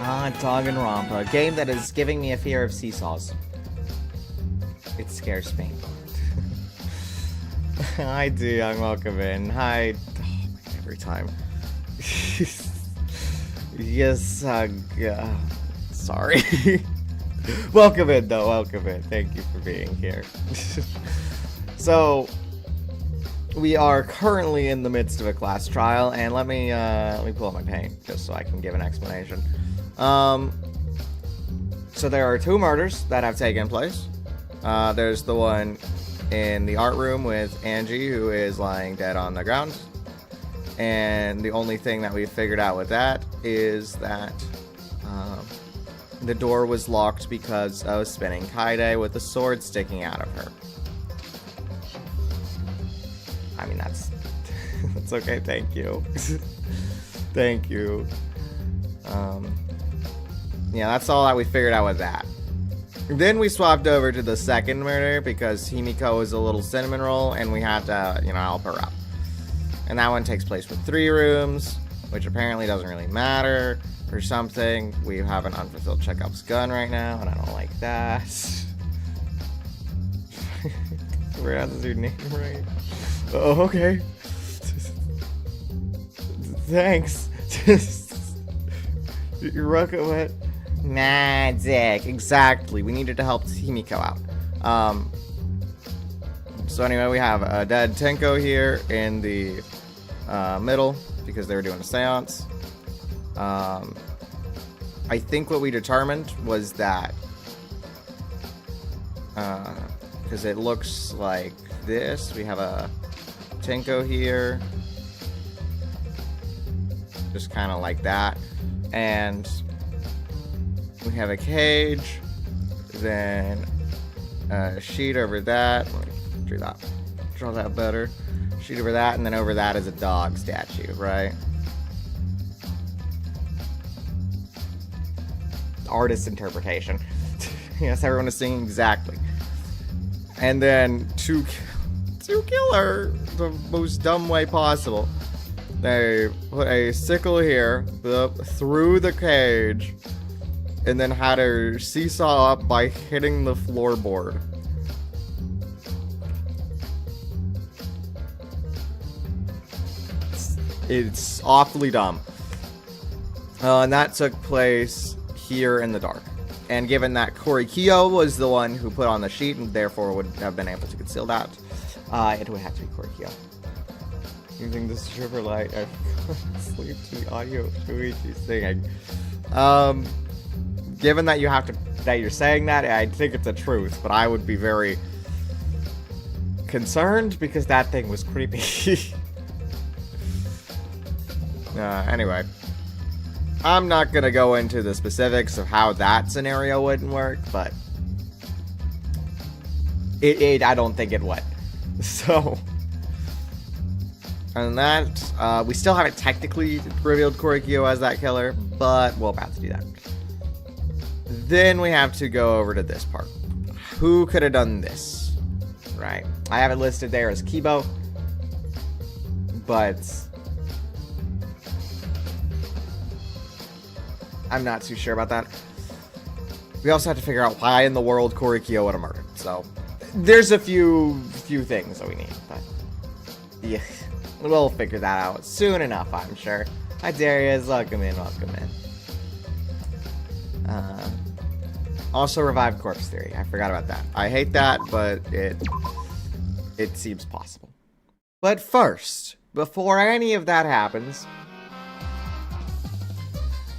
Danganronpa, a game that is giving me a fear of seesaws. It scares me. Hi, Young, welcome in. Hi. Oh, every time. Yes, sorry. Welcome in, though, welcome in. Thank you for being here. So, we are currently in the midst of a class trial, and let me pull up my paint, just so I can give an explanation. So there are 2 murders that have taken place. There's the one in the art room with Angie, who is lying dead on the ground. And the only thing that we figured out with that is that the door was locked because of spinning Kaide with a sword sticking out of her. I mean, that's okay, thank you. Thank you. Yeah, that's all that we figured out with that. Then we swapped over to the second murder because Himiko is a little cinnamon roll and we had to, help her out. And that one takes place with 3 rooms, which apparently doesn't really matter or something. We have an unfulfilled checkups gun right now, and I don't like that. We're not your name right. Oh, okay. Thanks. You're welcome. Magic. Exactly. We needed to help Himiko out. So anyway, we have a dead Tenko here in the middle because they were doing a seance. I think what we determined was that because it looks like this. We have a Tenko here. Just kind of like that. And we have a cage. Then a sheet over that. Let me draw that better. Sheet over that, and then over that is a dog statue, right? Artist interpretation. Yes, everyone is singing exactly. And then to kill her the most dumb way possible, they put a sickle here through the cage, and then had her seesaw up by hitting the floorboard. It's awfully dumb. And that took place here in the dark. And given that Korikyo was the one who put on the sheet and therefore would have been able to conceal that, it would have to be Korikyo. Using the stripper light, I fell asleep to the audio of Shuichi singing. Given that you're saying that, I think it's a truth, but I would be very concerned because that thing was creepy. Anyway, I'm not gonna go into the specifics of how that scenario wouldn't work, but I don't think it would. So, and that, we still haven't technically revealed Korikyo as that killer, but we're about to do that. Then we have to go over to this part. Who could have done this? Right. I have it listed there as Kibo, but I'm not too sure about that. We also have to figure out why in the world Korikyo would have murdered. So there's a few things that we need, but yeah, we'll figure that out soon enough, I'm sure. Hi Darius, welcome in, welcome in. Also revived corpse theory. I forgot about that. I hate that, but it seems possible. But first, before any of that happens,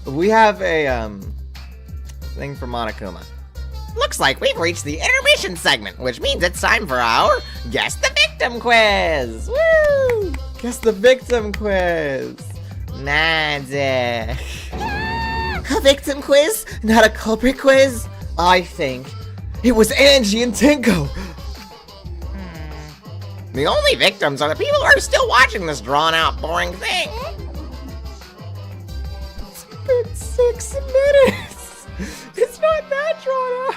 we have a thing from Monokuma. Looks like we've reached the intermission segment, which means it's time for our Guess the Victim quiz! Woo! Guess the victim quiz! Magic! A victim quiz? Not a culprit quiz? I think it was Angie and Tenko! The only victims are the people who are still watching this drawn-out, boring thing. It's been 6 minutes! It's not that drawn out!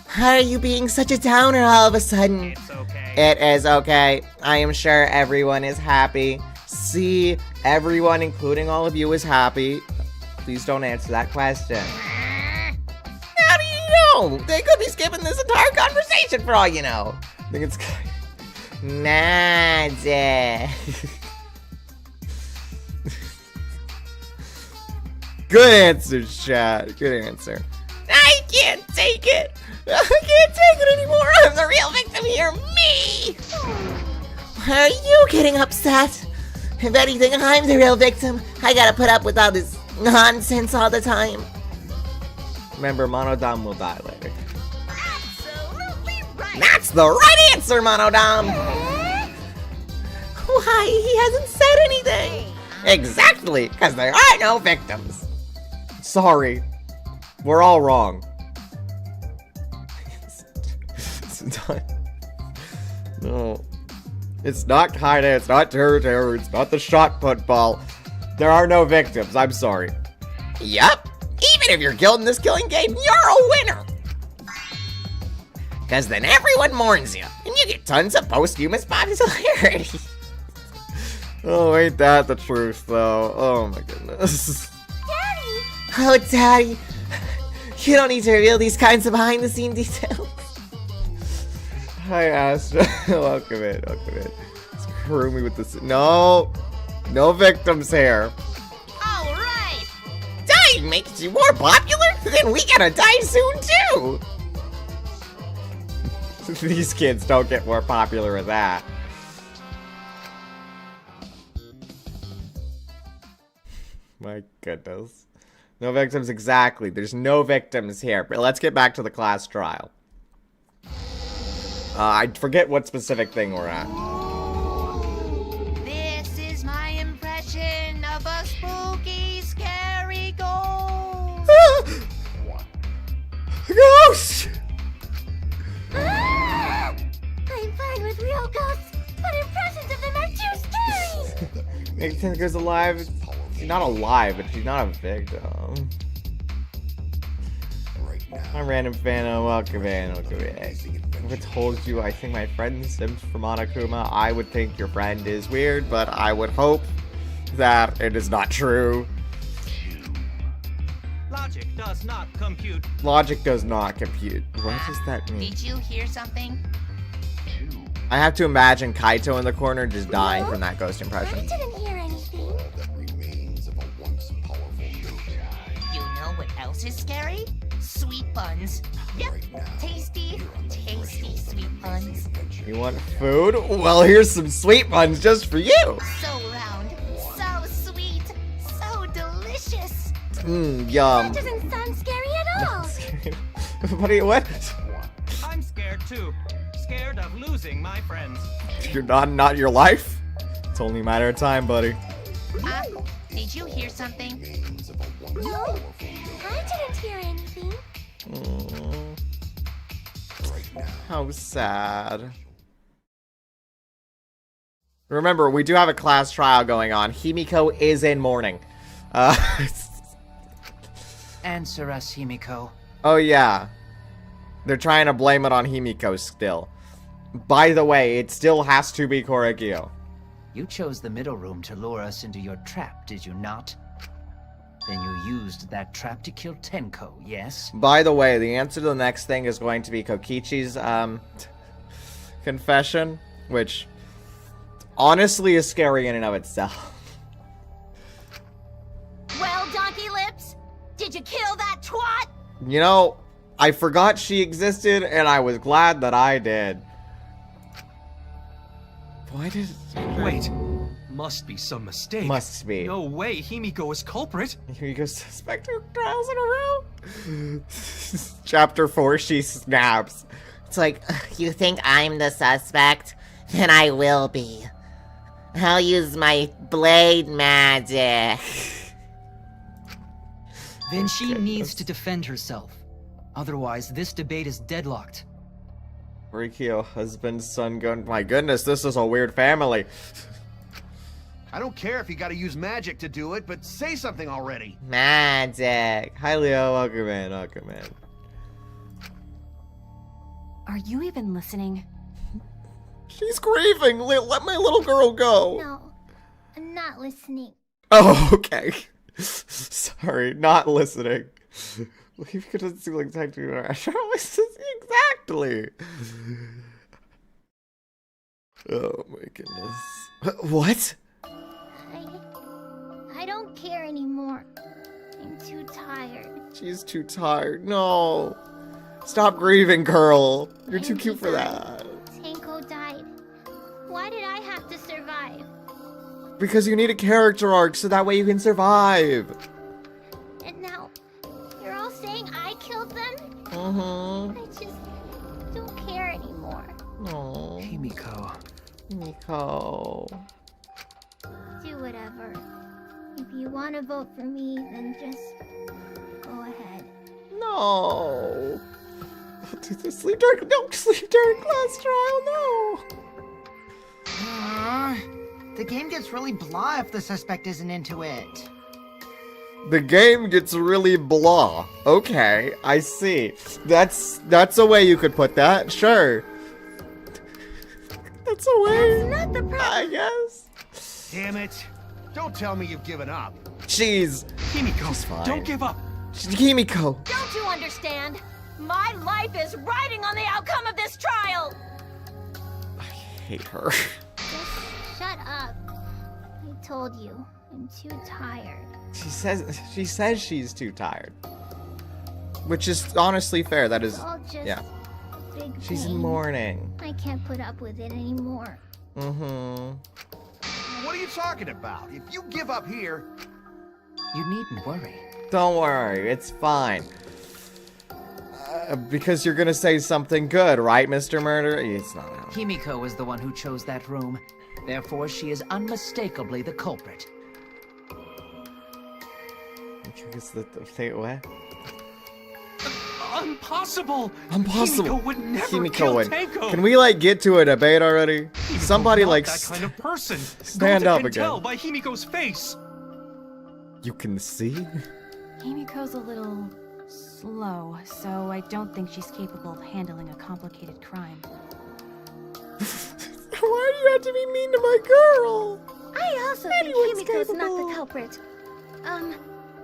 How are you being such a downer all of a sudden? It's okay. It is okay. I am sure everyone is happy. See, everyone, including all of you, is happy. Please don't answer that question. How do you know? They could be skipping this entire conversation for all you know. I think it's magic. Good answer, chat. Good answer. I can't take it. I can't take it anymore. I'm the real victim here. Me. Why are you getting upset? If anything, I'm the real victim. I gotta put up with all this nonsense all the time. Remember, Monodam will die later. Absolutely right. That's the right answer, Monodam. Why? He hasn't said anything. Exactly, because there are no victims. Sorry. We're all wrong. It's not... No. It's not Kaida, it's not Terror, it's not the shot put ball. There are no victims, I'm sorry. Yup. Even if you're killed in this killing game, you're a winner. Because then everyone mourns you, and you get tons of posthumous popularity. Oh, ain't that the truth, though? Oh my goodness. Daddy! Oh, Daddy. You don't need to reveal these kinds of behind-the-scene details. Hi, Astra. Welcome in, welcome in. Screw me with this. No! No victims here. All right! Dying makes you more popular? Then we gotta die soon, too! These kids don't get more popular with that. My goodness. No victims, exactly. There's no victims here. But let's get back to the class trial. I forget what specific thing we're at. This is my impression of a spooky, scary ghost. Ghost! Ah! I'm fine with real ghosts, but impressions of them are too scary. Makes sense goes alive. She's not alive, but she's not a victim. I'm Random Phantom, welcome in, welcome in. If I told you I think my friend Sims from Monokuma, I would think your friend is weird, but I would hope that it is not true. Logic does not compute. Logic does not compute. What does that mean? Did you hear something? I have to imagine Kaito in the corner just dying from that ghost I impression. didn't hear anything. You know what else is scary? Sweet buns. Yep. Tasty, tasty sweet buns. You want food? Well, here's some sweet buns just for you. So round, so sweet, so delicious. Yum. That doesn't sound scary at all. What? I'm scared too. Scared of losing my friends. You're not your life? It's only a matter of time, buddy. Did you hear something? No, I didn't hear anything. How sad. Remember, we do have a class trial going on. Himiko is in mourning. Answer us, Himiko. Oh yeah. They're trying to blame it on Himiko still. By the way, it still has to be Koregyo. You chose the middle room to lure us into your trap, did you not? Then you used that trap to kill Tenko, yes? By the way, the answer to the next thing is going to be Kokichi's, confession, which honestly is scary in and of itself. Well, Donkey Lips, did you kill that twat? You know, I forgot she existed, and I was glad that I did. Why did... Wait, must be some mistake. Must be. No way Himiko is culprit. Himiko's suspect 2 trials in a row? Chapter 4, she snaps. It's like, you think I'm the suspect? Then I will be. I'll use my blade magic. Then she needs to defend herself. Otherwise, this debate is deadlocked. Rikio, husband, son, gun. My goodness, this is a weird family. I don't care if you gotta use magic to do it, but say something already. Magic. Hi, Leo. Welcome in. Welcome in. Are you even listening? She's grieving. Let my little girl go. No, I'm not listening. Oh, okay. Sorry, not listening. You could just do like type 2. Exactly. Oh my goodness. What? I don't care anymore. I'm too tired. She's too tired. No. Stop grieving, girl. You're too cute for that. Tenko died. Why did I have to survive? Because you need a character arc so that way you can survive. And now, you're all saying I killed them? Mm-hmm. I just don't care anymore. No. Himiko. Himiko. Do whatever. If you want to vote for me, then just go ahead. No. Sleep during class trial, no. The game gets really blah if the suspect isn't into it. The game gets really blah. Okay, I see. That's a way you could put that. Sure. That's a way. That's not the problem. I guess. Damn it. Don't tell me you've given up. She's Himiko, fine. don't give up. Himiko. Don't you understand? My life is riding on the outcome of this trial! I hate her. Just shut up. I told you, I'm too tired. She says she's too tired. Which is honestly fair. That is It's all just yeah. a big She's in pain. mourning. I can't put up with it anymore. Mm-hmm. What are you talking about? If you give up here... You needn't worry. Don't worry, it's fine. Because you're gonna say something good, right, Mr. Murder? It's not how. Himiko was the one who chose that room. Therefore, she is unmistakably the culprit. What? Impossible! Impossible. Himiko would never kill Tenko! Can we like get to a debate already? Himiko's Somebody not like that kind of person. stand Gota up can again. tell by Himiko's face. You can see? Himiko's a little slow, so I don't think she's capable of handling a complicated crime. Why do you have to be mean to my girl? I also Anyone's think Himiko's not capable. the culprit.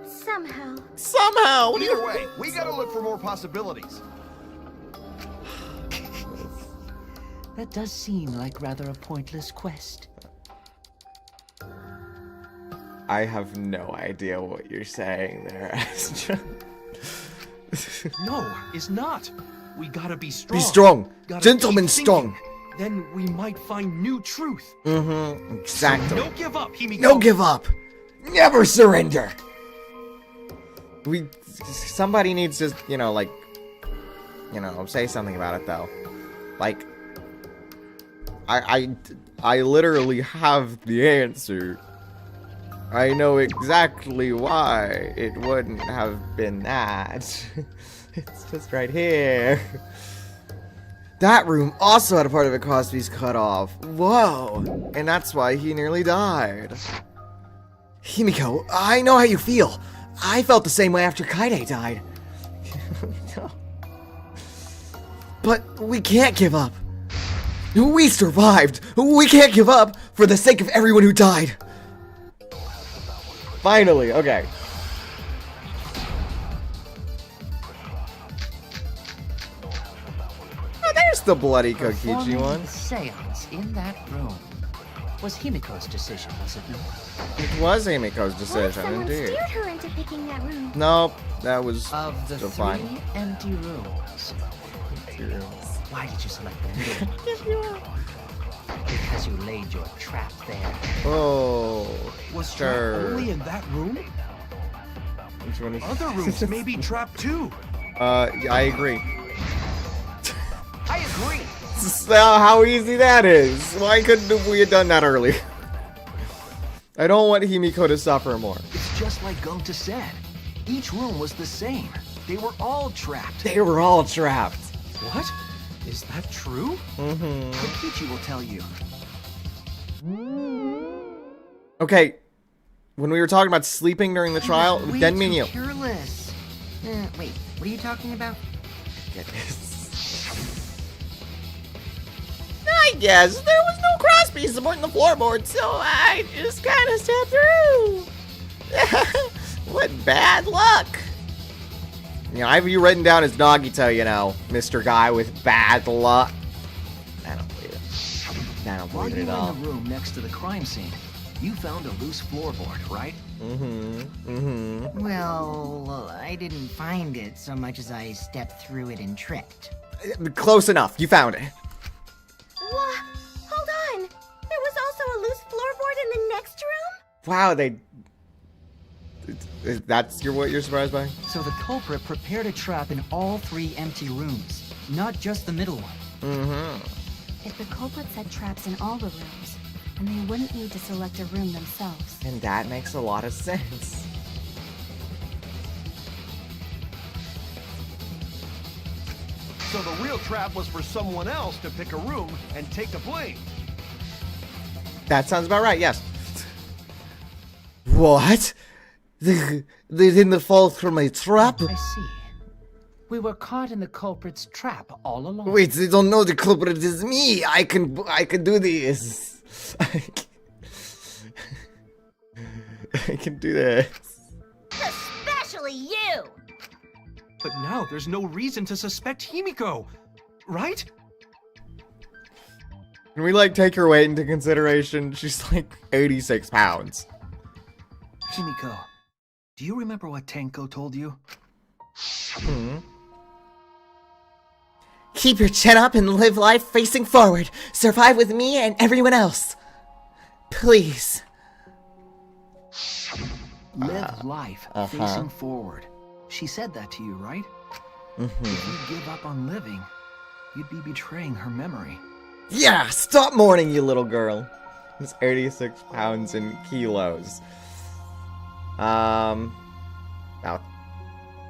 Somehow. Somehow. What do Either you way, we gotta look for more possibilities. That does seem like rather a pointless quest. I have no idea what you're saying there, Astra. No, it's not. We gotta be strong. Be strong. Gotta Gentlemen keep strong. thinking. Then we might find new truth. Mm-hmm. Exactly. So no give up, Himiko. No give up. Never surrender. Somebody needs to, say something about it though. Like, I literally have the answer. I know exactly why it wouldn't have been that. It's just right here. That room also had a part of it Cosby's cut off. Whoa. And that's why he nearly died. Himiko, I know how you feel. I felt the same way after Kaide died. No. But we can't give up. We survived. We can't give up for the sake of everyone who died. Finally, okay. Oh, there's the bloody Kokichi Performing one. the seance in that room was Himiko's decision, was it not? It was Himiko's What if decision, someone indeed. steered her into picking that room? Nope, that was Of the still three fine. empty rooms, why did you select the middle one? Because you laid your trap there. Oh, Was sure. trap only in that room? Which one is- Other rooms may be trapped too. I agree. I agree. How easy that is. Why couldn't we have done that early? I don't want Himiko to suffer more. It's just like Gota said. Each room was the same. They were all trapped. They were all trapped. What? Is that true? Mm-hmm. Kokichi will tell you. Okay, when we were talking about sleeping during the trial, Way didn't mean too you. careless. Wait, what are you talking about? Get this. I guess there was no cross piece supporting the floorboard, so I just kind of stepped through. What bad luck. You know, I have you written down as Nagito, you know, Mr. Guy with bad luck. I don't believe it. I don't While believe you it were at all. in the room next to the crime scene, you found a loose floorboard, right? Well, I didn't find it so much as I stepped through it and tripped. Close enough. You found it. What? Hold on. There was also a loose floorboard in the next room? Wow, that's what you're surprised by? So the culprit prepared a trap in all 3 empty rooms, not just the middle one. If the culprit set traps in all the rooms, then they wouldn't need to select a room themselves. And that makes a lot of sense. So the real trap was for someone else to pick a room and take the blame. That sounds about right, yes. What? They didn't fall from a trap? I see. We were caught in the culprit's trap all along. Wait, they don't know the culprit is me. I can do this. I can do this. Especially you! But now there's no reason to suspect Himiko, right? Can we, like, take her weight into consideration? She's, like, 86 pounds. Himiko, do you remember what Tenko told you? Keep your chin up and live life facing forward. Survive with me and everyone else. Please. Live life facing forward. She said that to you, right? If you give up on living, you'd be betraying her memory. Yeah, stop mourning, you little girl. It's 86 pounds in kilos. About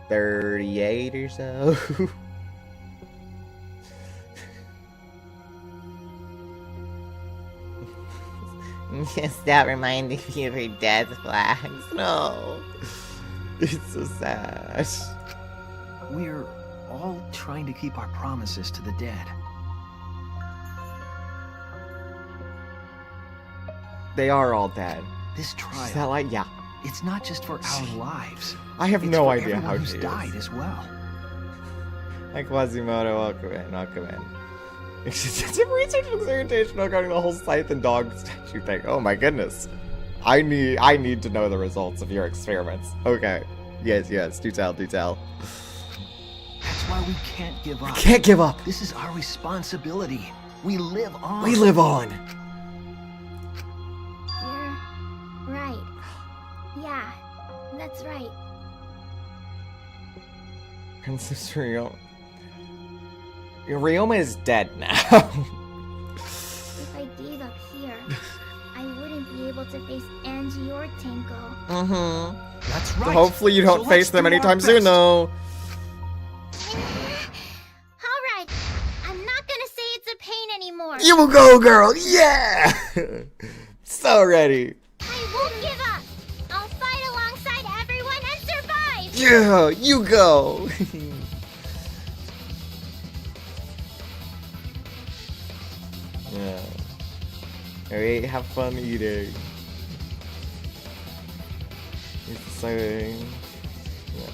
38 or so. Stop reminding me of her death flags. No. It's so sad. We're all trying to keep our promises to the dead. They are all dead. This trial, Is that like, yeah. it's not just for our lives. I have It's no for idea how everyone she who's is. died as well. Hi, Quasimodo, welcome in, welcome in. Extensive research and experimentation regarding the whole scythe and dog statue thing. Oh my goodness. I need to know the results of your experiments. Okay. Yes, do tell. That's why we can't give up. Can't give up. This is our responsibility. We live on. We live on. You're right. Yeah, that's right. Princess Ryoma. Ryoma is dead now. If I gave up here, I wouldn't be able to face Angie or Tenko. That's right. Hopefully you don't So face let's them do our anytime soon, best. though. Alright, I'm not gonna say it's a pain anymore. You will go, girl. Yeah. So ready. I won't give up. I'll fight alongside everyone and survive. Yeah, you go. Yeah. Alright, have fun eating. It's exciting. Yeah.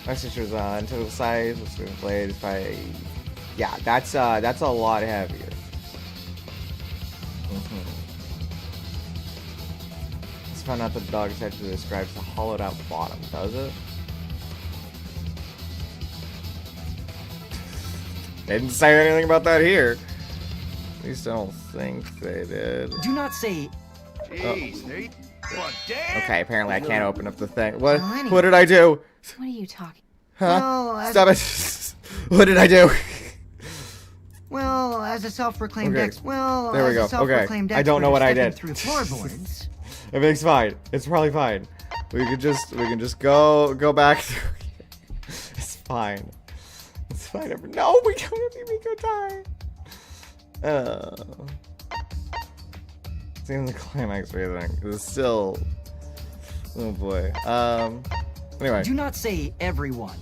My sister's on total size, what's been played is by. Yeah, that's a lot heavier. Let's find out the dog actually describes the hollowed out bottom, does it? They didn't say anything about that here. At least I don't think they did. Do not say. Jeez, Nate. What, damn? Okay, apparently I can't open up the thing. What? Well, anyway. What did I do? What are you talking? Huh? Well, Stop it! What did I do? Well, as a self-proclaimed Okay. as There we a go. Okay. self-proclaimed I don't know what I expert at did. stepping through floorboards. Everything's fine. It's probably fine. We can just go back through here. It's fine. It's fine. No, we can't let Miko die. Seeing the climax for everything is still. Oh boy. Anyway. Do not say everyone.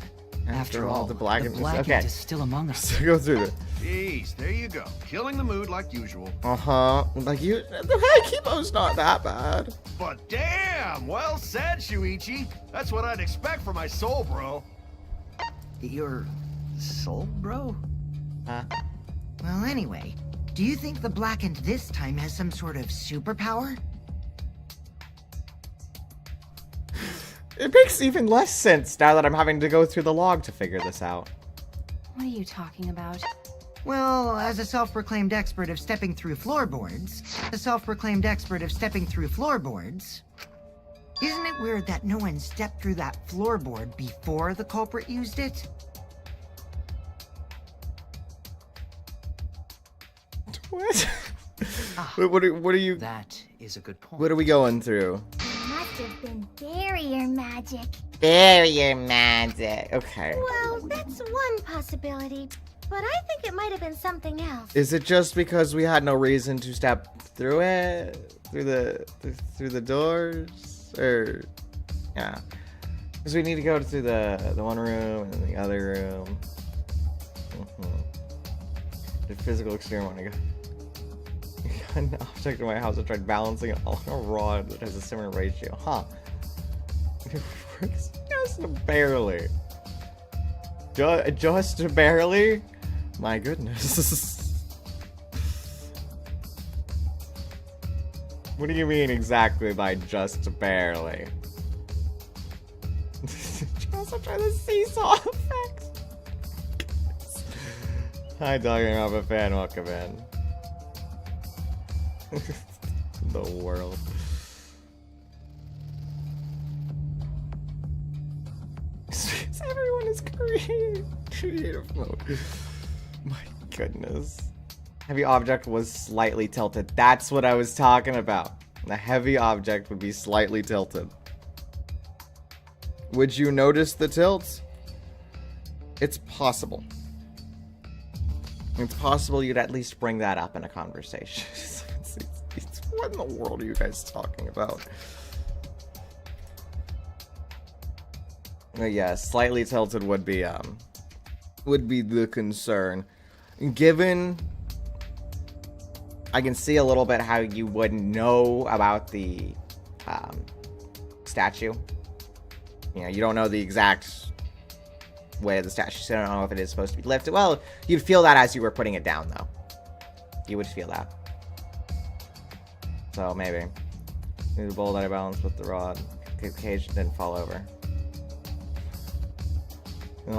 After all, the black the is black okay. is still among us. So go through this. Jeez, there you go. Killing the mood like usual. Like you, the Hikimo's not that bad. But damn, well said, Shuichi. That's what I'd expect from my soul, bro. Your soul, bro? Well, anyway, do you think the Blackened this time has some sort of superpower? It makes even less sense now that I'm having to go through the log to figure this out. What are you talking about? Well, as a self-proclaimed expert of stepping through floorboards, isn't it weird that no one stepped through that floorboard before the culprit used it? What? What are you? That is a good point. What are we going through? It must have been barrier magic. Barrier magic. Okay. Well, that's one possibility, but I think it might have been something else. Is it just because we had no reason to step through it, through the doors, or yeah? Because we need to go through the one room and the other room. The physical experiment. I got an object in my house. I tried balancing it on a rod that has a similar ratio. Huh? It works just barely. Just barely? My goodness. What do you mean exactly by just barely? Did you also try the seesaw effect? Hi, Danganronpa fan, welcome in. The world. Everyone is creative mode. My goodness. Heavy object was slightly tilted. That's what I was talking about. The heavy object would be slightly tilted. Would you notice the tilt? It's possible. It's possible you'd at least bring that up in a conversation. What in the world are you guys talking about? Yeah, slightly tilted would be the concern. Given I can see a little bit how you wouldn't know about the statue. You know, you don't know the exact way of the statue, so I don't know if it is supposed to be lifted. Well, you'd feel that as you were putting it down, though. You would feel that. So maybe. Need a bowl that I balanced with the rod. The cage didn't fall over. I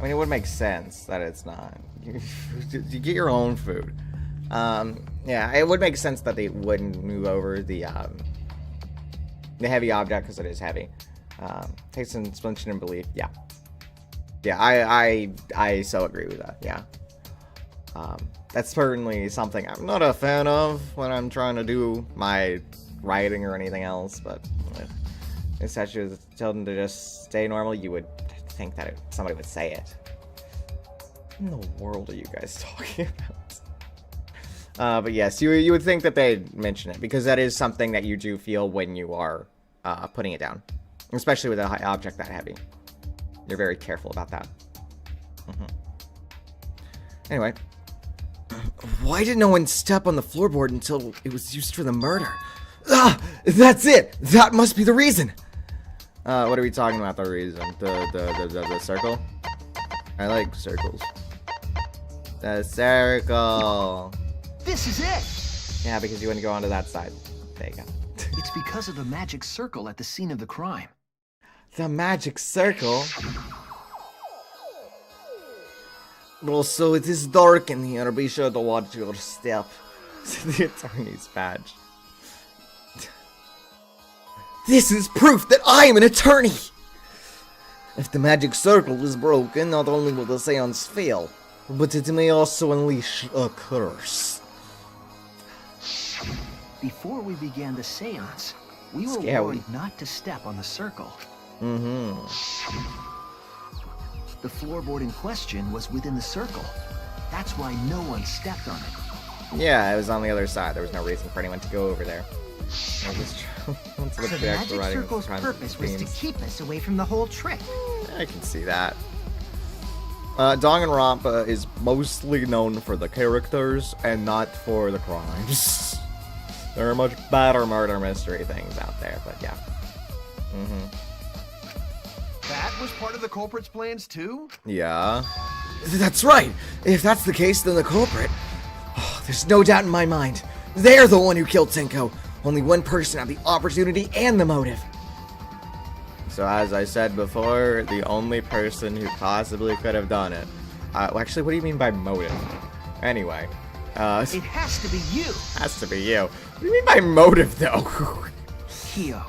mean, it would make sense that it's not. You get your own food. Yeah, it would make sense that they wouldn't move over the heavy object because it is heavy. Takes some suspension and belief. Yeah. Yeah, I so agree with that. Yeah. That's certainly something I'm not a fan of when I'm trying to do my writing or anything else, but if statue is told them to just stay normal, you would think that somebody would say it. What in the world are you guys talking about? But yes, you would think that they'd mention it, because that is something that you do feel when you are putting it down. Especially with a high object that heavy. You're very careful about that. Anyway. Why did no one step on the floorboard until it was used for the murder? Ah! That's it! That must be the reason! What are we talking about, the reason? The circle? I like circles. The circle! This is it! Yeah, because you wouldn't go onto that side. There you go. It's because of the magic circle at the scene of the crime. The magic circle? Well, so it is dark in here. Be sure to watch your step. The attorney's badge. This is proof that I am an attorney! If the magic circle is broken, not only will the seance fail, but it may also unleash a curse. Before we began the seance, we were warned not to step on the circle. The floorboard in question was within the circle. That's why no one stepped on it. Yeah, it was on the other side. There was no reason for anyone to go over there. Let's look So at the the magic actual writing of circle's the purpose was to themes. keep us away from the whole trick. I can see that. Danganronpa is mostly known for the characters and not for the crimes. There are much better murder mystery things out there, but yeah. That was part of the culprit's plans too? Yeah. That's right. If that's the case, then the culprit. Oh, there's no doubt in my mind. They're the one who killed Tenko. Only one person had the opportunity and the motive. So as I said before, the only person who possibly could have done it. Well, actually, what do you mean by motive? Anyway. It has to be you. Has to be you. What do you mean by motive, though? Kyo.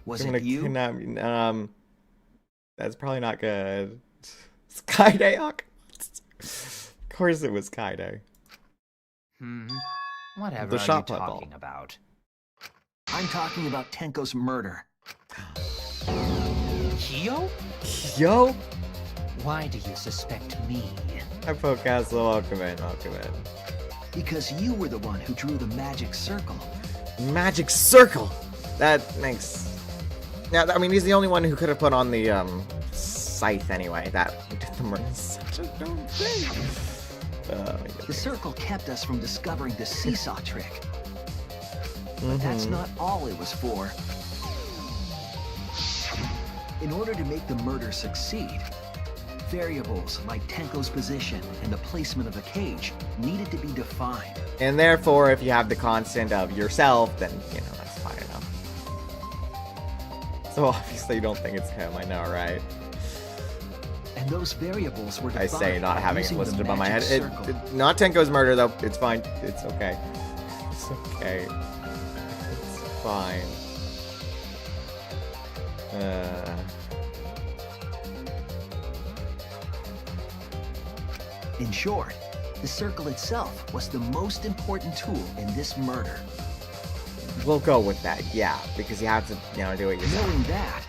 Was I'm it gonna you? kidnap you. That's probably not good. Skyday? Of course it was Skyday. Whatever The are you shot put ball. talking about? I'm talking about Tenko's murder. Kyo? Yo? Why do you suspect me? Hi, Podcastle. Welcome in. Welcome in. Because you were the one who drew the magic circle. Magic circle. That makes. Yeah, I mean, he's the only one who could have put on the scythe anyway. That did the murder. Such a dumb thing. The circle kept us from discovering the seesaw trick. But that's not all it was for. In order to make the murder succeed, variables like Tenko's position and the placement of the cage needed to be defined. And therefore, if you have the constant of yourself, then, you know, that's fine enough. So obviously you don't think it's him, I know, right? And those variables were I defined say not by having it using listed the above my head. magic circle. Not Tenko's murder, though. It's fine. It's okay. It's okay. It's fine. In short, the circle itself was the most important tool in this murder. We'll go with that, yeah, because you have to, you know, do it yourself. Knowing that,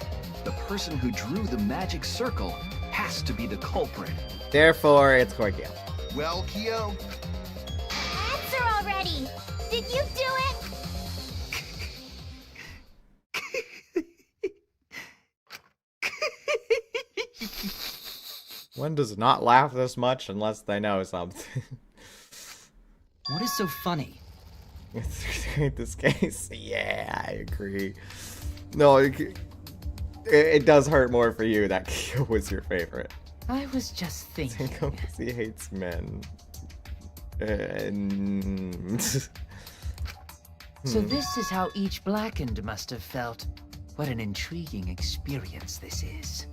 the person who drew the magic circle has to be the culprit. Therefore, it's Korkio. Well, Kyo, Answer already! Did you do it? One does not laugh this much unless they know something. What is so funny? In this case, yeah, I agree. No, it does hurt more for you that Kyo was your favorite. I was just thinking. Because he hates men. So this is how each Blackened must have felt. What an intriguing experience this is.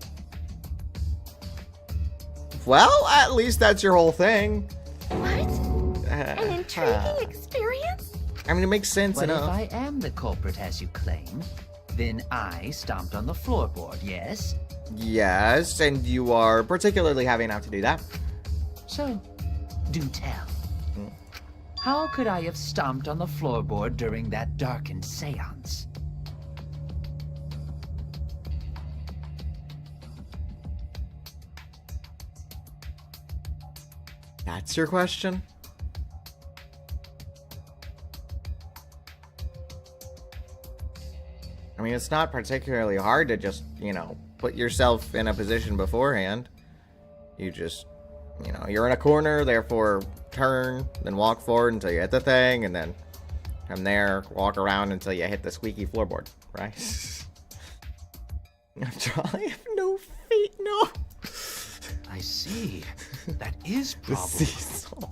Well, at least that's your whole thing. What? An intriguing experience? I mean, it makes sense What if enough. I am the culprit as you claim? Then I stomped on the floorboard, yes? Yes, and you are particularly happy enough to do that. So, do tell. How could I have stomped on the floorboard during that darkened seance? That's your question? I mean, it's not particularly hard to just, you know, put yourself in a position beforehand. You just, you know, you're in a corner, therefore turn, then walk forward until you hit the thing, and then from there, walk around until you hit the squeaky floorboard, right? I have no feet, no! I see. That is The probable. seesaw.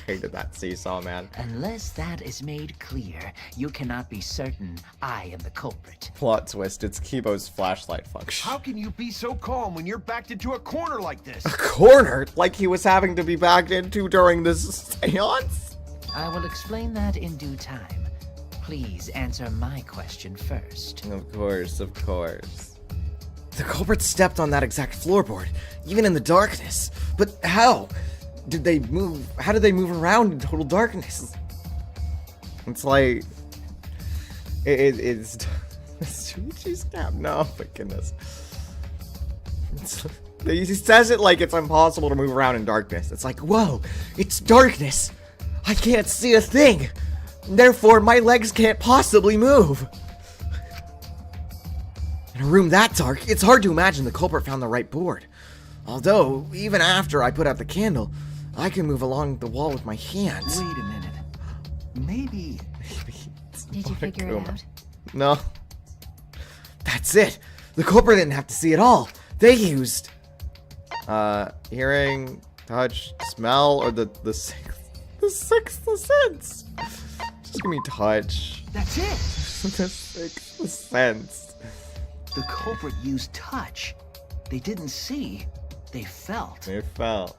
Hated that seesaw, man. Unless that is made clear, you cannot be certain I am the culprit. Plot twist, it's Kibo's flashlight function. how can you be so calm when you're backed into a corner like this? Corner? Like he was having to be backed into during this seance? I will explain that in due time. Please answer my question first. Of course, of course. The culprit stepped on that exact floorboard, even in the darkness. But how? Did they move? How did they move around in total darkness? It's like... it's Shuichi's cap. No, my goodness. He says it like it's impossible to move around in darkness. It's like, whoa, it's darkness. I can't see a thing. Therefore, my legs can't possibly move. In a room that dark, it's hard to imagine the culprit found the right board. Although, even after I put out the candle, I can move along the wall with my hands. Wait a minute. Maybe... Did you figure it out? No. That's it. The culprit didn't have to see it all. They used... hearing, touch, smell, or the sixth sense. Just give me touch. That's it. The sixth sense. The culprit used touch. They didn't see. They felt. They felt.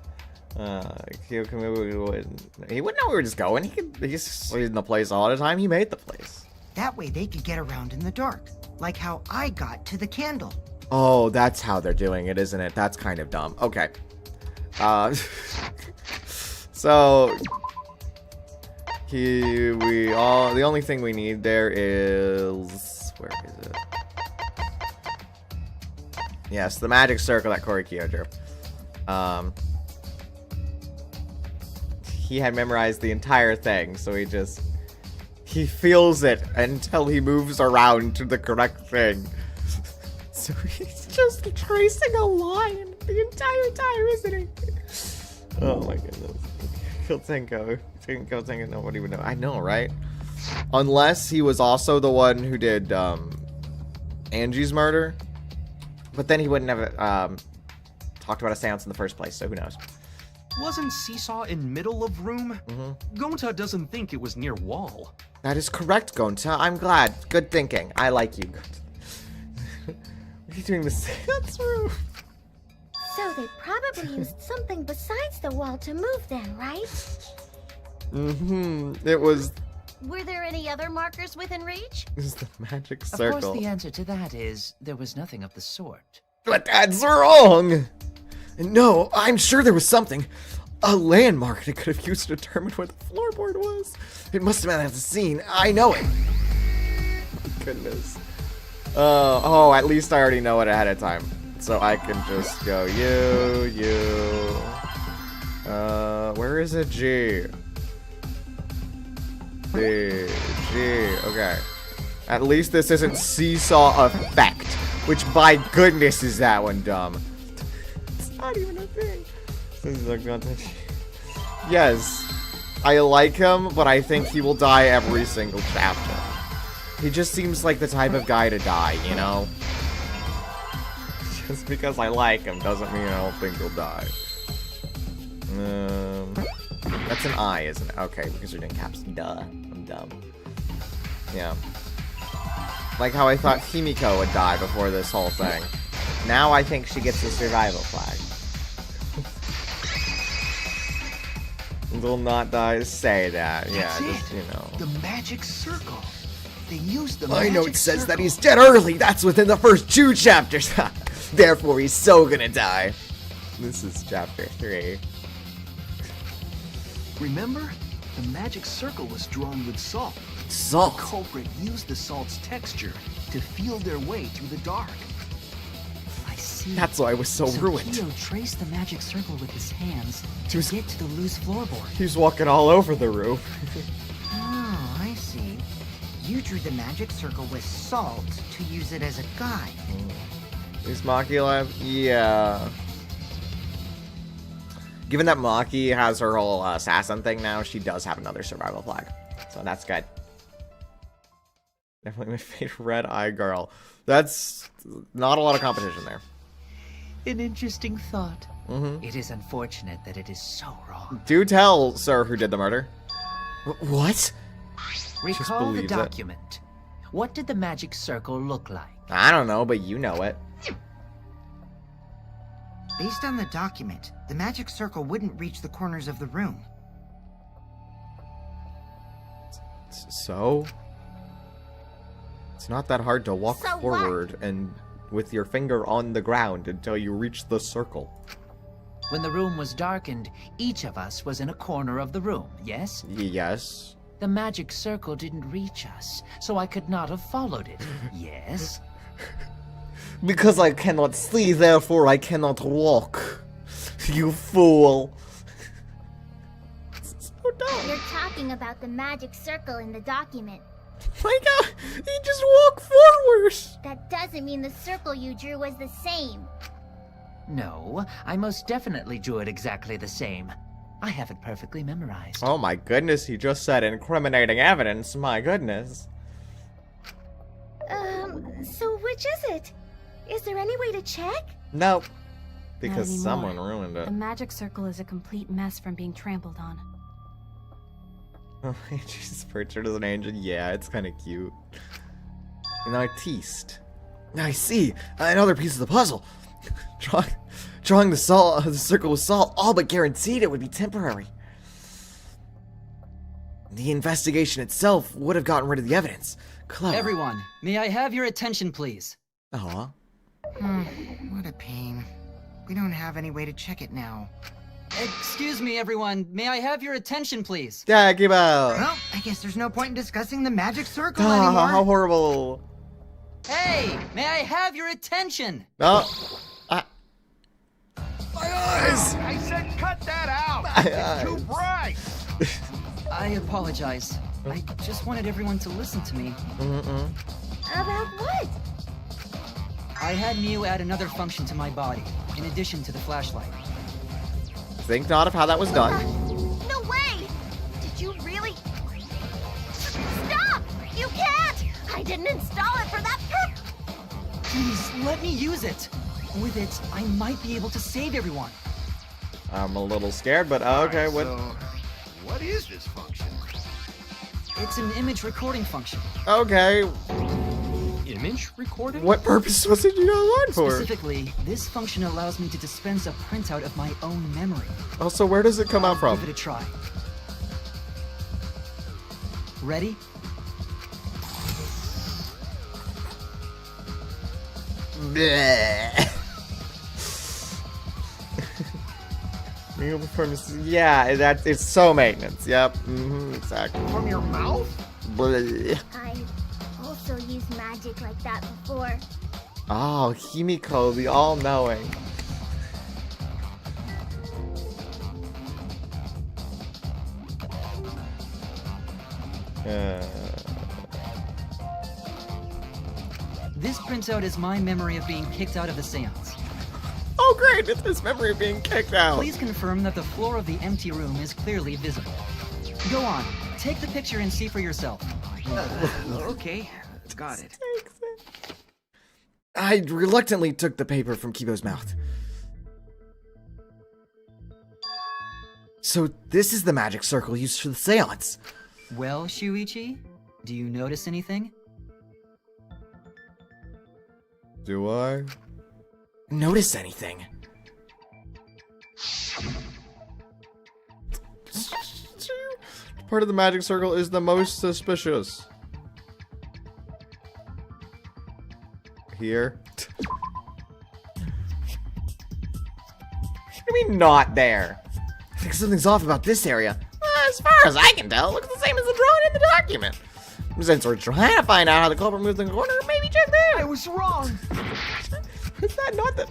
He wouldn't know we were just going. He's in the place all the time. He made the place. That way they could get around in the dark, like how I got to the candle. Oh, that's how they're doing it, isn't it? That's kind of dumb. Okay. So the only thing we need there is, where is it? Yes, the magic circle that Korikyo drew. He had memorized the entire thing, so he feels it until he moves around to the correct thing. So he's just tracing a line the entire time, isn't he? Oh my goodness. Tenko, nobody would know. I know, right? Unless he was also the one who did Angie's murder. But then he wouldn't have talked about a seance in the first place, so who knows? Wasn't Seesaw in middle of room? Gonta doesn't think it was near wall. That is correct, Gonta. I'm glad. Good thinking. I like you, Gonta. What are you doing the seance room? So they probably used something besides the wall to move then, right? It was... Were there any other markers within reach? This is the magic circle. Of course, the answer to that is there was nothing of the sort. But that's wrong! No, I'm sure there was something. A landmark they could have used to determine where the floorboard was. It must have been at the scene. I know it. Goodness. Oh, at least I already know it ahead of time. So I can just go, where is a G? G, okay. At least this isn't seesaw effect, which by goodness is that one dumb. It's not even a thing. Yes, I like him, but I think he will die every single chapter. He just seems like the type of guy to die, you know? Just because I like him doesn't mean I don't think he'll die. That's an I, isn't it? Okay, because you're doing caps. Duh. I'm dumb. Yeah. Like how I thought Himiko would die before this whole thing. Now I think she gets the survival flag. Will not die. Say that. Yeah, just, you know. The magic circle. They used the My magic note says circle. that he's dead early. That's within the first 2 chapters. Therefore, he's so gonna die. This is chapter 3. Remember? The magic circle was drawn with salt. Salt? The culprit used the salt's texture to feel their way through the dark. I see. That's why I was so ruined. Kyo traced the magic circle with his hands to get to the loose floorboard. He was walking all over the room. Oh, I see. You drew the magic circle with salt to use it as a guide. Is Maki alive? Yeah. Given that Maki has her whole assassin thing now, she does have another survival flag. So that's good. Definitely my favorite red eye girl. That's not a lot of competition there. An interesting thought. It is unfortunate that it is so wrong. Do tell, sir, who did the murder. What? Recall the believe it. document. What did the magic circle look like? I don't know, but you know it. Based on the document, the magic circle wouldn't reach the corners of the room. So? It's not that hard to walk So forward and with your finger on the ground until you reach the circle. When the room was darkened, each of us was in a corner of the room, yes? Yes. The magic circle didn't reach us, so I could not have followed it, yes? Because I cannot see, therefore I cannot walk. You fool. So dumb. You're talking about the magic circle in the document. My god, he just walked forward. That doesn't mean the circle you drew was the same. No, I most definitely drew it exactly the same. I have it perfectly memorized. Oh my goodness, he just said incriminating evidence. My goodness. So which is it? Is there any way to check? Nope. Because Not someone anymore. ruined it. The magic circle is a complete mess from being trampled on. Oh, she's portrayed as an angel. Yeah, it's kind of cute. An artiste. I see. Another piece of the puzzle. Drawing the circle with salt all but guaranteed it would be temporary. The investigation itself would have gotten rid of the evidence. Clever. Everyone, may I have your attention, please? Aw. What a pain. We don't have any way to check it now. Excuse me, everyone. May I have your attention, please? Yeah, give out. Well, I guess there's no point in discussing the magic circle Ah, anymore. how horrible. Hey, may I have your attention? No. My eyes! I said cut that out! It's too bright! I apologize. I just wanted everyone to listen to me. About what? I had Miu add another function to my body, in addition to the flashlight. Think not of how that was done. No way! Did you really? Stop! You can't! I didn't install it for that purpose! Please, let me use it. With it, I might be able to save everyone. I'm a little scared, but okay. Alright, What? so, what is this function? It's an image recording function. Okay. Image recording? What purpose was it you got one for? Specifically, this function allows me to dispense a printout of my own memory. Also, where does it come out from? Give it a try. Ready? Yeah, it's so maintenance. Yep. Exactly. From your mouth? I've also used magic like that before. Oh, Himiko, the all-knowing. This printout is my memory of being kicked out of the seance. Oh great, it's his memory of being kicked out. Please confirm that the floor of the empty room is clearly visible. Go on, take the picture and see for yourself. Okay, got it. I reluctantly took the paper from Kibo's mouth. So this is the magic circle used for the seance. Well, Shuichi, do you notice anything? Do I? Notice anything? Part of the magic circle is the most suspicious. Here. What do you mean not there? I think something's off about this area. As far as I can tell, it looks the same as the drawing in the document. Since we're trying to find out how the culprit moves in the corner, maybe check there. I was wrong. Is that not the...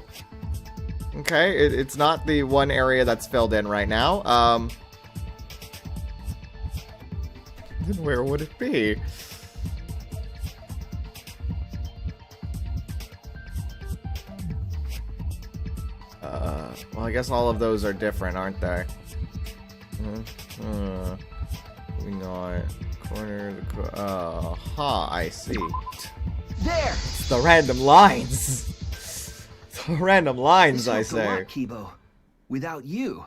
Okay, it's not the one area that's filled in right now. Then where would it be? Well, I guess all of those are different, aren't they? We not corner. I see. There. It's the random lines. The random lines, I This helped a say. lot, Kibo. Without you,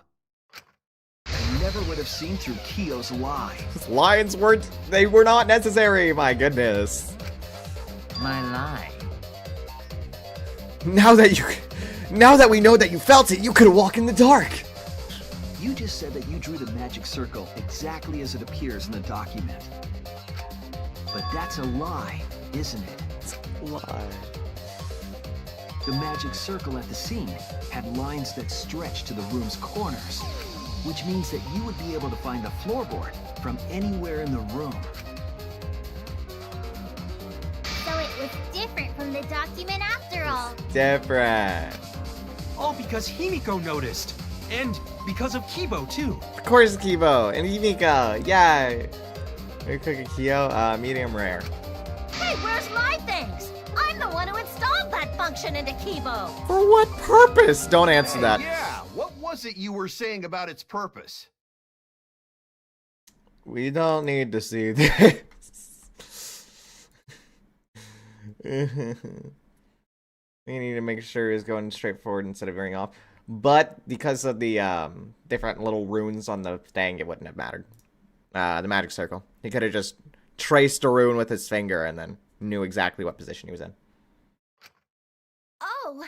I never would have seen through Kiyo's lie. Lines weren't. They were not necessary. My goodness. My lie. Now that we know that you felt it, you could walk in the dark. You just said that you drew the magic circle exactly as it appears in the document. But that's a lie, isn't it? It's a lie. The magic circle at the scene had lines that stretched to the room's corners, which means that you would be able to find the floorboard from anywhere in the room. So it was different from the document after all. different. All because Himiko noticed. And because of Kibo, too. Of course, Kibo and Himiko. Yeah. Are you cooking Kyo? Medium rare. Hey, where's my things? I'm the one who installed that function into Kibo. For what purpose? Don't answer that. Yeah, what was it you were saying about its purpose? We don't need to see this. We need to make sure it's going straight forward instead of veering off. But because of the different little runes on the thing, it wouldn't have mattered. The magic circle. He could have just traced a rune with his finger and then knew exactly what position he was in. Oh,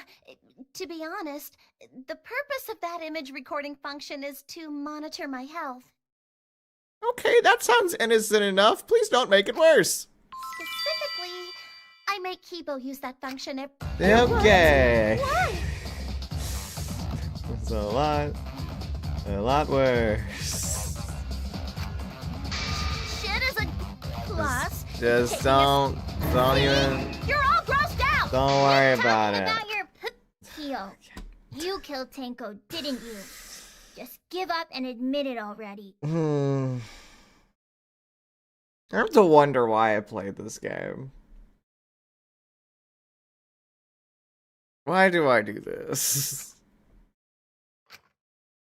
to be honest, the purpose of that image recording function is to monitor my health. Okay, that sounds innocent enough. Please don't make it worse. Specifically, I make Kibo use that function every... Okay. What? It's a lot worse. Shit is a plus. Just don't even. You're all grossed out. Don't worry about it. About your Kyo. You killed Tenko, didn't you? Just give up and admit it already. I have to wonder why I played this game. Why do I do this?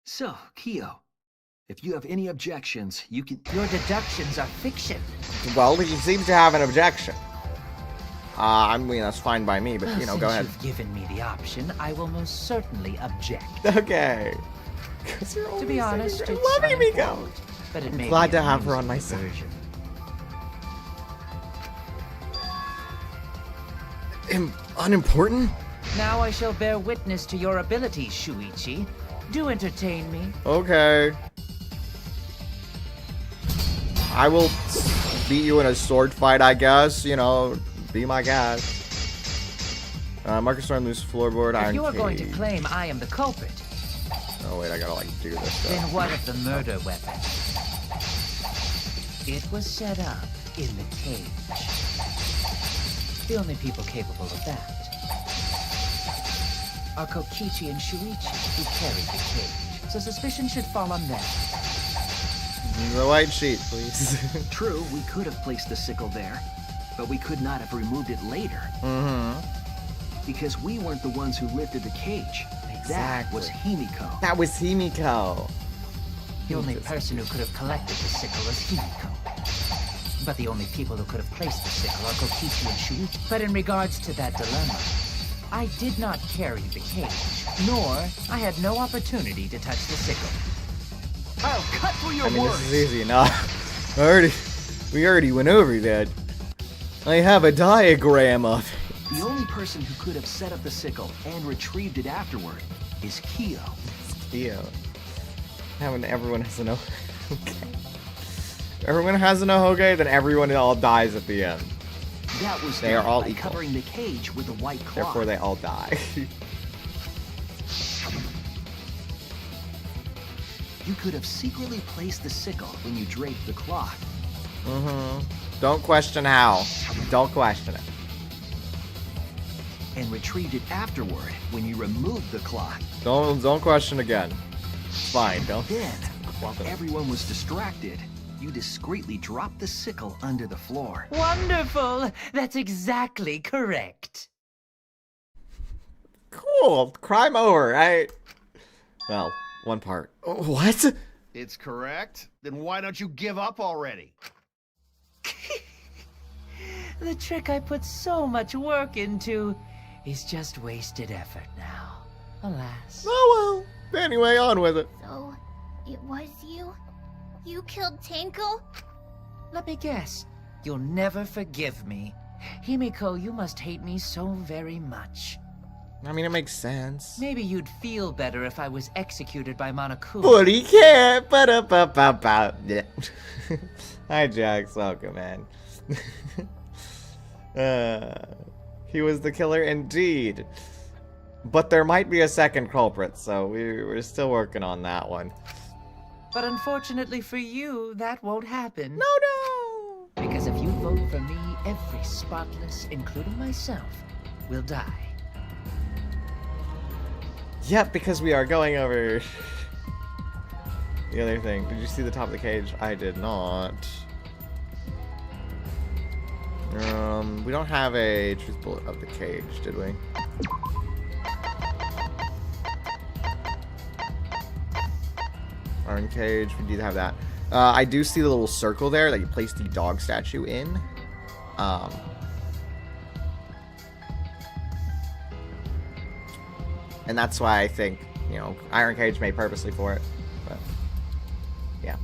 So, Kyo, if you have any objections, you can... Your deductions are fiction. Well, he seems to have an objection. I mean, that's fine by me, but, you know, go ahead. Since you've given me the option, I will most certainly object. Okay. To be honest, it's love Himiko. unimportant, but it may Glad be to have her an on my side. version. Unimportant? Now I shall bear witness to your abilities, Shuichi. Do entertain me. Okay. I will beat you in a sword fight, I guess. You know, be my guy. Marcus Storm, loose floorboard, If iron you are cage. going to claim I am the culprit, Oh wait, I gotta like do this then stuff. what of the murder weapon? It was set up in the cage. The only people capable of that are Kokichi and Shuichi, who carried the cage. So suspicion should fall on them. The white sheet, please. True, we could have placed the sickle there, but we could not have removed it later. Because we weren't the ones who lifted the cage. That was Himiko. That was Himiko. The only person who could have collected the sickle was Himiko. But the only people who could have placed the sickle are Kokichi and Shuichi. But in regards to that dilemma, I did not carry the cage, nor I had no opportunity to touch the sickle. I'll cut through your I mean, words. this is easy enough. We already went over that. I have a diagram of it. The only person who could have set up the sickle and retrieved it afterward is Kyo. Kyo. Everyone has an okay. Everyone has an Nahochi, then everyone all dies at the end. That was They are all by equal. covering the cage with a white cloth. Therefore, they all die. You could have secretly placed the sickle when you draped the cloth. Don't question how. Don't question it. And retrieved it afterward when you removed the cloth. Don't question again. It's fine. Don't. Then, while everyone was distracted, you discreetly dropped the sickle under the floor. Wonderful! That's exactly correct. Cool. Crime over, right? Well, one part. What? It's correct. Then why don't you give up already? The trick I put so much work into is just wasted effort now. Alas. Oh well. Anyway, on with it. So, it was you? You killed Tenko? Let me guess. You'll never forgive me. Himiko, you must hate me so very much. I mean, it makes sense. Maybe you'd feel better if I was executed by Monokuma. But he can't. Yeah. Hi, Jax. Welcome, man. He was the killer indeed. But there might be a second culprit, so we're still working on that one. But unfortunately for you, that won't happen. No! Because if you vote for me, every spotless, including myself, will die. Yep, because we are going over the other thing. Did you see the top of the cage? I did not. We don't have a truth bullet of the cage, did we? Iron cage, we do have that. I do see the little circle there that you place the dog statue in. And that's why I think, you know, Iron Cage made purposely for it. But, yeah.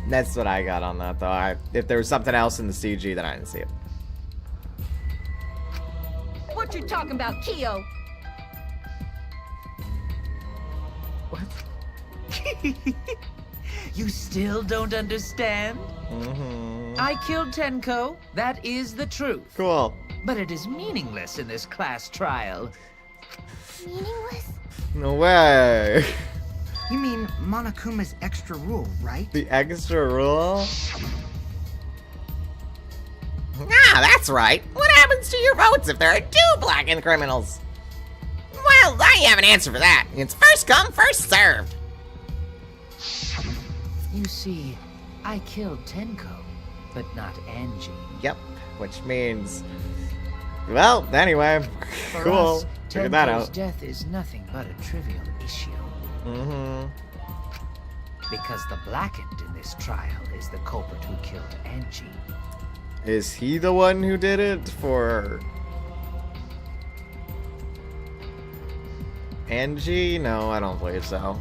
That's what I got on that, though. If there was something else in the CG, then I didn't see it. What you talking about, Kyo? What? You still don't understand? Mm-hmm. I killed Tenko. That is the truth. Cool. But it is meaningless in this class trial. Meaningless? No way. You mean Monokuma's extra rule, right? The extra rule? Ah, that's right. What happens to your votes if there are 2 blackened criminals? Well, I have an answer for that. It's first come, first served. You see, I killed Tenko, but not Angie. Yep. Which means... Well, anyway. For Cool. us, Figured that Tenko's out. death is nothing but a trivial issue. Mm-hmm. Because the blackened in this trial is the culprit who killed Angie. Is he the one who did it for... Angie? No, I don't believe so.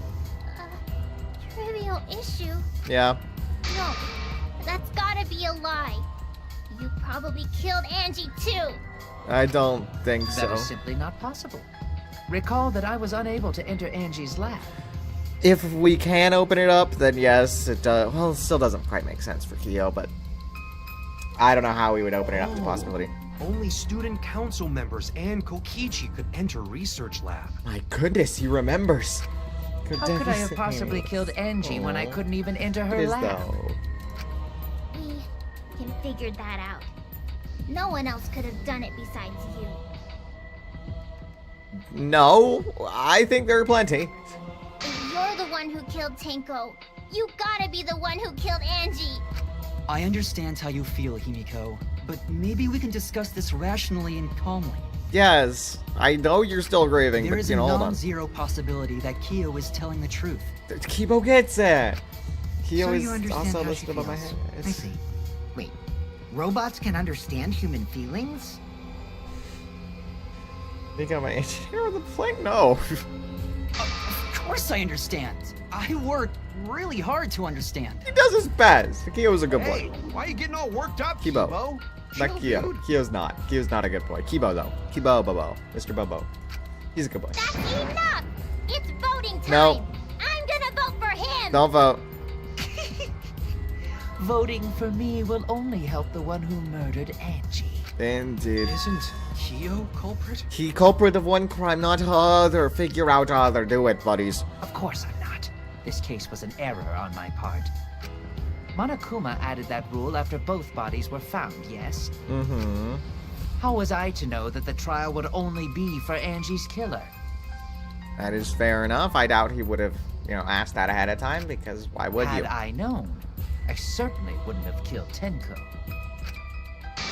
Trivial issue? Yeah. No, that's gotta be a lie. You probably killed Angie too. I don't think That so. is simply not possible. Recall that I was unable to enter Angie's lab. If we can open it up, then yes, it does. Well, it still doesn't quite make sense for Kyo, but I don't know how we would open it up to possibility. Only student council members and Kokichi could enter research lab. My goodness, he remembers. How could I have possibly killed Angie when I couldn't even enter her lab? Though. We can figure that out. No one else could have done it besides you. No, I think there are plenty. If you're the one who killed Tenko, you gotta be the one who killed Angie. I understand how you feel, Himiko, but maybe we can discuss this rationally and calmly. Yes, I know you're still grieving, There but is you a know, hold on. non-zero possibility that Kyo is telling the truth. Kibo gets it. Kyo So is you understand also how she listed above my feels. head. I see. Wait, robots can understand human feelings? Think I'm an engineer with a plane? No. Of course I understand. I work really hard to understand. He does his best. Kyo's a good Hey, boy. why are you getting all worked up, Kibo. Kibo? Not Chill, Kyo. dude. Kyo's not. Kyo's not a good boy. Kibo though. Kibo Bobo. Mr. Bobo. He's a good boy. That's enough! It's voting time! No. I'm gonna vote for him! Don't vote. Voting for me will only help the one who murdered Angie. Indeed. Isn't Kyo culprit? He culprit of one crime, not other. Figure out other. Do it, buddies. Of course I'm not. This case was an error on my part. Monokuma added that rule after both bodies were found, yes? Mm-hmm. How was I to know that the trial would only be for Angie's killer? That is fair enough. I doubt he would have, you know, asked that ahead of time, because why would Had you? I known, I certainly wouldn't have killed Tenko.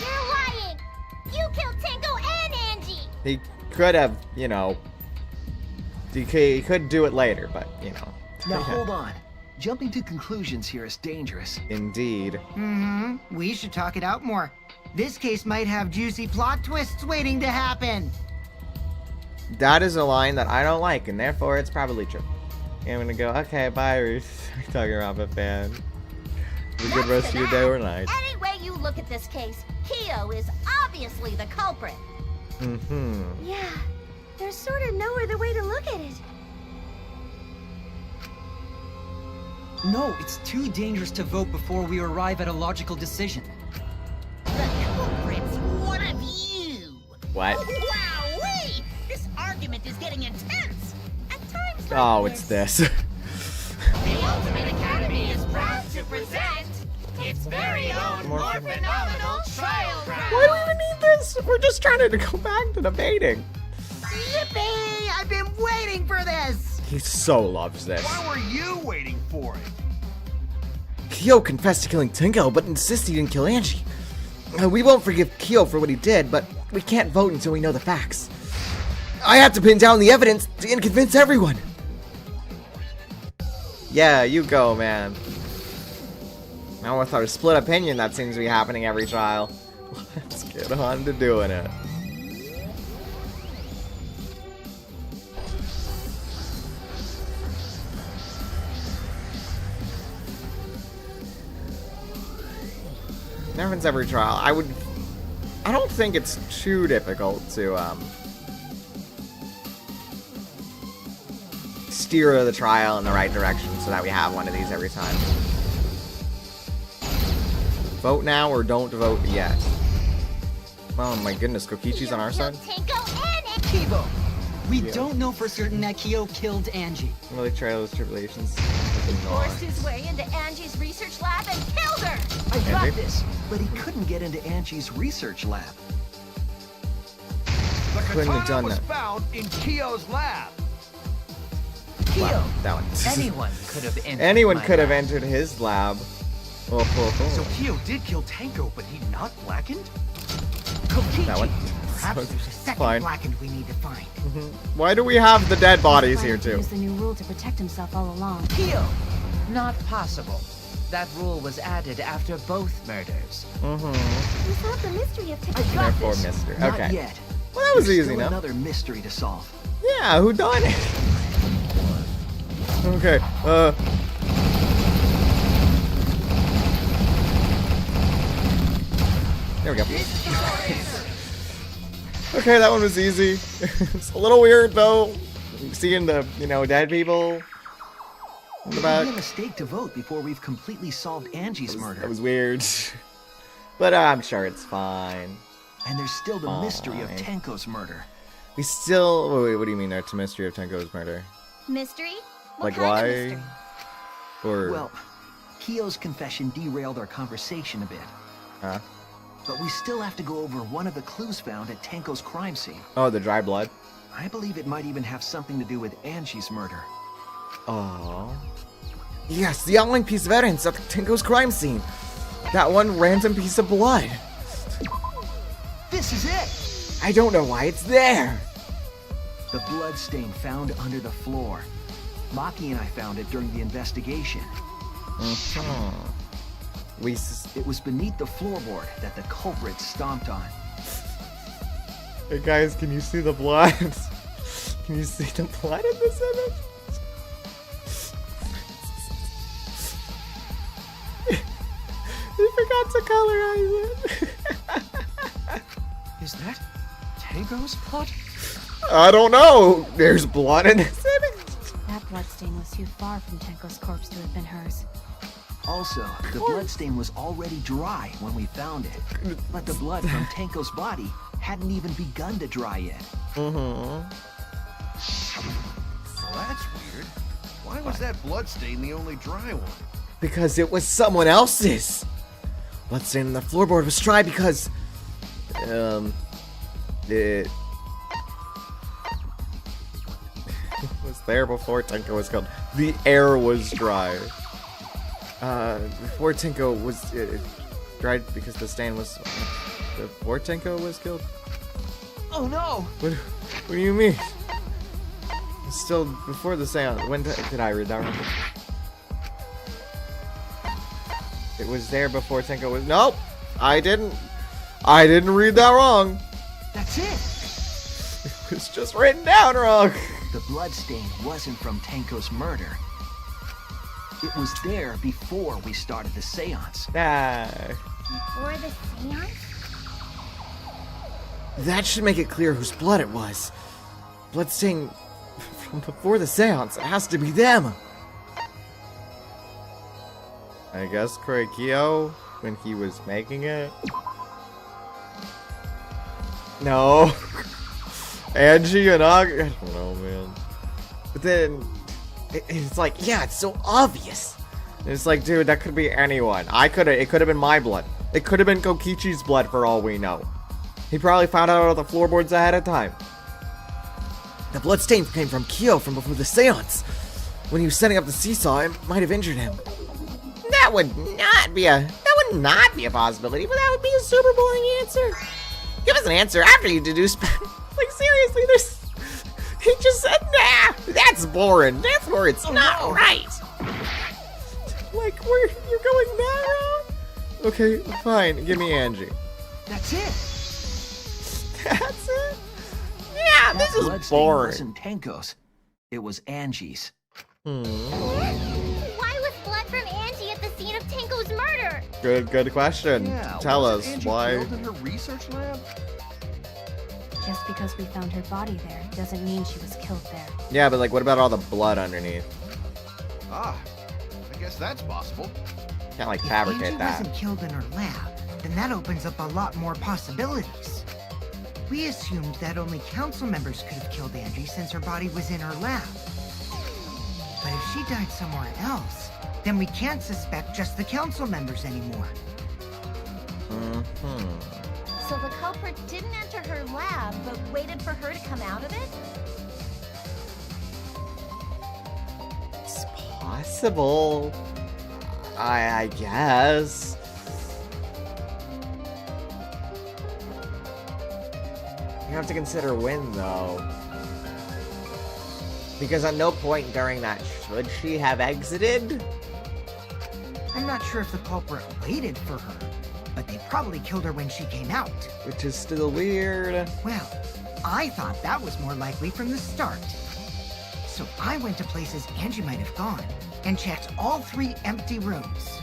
You're lying! You killed Tenko and Angie! He could have, you know, he could do it later, but, you know. Now hold on. Jumping to conclusions here is dangerous. Indeed. Mm-hmm. We should talk it out more. This case might have juicy plot twists waiting to happen. That is a line that I don't like, and therefore it's probably true. I'm gonna go, okay, bye, Ruth. Danganronpa fan. Have a good rest of your day or night. Any way you look at this case, Kyo is obviously the culprit. Mm-hmm. Yeah, there's sort of no other way to look at it. No, it's too dangerous to vote before we arrive at a logical decision. The culprit's one of you. What? Wowee! This argument is getting intense. At times like Oh, it's this. The Ultimate Academy is proud to present its very own More more phenomenal trial round. Why do we even need this? we're just trying to go back to debating. Yippee! I've been waiting for this! He so loves this. Why were you waiting for it? Kyo confessed to killing Tenko, but insists he didn't kill Angie. We won't forgive Kyo for what he did, but we can't vote until we know the facts. I have to pin down the evidence and convince everyone. Yeah, you go, man. Now with our split opinion that seems to be happening every trial, let's get on to doing it. Happens every trial. I don't think it's too difficult to steer the trial in the right direction so that we have one of these every time. Vote now or don't vote yet. Oh my goodness, Kokichi's on our side? Kibo, we don't know for certain that Kyo killed Angie. Really trials, tribulations. He forced his way into Angie's research lab and killed her! I got this, but he couldn't get into Angie's research lab. The Couldn't have katana done was that. found in Kyo's lab. Kyo, Wow, that one. Anyone could have entered Anyone my could have lab. entered his lab. Oh, So Kyo did kill Tenko, but he not blackened? Kokichi. that one. Perhaps there's a second Fine. blackened we need to find. Why do we have the dead bodies here Planned to too? use the new rule to protect himself all along. Kyo, not possible. That rule was added after both murders. We solved the mystery of I got Therefore, this. Mister. Not Okay. yet. Well, that was There's easy still enough. another mystery to solve. Yeah, who done it? Okay. There we go. Okay, that one was easy. It's a little weird though, seeing the dead people in the It would be a back. mistake to vote before we've completely solved Angie's murder. That was weird, but I'm sure it's fine. And there's still the mystery of Fine. Tenko's murder. We still. Wait, what do you mean? There's a mystery of Tenko's murder? Mystery? What Like kind of why? mystery? Or Well, Kyo's confession derailed our conversation a bit. huh? But we still have to go over one of the clues found at Tenko's crime scene. Oh, the dry blood. I believe it might even have something to do with Angie's murder. Oh. Yes, the outlying piece of evidence at Tenko's crime scene. That one random piece of blood. This is it! I don't know why it's there. The blood stain found under the floor. Maki and I found it during the investigation. It was beneath the floorboard that the culprit stomped on. Hey guys, can you see the blood? Can you see the blood in this image? He forgot to colorize it. Is that Tenko's blood? I don't know. There's blood in this image. That bloodstain was too far from Tenko's corpse to have been hers. Also, the bloodstain was already dry when we found it. But the blood from Tenko's body hadn't even begun to dry yet. Well, that's weird. Why was that bloodstain the only dry one? Because it was someone else's. Bloodstain on the floorboard was dry because it was there before Tenko was killed. The air was dry. Before Tenko was dried because the stain was before Tenko was killed. Oh no! What do you mean? It's still before the seance. When did I read that wrong? It was there before Tenko was. Nope, I didn't read that wrong. That's it! It was just written down wrong. The bloodstain wasn't from Tenko's murder. It was there before we started the seance. Before the seance? That should make it clear whose blood it was. Bloodstain from before the seance. It has to be them. I guess Kyo when he was making it. No. Angie and I don't know, man. But then it's like, yeah, it's so obvious. And it's like, dude, that could be anyone. It could have been my blood. It could have been Kokichi's blood for all we know. He probably found out all the floorboards ahead of time. The bloodstain came from Kyo from before the seance. When he was setting up the seesaw, it might have injured him. That would not be a possibility, but that would be a super boring answer. Give us an answer after you deduce. Like, seriously, he just said, nah, that's boring. Therefore, it's not right. Like, you're going that route? Okay, fine. Give me Angie. That's it. That's it? Yeah, this is Bloodstain boring. wasn't Tenko's. It was Angie's. Why was blood from Angie at the scene of Tenko's murder? Good question. Yeah, Tell wasn't us Angie why. killed in her research lab? Just because we found her body there doesn't mean she was killed there. Yeah, but like, what about all the blood underneath? Ah, I guess that's possible. Can't like If fabricate Angie that. wasn't killed in her lab, then that opens up a lot more possibilities. We assumed that only council members could have killed Angie since her body was in her lab. But if she died somewhere else, then we can't suspect just the council members anymore. So the culprit didn't enter her lab, but waited for her to come out of it? It's possible. I guess. You have to consider when, though. Because at no point during that should she have exited. I'm not sure if the culprit waited for her, but they probably killed her when she came out. Which is still weird. Well, I thought that was more likely from the start. So I went to places Angie might have gone and checked all 3 empty rooms.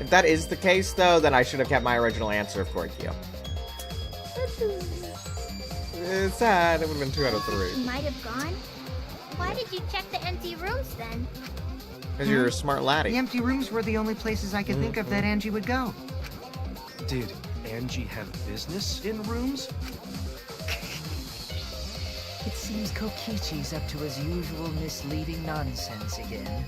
If that is the case, though, then I should have kept my original answer of Korikyo. It's sad. It would have been 2 out of 3. She might have gone. Why did you check the empty rooms then? Because you're a smart laddie. The empty rooms were the only places I could think of that Angie would go. Did Angie have business in rooms? It seems Kokichi's up to his usual misleading nonsense again.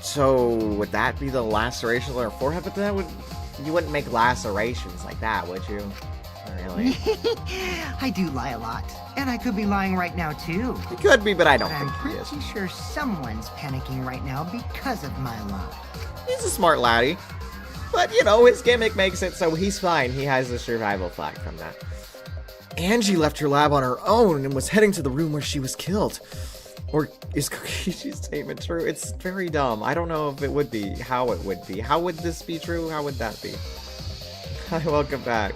So, would that be the lacerations on her forehead? But then you wouldn't make lacerations like that, would you? Not really. I do lie a lot. And I could be lying right now, too. It could be, but I don't But I'm think he is. pretty sure someone's panicking right now because of my lie. He's a smart laddie. But, you know, his gimmick makes it so he's fine. He has the survival flag from that. Angie left her lab on her own and was heading to the room where she was killed. Or is Kokichi's statement true? It's very dumb. I don't know if it would be, how it would be. How would this be true? How would that be? Hi, welcome back.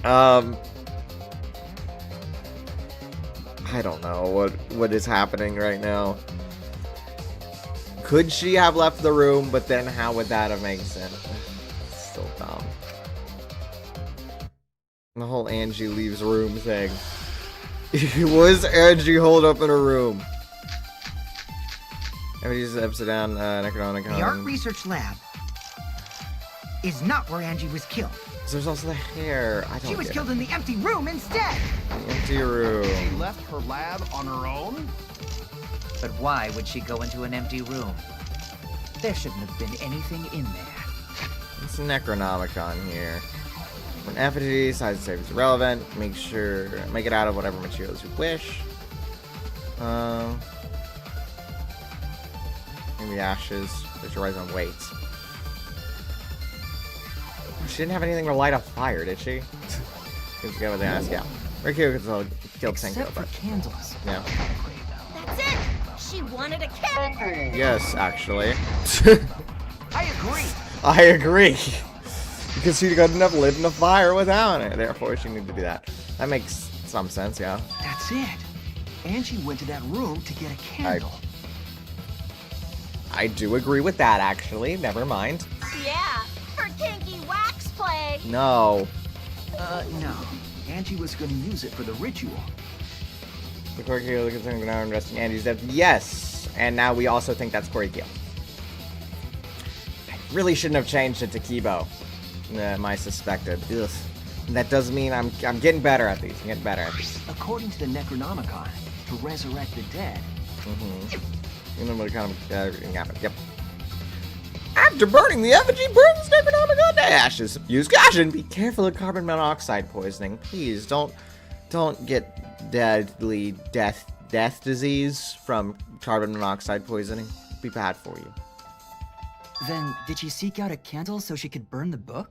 I don't know what is happening right now. Could she have left the room, but then how would that have made sense? It's so dumb. The whole Angie leaves room thing. Was Angie holed up in a room? Everybody's upside down, Necronomicon. The art research lab is not where Angie was killed. There's also the hair. I don't She was get killed it. in the empty room instead. The empty room. She left her lab on her own? But why would she go into an empty room? There shouldn't have been anything in there. It's Necronomicon here. When effigy, size and save is irrelevant. Make it out of whatever materials you wish. Maybe ashes. There's your rise on weight. She didn't have anything to light a fire, did she? Let's go with the ass. Yeah. Rikyu killed Tenko, Except for but candles. yeah. That's it! She wanted a cat! Yes, actually. I agree. I agree. Because she couldn't have lit in a fire without it. Therefore, she needed to do that. That makes some sense, yeah. That's it. Angie went to that room to get a candle. I do agree with that, actually. Never mind. Yeah, for kinky wax play! No. No. Angie was going to use it for the ritual. The Korikyo looks like now investing Andy's death. Yes! And now we also think that's Korikyo. I really shouldn't have changed it to Kibo. My suspected. Ugh. And that does mean I'm getting better at these. I'm getting better at these. According to the Necronomicon, to resurrect the dead. You know what kind of everything happened. Yep. After burning the effigy, burn the Necronomicon to ashes. Use caution. Be careful of carbon monoxide poisoning. Please don't get deadly death disease from carbon monoxide poisoning. It'd be bad for you. Then, did she seek out a candle so she could burn the book?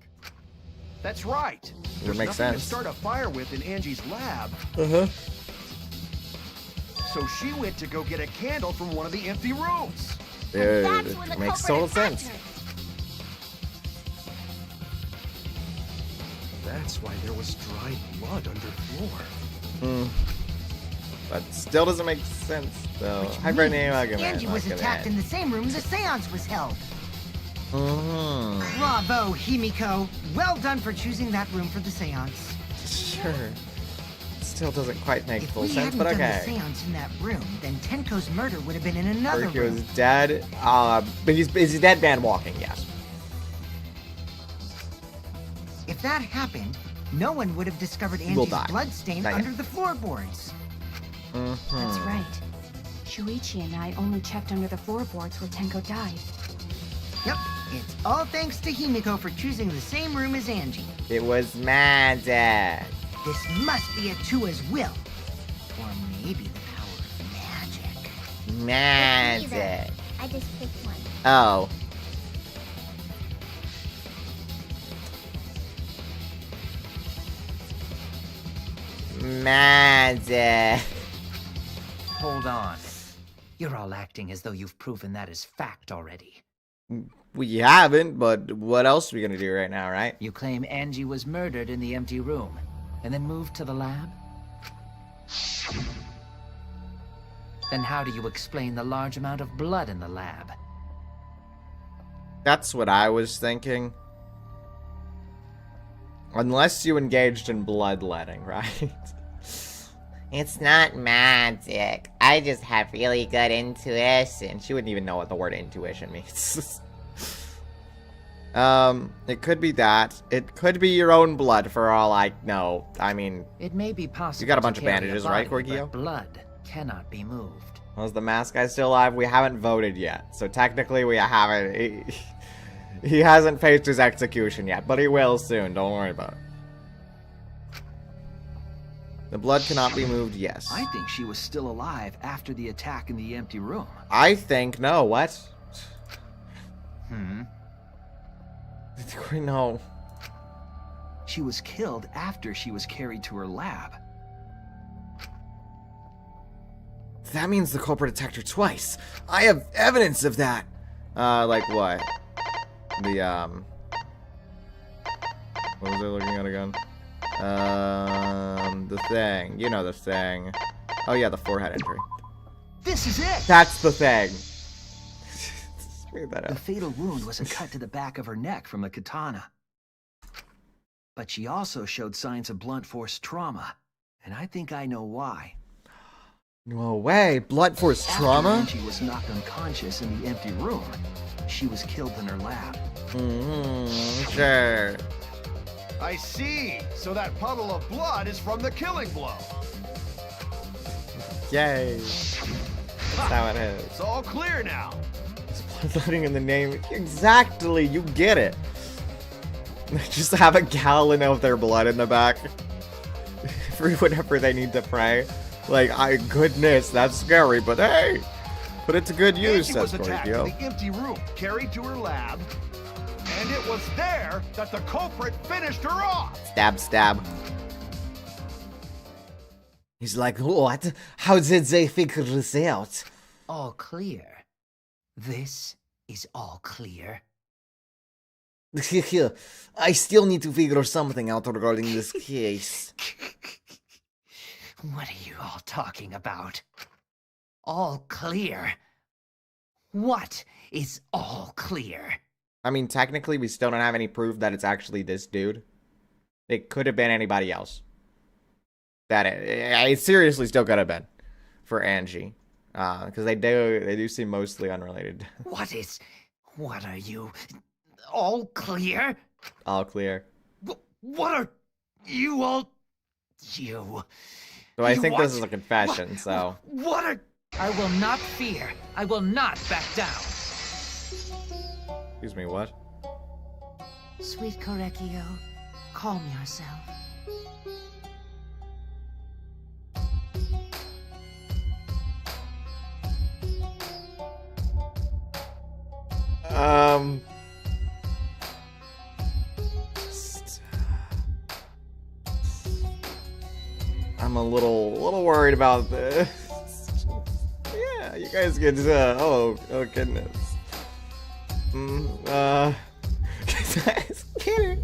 That's right. There's makes nothing sense. to start a fire with in Angie's lab. So she went to go get a candle from one of the empty rooms. Dude, That's when the it makes culprit total attacked sense. her. That's why there was dried blood underfloor. But still doesn't make sense, though. Which Hi, Brittany. means Welcome in. Angie was Welcome attacked in. in the same room the seance was held. Mm-hmm. Bravo, Himiko. Well done for choosing that room for the seance. Sure. Still doesn't quite make If full we sense, hadn't but done the okay. seance in that room, then Tenko's murder would have been in another He room. was dead. But he's a dead man walking, yes. If that happened, no one would have discovered will Angie's die. blood stain Not yet. under the floorboards. That's right. Shuichi and I only checked under the floorboards where Tenko died. Yep, it's all thanks to Himiko for choosing the same room as Angie. It was magic. This must be Atua's will. Or maybe the power of magic. Magic. I just picked one. Oh. Magic. Hold on. You're all acting as though you've proven that as fact already. We haven't, but what else are we gonna do right now, right? You claim Angie was murdered in the empty room, and then moved to the lab? Then how do you explain the large amount of blood in the lab? That's what I was thinking. Unless you engaged in bloodletting, right? It's not magic. I just have really good intuition. She wouldn't even know what the word intuition means. It could be that. It could be your own blood for all I know. I mean, It may be possible. you got a bunch to of carry bandages, a right, body, Gorgio? but blood cannot be moved. Was the mask guy still alive? We haven't voted yet. So technically we haven't. He hasn't faced his execution yet, but he will soon. Don't worry about it. The blood cannot be moved, yes. I think she was still alive after the attack in the empty room. I think, no, what? No. She was killed after she was carried to her lab. That means the culprit attacked her twice. I have evidence of that. Like what? The, what was I looking at again? The thing. You know the thing. Oh yeah, the forehead injury. This is it! That's the thing. Figure that The out. fatal wound was a cut to the back of her neck from the katana. But she also showed signs of blunt force trauma, and I think I know why. No way. Blunt force After trauma? Angie was knocked unconscious in the empty room, she was killed in her lab. Sure. I see. So that puddle of blood is from the killing blow. Yay. That's how it is. It's all clear now. Bloodletting in the name. Exactly, you get it. Just have a gallon of their blood in the back. For whenever they need to pray. Like, goodness, that's scary, but hey, put it to good use, Angie was says attacked in Gorgio. the empty room, carried to her lab, and it was there that the culprit finished her off. Stab, stab. He's like, what? How did they figure this out? All clear. This is all clear. I still need to figure something out regarding this case. What are you all talking about? All clear? What is all clear? I mean, technically, we still don't have any proof that it's actually this dude. It could have been anybody else. That it seriously still could have been for Angie, because they do seem mostly unrelated. What are you? All clear? All clear. What are you all? You. So I You think what? this is a confession. So What are? I will not fear. I will not back down. Excuse me, what? Sweet Korekio, calm yourself. I'm a little worried about this. Yeah, you guys get oh goodness. Guys, kidding.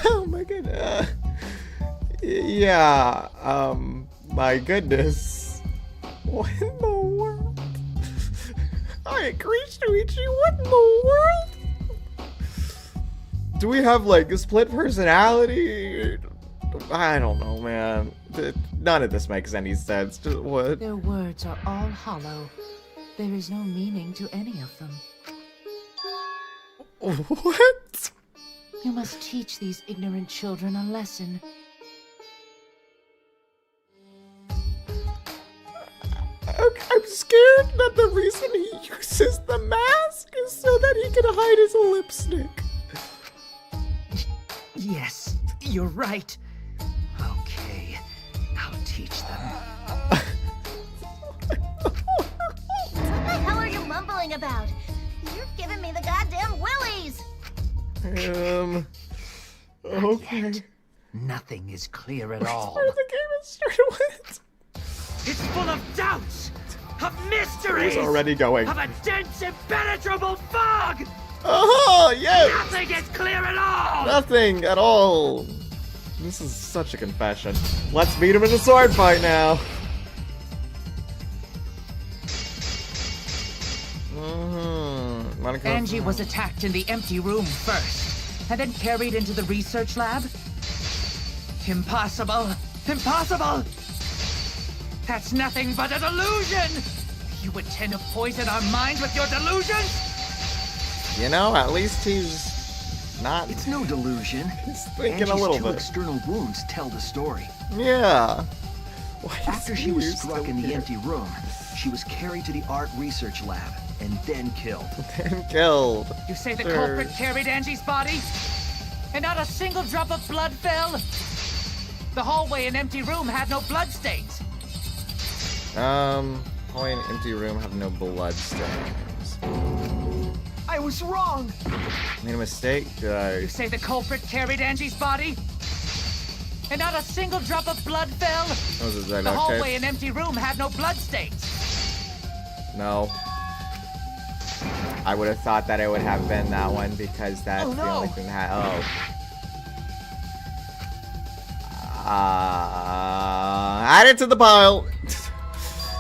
Oh my goodness. Yeah, my goodness. What in the world? I agree, Shuichi. What in the world? Do we have like a split personality? I don't know, man. None of this makes any sense. Just what? Their words are all hollow. There is no meaning to any of them. What? You must teach these ignorant children a lesson. I'm scared that the reason he uses the mask is so that he can hide his lipstick. Yes, you're right. Okay, I'll teach them. What the hell are you mumbling about? You're giving me the goddamn willies! Okay. Nothing is clear at all. Where the game is started with. It's full of doubts, of mysteries, It's already going. of a dense, impenetrable fog! Oh, yes! Nothing is clear at all! Nothing at all. This is such a confession. Let's beat him in a sword fight now. Angie was attacked in the empty room first, and then carried into the research lab? Impossible! Impossible! That's nothing but a delusion! You intend to poison our minds with your delusions? You know, at least he's not. It's no delusion. He's thinking Angie's a little two bit. external wounds tell the story. Yeah. After she was struck in the empty room, she was carried to the art research lab and then killed. You say the culprit carried Angie's body? And not a single drop of blood fell? The hallway and empty room had no blood stains. Hallway and empty room have no blood stains. I was wrong. Made a mistake? Did I? You say the culprit carried Angie's body? And not a single drop of blood fell? Was it The hallway and empty room had no blood stains. No. I would have thought that it would have been that one because that's the only thing that add it to the pile.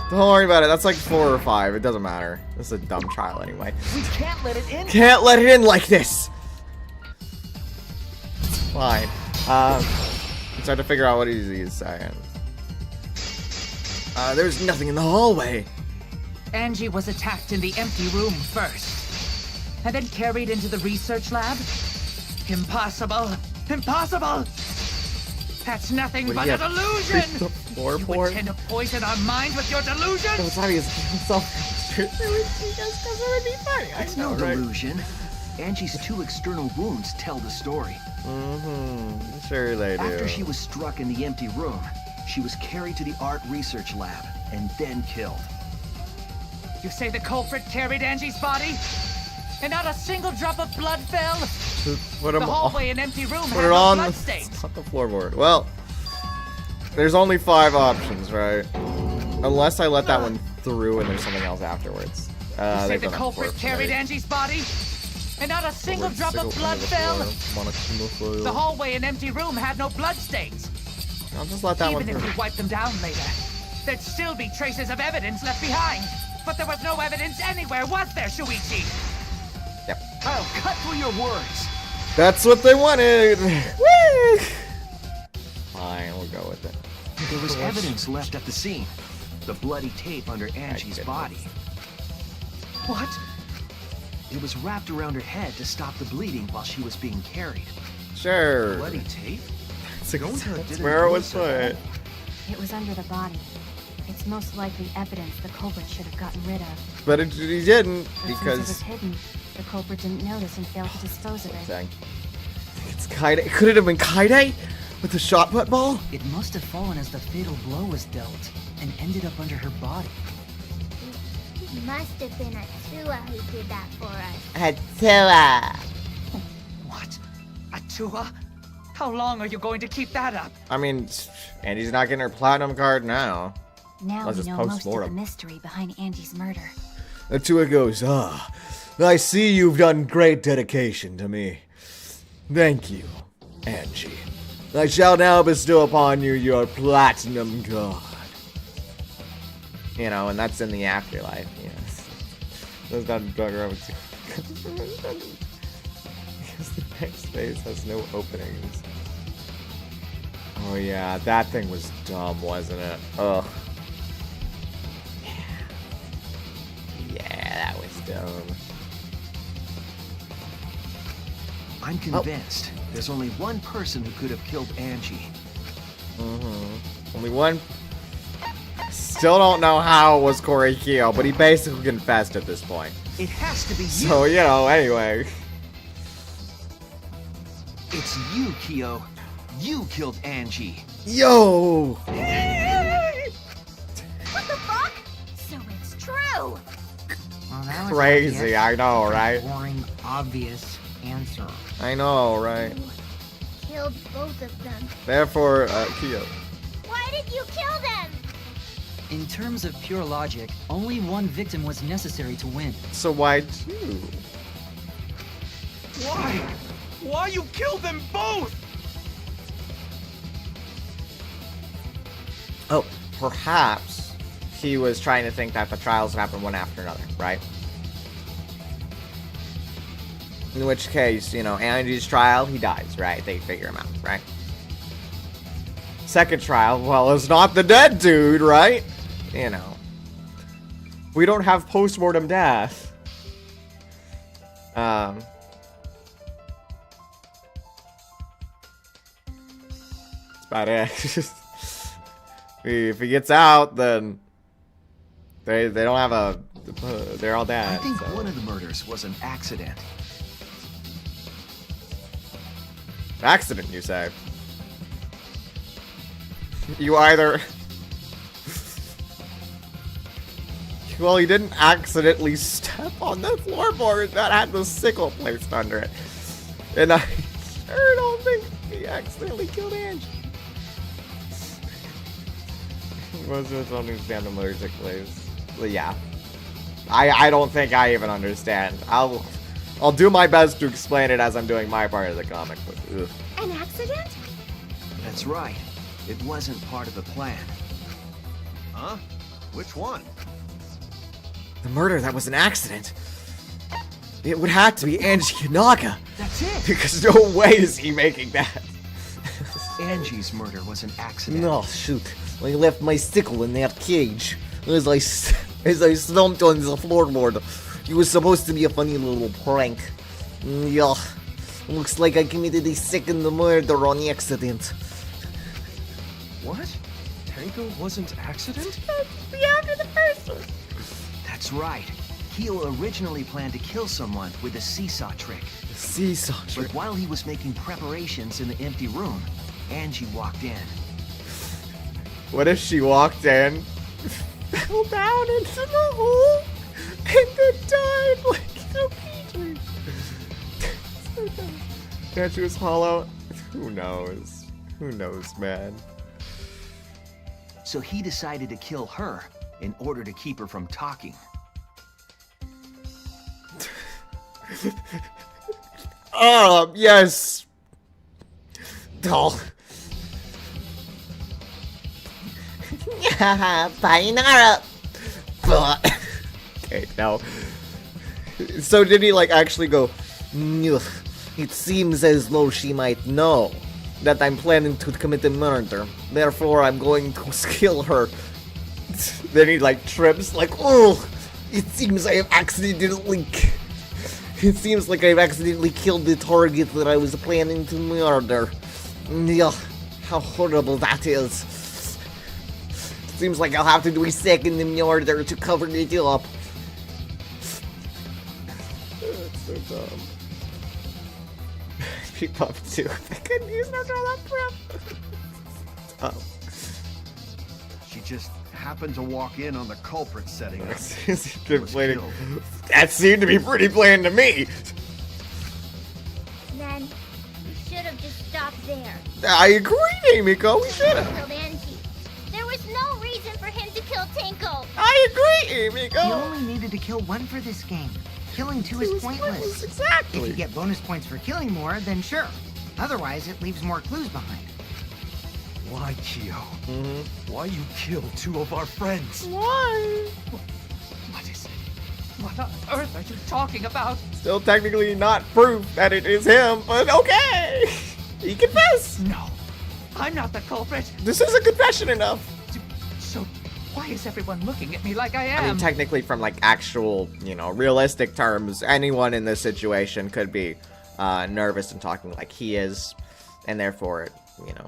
Don't worry about it. That's like 4 or 5. It doesn't matter. This is a dumb trial anyway. We can't let it in. Can't let it in like this. It's fine. Let's try to figure out what he's saying. There's nothing in the hallway. Angie was attacked in the empty room first, and then carried into the research lab? Impossible! Impossible! That's nothing but a delusion! You intend to poison our minds with your delusions? It's obvious himself. It's no delusion. Angie's two external wounds tell the story. Sure they do. After she was struck in the empty room, she was carried to the art research lab and then killed. You say the culprit carried Angie's body? And not a single drop of blood fell? Put The hallway and empty room Put had it no on blood stains. the floorboard. Well, there's only 5 options, right? Unless I let that one through and there's something else afterwards. You say they've the done that culprit before, carried right? Angie's body? And not a single drop of blood fell? The hallway and empty room had no blood stains. I'll just let that one Even if through. you wipe them down later, there'd still be traces of evidence left behind. But there was no evidence anywhere, was there, Shuichi? Yep. I'll cut through your words. That's what they wanted. Woo! Fine, we'll go with it. There was evidence left at the scene. The bloody tape under Angie's body. What? It was wrapped around her head to stop the bleeding while she was being carried. Sure. Bloody tape? That's where it was put. It was under the body. It It's most likely evidence the culprit should have gotten rid of. But he didn't, But since it because... was hidden, the culprit didn't notice and failed to dispose of it. Dang. It's Kaide. Could it have been Kaide? With the shot put ball? It must have fallen as the fatal blow was dealt, and ended up under her body. It must have been Atua who did that for us. Atua. What? Atua? How long are you going to keep that up? I mean, Andy's not getting her platinum card now. Now Let's we just know most of the post-mortem. mystery behind Andy's murder. Atua goes, I see you've done great dedication to me. Thank you, Angie. I shall now bestow upon you your platinum card. You know, and that's in the afterlife, yes. That's not Danganronpa 2. Because the next phase has no openings. Oh yeah, that thing was dumb, wasn't it? Ugh. Yeah, that was dumb. I'm convinced there's only one person who could have killed Angie. Only one. Still don't know how it was Corey Keogh, but he basically confessed at this point. It has to be you. So, you know, anyway. It's you, Keogh. You killed Angie. Yo! What the fuck? So it's true. Well, that was Crazy, obvious. I know, right? Boring, obvious answer. I know, right? Killed both of them. Therefore, Keogh. Why did you kill them? In terms of pure logic, only one victim was necessary to win. So why two? Why? Why you killed them both? Oh, perhaps he was trying to think that the trials would happen one after another, right? In which case, you know, Angie's trial, he dies, right? They figure him out, right? Second trial, well, it's not the dead dude, right? You know. We don't have post-mortem death. That's about it. If he gets out, then they don't have a... they're all dead. I think so. one of the murders was an accident. Accident, you say? You either... Well, he didn't accidentally step on the floorboard that had the sickle placed under it. And I sure don't think he accidentally killed Angie. Most of us don't understand the music plays. But yeah. I don't think I even understand. I'll do my best to explain it as I'm doing my part of the comic book. Ugh. An accident? That's right. It wasn't part of the plan. Huh? Which one? The murder that was an accident. It would have to be Angie Kanaga. That's it. Because no way is he making that. Angie's murder was an accident. No, shoot. I left my sickle in that cage. As I slumped on the floorboard. It was supposed to be a funny little prank. Yeah. Looks like I committed a second murder on accident. What? Tango wasn't accident? After the first one. That's right. Keogh originally planned to kill someone with a seesaw trick. The seesaw trick. But while he was making preparations in the empty room, Angie walked in. What if she walked in, fell down into the hole, and then died like a Petrie? That she was hollow? Who knows? Who knows, man? So he decided to kill her in order to keep her from talking. Yes. Oh. Painara. Okay, now. So did he like actually go? It seems as though she might know that I'm planning to commit a murder. Therefore, I'm going to kill her. Then he like trips like, Oh, it seems I have accidentally. It seems like I've accidentally killed the target that I was planning to murder. Yeah, how horrible that is. Seems like I'll have to do a second in order to cover it up. That's so dumb. Peep up too. I couldn't use no that prep. Oh. She just happened to walk in on the culprit setting up. That seemed to be pretty plain to me. Then we should have just stopped there. I agree, Amiko. We should have. Killed Angie. There was no reason for him to kill Tinko. I agree, Amiko. You only needed to kill one for this game. Killing two is pointless. Exactly. If you get bonus points for killing more, then sure. Otherwise, it leaves more clues behind. Why, Kyo? Why you kill two of our friends? Why? What is it? What on earth are you talking about? Still technically not proof that it is him, but okay. He confessed. No, I'm not the culprit. This is a confession enough. So why is everyone looking at me like I am? I mean, technically, from like actual, realistic terms, anyone in this situation could be nervous and talking like he is, and therefore it,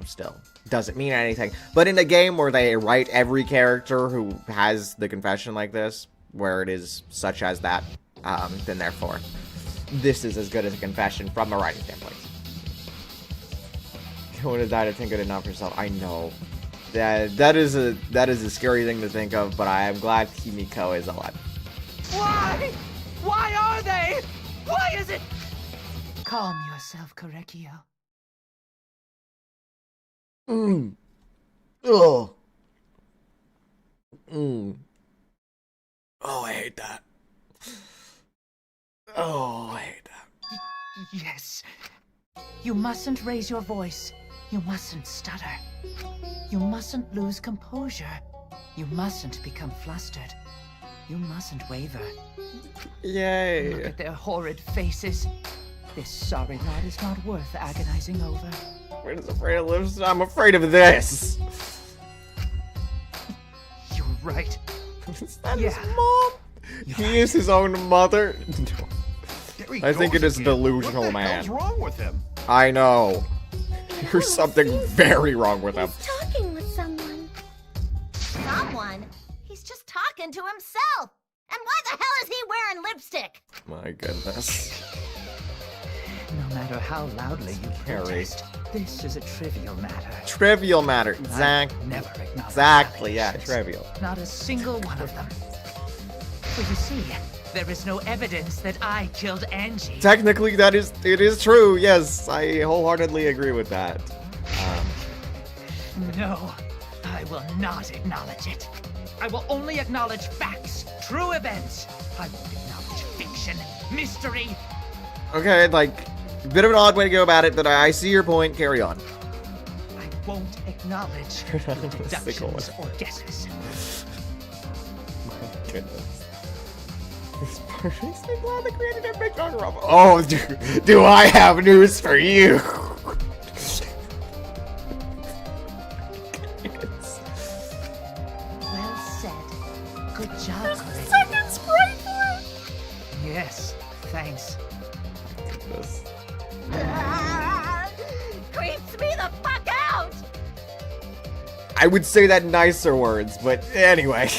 still doesn't mean anything. But in a game where they write every character who has the confession like this, where it is such as that, then therefore, this is as good as a confession from a writing standpoint. You would have died to think good enough for yourself. I know. That is a scary thing to think of, but I am glad Himiko is alive. Why? Why are they? Why is it? Calm yourself, Korekio. Oh, I hate that. Oh, I hate that. Yes. You mustn't raise your voice. You mustn't stutter. You mustn't lose composure. You mustn't become flustered. You mustn't waver. Yay. Look at their horrid faces. This sorry lot is not worth agonizing over. I'm afraid of this. You're right. Is that his mom? He is his own mother. I think it is a delusional What the man. hell's wrong with him? I know. There's something very wrong with him. He's talking with someone. Someone? He's just talking to himself. And why the hell is he wearing lipstick? My goodness. No matter how loudly you protest, this is a trivial matter. Trivial matter. Exactly. Never acknowledge Exactly, yeah, allegations. trivial. Not a single one of them. For you see, there is no evidence that I killed Angie. Technically, it is true. Yes, I wholeheartedly agree with that. No, I will not acknowledge it. I will only acknowledge facts, true events. I won't acknowledge fiction, mystery. Okay, like, a bit of an odd way to go about it, but I see your point. Carry on. I won't acknowledge your deductions or guesses. My goodness. This part makes me glad they created a big Danganronpa. Oh, do I have news for you? Well said. Good job, Corinne. Second sprite for it. Yes, thanks. Goodness. Creeps me the fuck out! I would say that in nicer words, but anyway.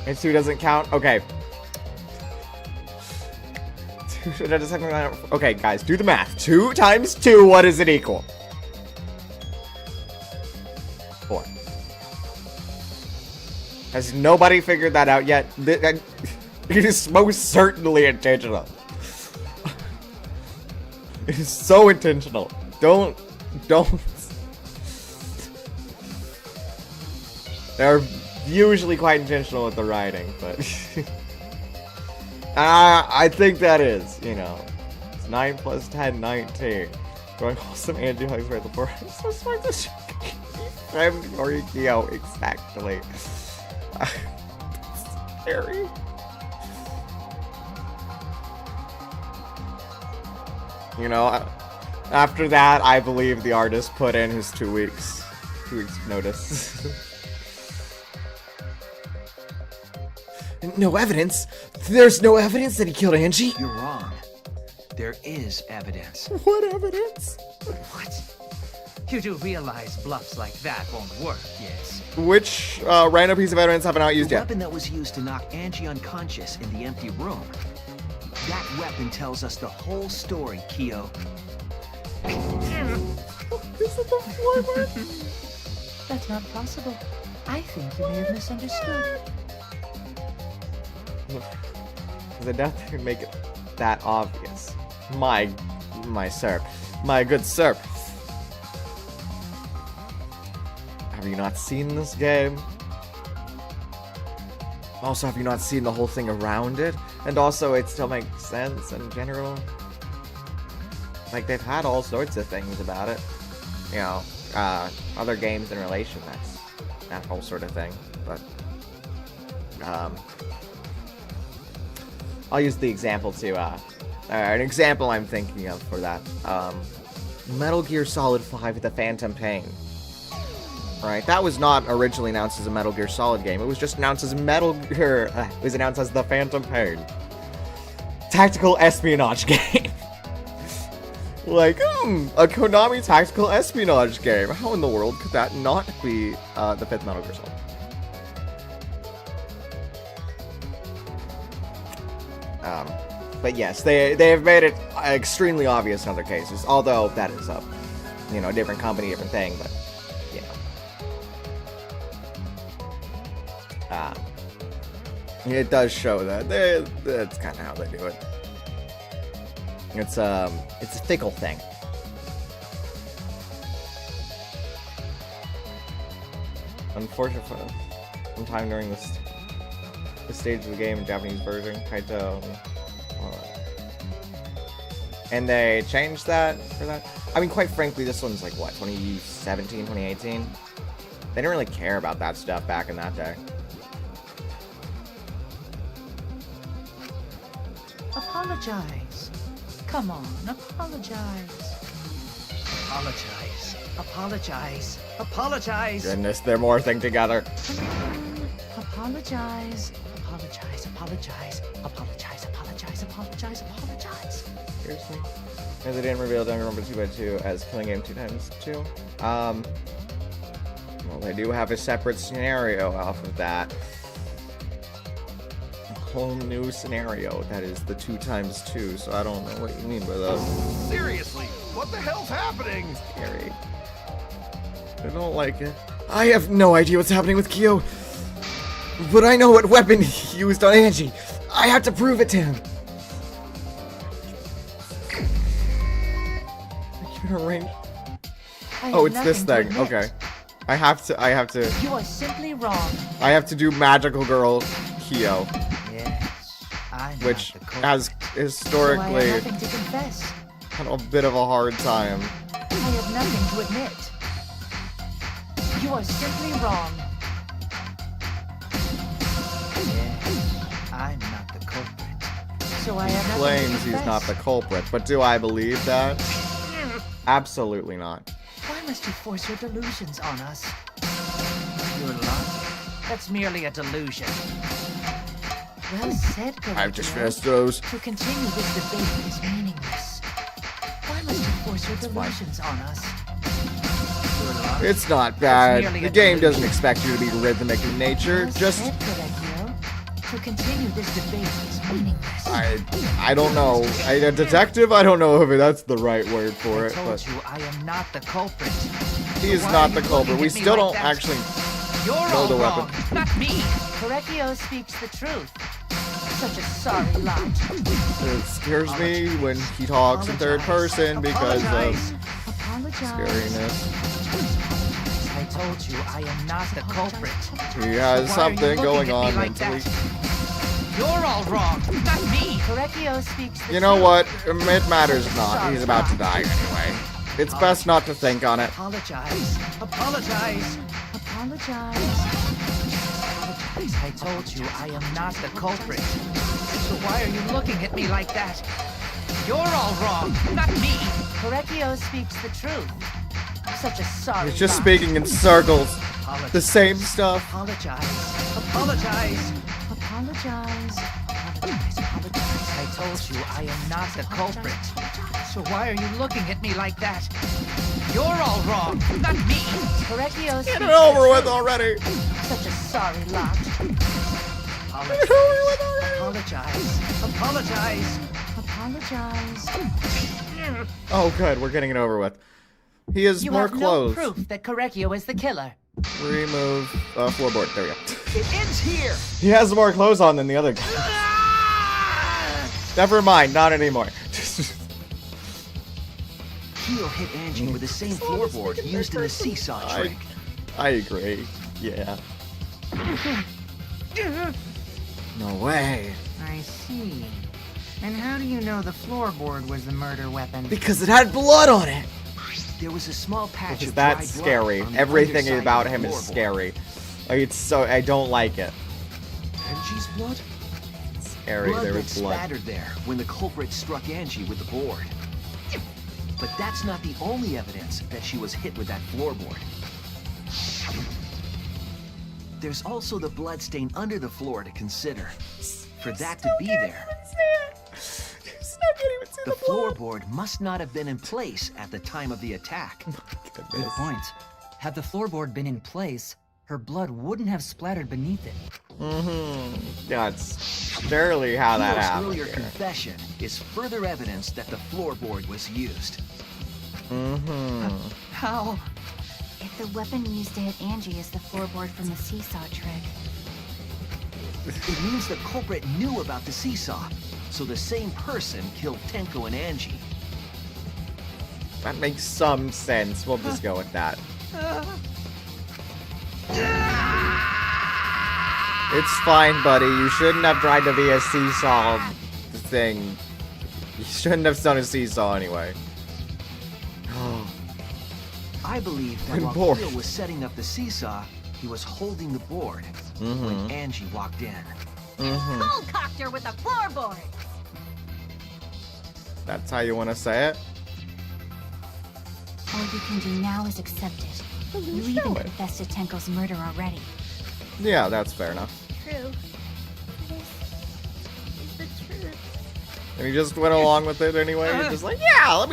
And 2 doesn't count? Okay. Okay, guys, do the math. 2 times 2, what does it equal? 4. Has nobody figured that out yet? It is most certainly intentional. It is so intentional. Don't. They're usually quite intentional with the writing, but I think that is, it's 9 plus 10, 19. Going awesome Angie hugs right before. I'm so smart to I'm Norikyo, exactly. Scary. After that, I believe the artist put in his 2 weeks. 2 weeks notice. No evidence? There's no evidence that he killed Angie? You're wrong. There is evidence. What evidence? What? You do realize bluffs like that won't work, yes? Which random piece of evidence have I not used The yet? weapon that was used to knock Angie unconscious in the empty room. That weapon tells us the whole story, Kyo. That's not possible. I think you may have misunderstood. The death could make it that obvious. My sir. My good sir. Have you not seen this game? Also, have you not seen the whole thing around it? And also, it still makes sense in general. Like, they've had all sorts of things about it. You know, other games in relation, that whole sort of thing. But, I'll use the example to, an example I'm thinking of for that. Metal Gear Solid 5, The Phantom Pain. Right, that was not originally announced as a Metal Gear Solid game. It was just announced as it was announced as The Phantom Pain. Tactical espionage game. Like, a Konami tactical espionage game. How in the world could that not be the fifth Metal Gear Solid? But yes, they have made it extremely obvious in other cases. Although that is a, different company, different thing. But it does show that that's kind of how they do it. It's a fickle thing. Unfortunately, sometime during this stage of the game, Japanese version, Kaito, and they changed that for that. I mean, quite frankly, this one's like what, 2017, 2018. They didn't really care about that stuff back in that day. Apologize. Come on, apologize. Apologize. Apologize. Apologize. Goodness, they're morphing together. Apologize. Apologize. Apologize. Apologize. Apologize. Apologize. Apologize. Seriously? As they didn't reveal Danganronpa 2x2 as killing game 2x2. Well, they do have a separate scenario off of that. Whole new scenario that is the 2x2, so I don't know what you mean by that. Seriously, what the hell's happening? Scary. I don't like it. I have no idea what's happening with Kyo, but I know what weapon he used on Angie. I have to prove it to him. Oh, it's this thing. Okay. I have to. You are simply wrong. I have to do Magical Girl Kyo. Which has historically had a bit of a hard time. I have nothing to admit. You are simply wrong. I'm not the culprit. So I have He nothing claims to he's not the culprit, but do I believe that? Absolutely not. Why must you force your delusions on us? Your love? That's merely a delusion. Well said, I've just finished those. To continue this debate is meaningless. Why must you force your delusions on us? It's not bad. The game doesn't expect you to be rhythmic in nature. Well Just said, to continue this debate is meaningless. I don't know. A detective? I don't know if that's the right word for it, but you I am not the culprit. he is not the culprit. We still don't actually know the weapon. Not me. Correcchio speaks the truth. Such a sorry lot. It scares me when he talks in third person because of scariness. I told you I am not the culprit. He has something going on mentally. You're all wrong, not me. Correcchio speaks the You know truth. what? It matters not. He's about to die anyway. It's best not to think on it. Apologize. Apologize. Apologize. I told you I am not the culprit. So why are you looking at me like that? You're all wrong, not me. Correcchio speaks the truth. Such a sorry He's just lot. speaking in circles. The same stuff. Apologize. Apologize. Apologize. Apologize. Apologize. I told you I am not the culprit. So why are you looking at me like that? You're all wrong, not me. Correctio, Get it over with already. Such a sorry lot. Apologize. Apologize. Apologize. Oh, good. We're getting it over with. He is You more have clothes. no proof that Correcchio is the killer. Remove floorboard. There we go. It ends here. He has more clothes on than the other guy. Never mind. Not anymore. Keo hit Angie with the same floorboard used in the seesaw trick. I agree. Yeah. No way. I see. And how do you know the floorboard was the murder weapon? Because it had blood on it. There was a small patch of That's dry scary. blood on the Everything underside about of the him is floorboard. scary. Like, it's so I don't like it. Angie's blood? Scary. Blood There that was blood. spattered there when the culprit struck Angie with the board. But that's not the only evidence that she was hit with that floorboard. There's also the blood stain under the floor to consider. For that to be there, the floorboard must not have been in place at the time of the attack. Good point. Had the floorboard been in place, her blood wouldn't have splattered beneath it. That's surely how that Keo's happened. earlier Here. confession is further evidence that the floorboard was used. How? If the weapon used to hit Angie is the floorboard from the seesaw trick. It means the culprit knew about the seesaw, so the same person killed Tenko and Angie. That makes some sense. We'll just go with that. It's fine, buddy. You shouldn't have tried to be a seesaw thing. You shouldn't have done a seesaw anyway. I believe that Good while board. Keo was setting up the seesaw, he was holding the board when Angie walked in. Cold cocked her with a floorboard. That's how you want to say it? All you can do now is accept it. You show even it. confessed to Tenko's murder already. Yeah, that's fair enough. True. This is the truth. And you just went along with it anyway? You're just like, yeah,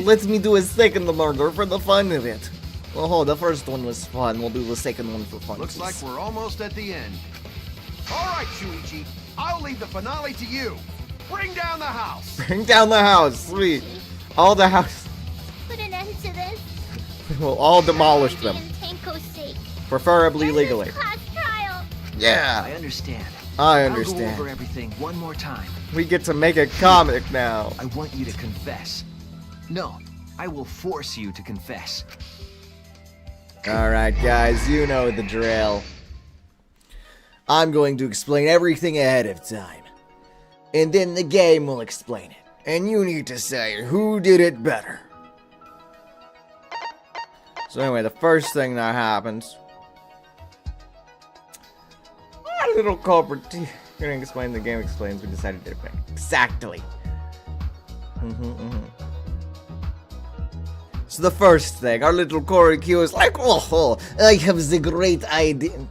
let me do a second murder for the fun of it. Oh, the first one was fun. We'll do the second one for fun. Looks like we're almost at the end. All right, Shuichi, I'll leave the finale to you. Bring down the house. Bring down the house. Sweet. All the house. Put an end to this. We'll all demolish For them. Angie and Tenko's sake. Preferably End this legally. class trial. Yeah. I understand. I I'll go understand. over everything one more time. We get to make a comic now. I want you to confess. No, I will force you to confess. Alright, guys, you know the drill. I'm going to explain everything ahead of time. And then the game will explain it. And you need to say who did it better. So anyway, the first thing that happens... Our little culprit... Gonna explain, the game explains, we decided to do it. Exactly. So the first thing, our little Korikyo is like, oh, I have the great idea.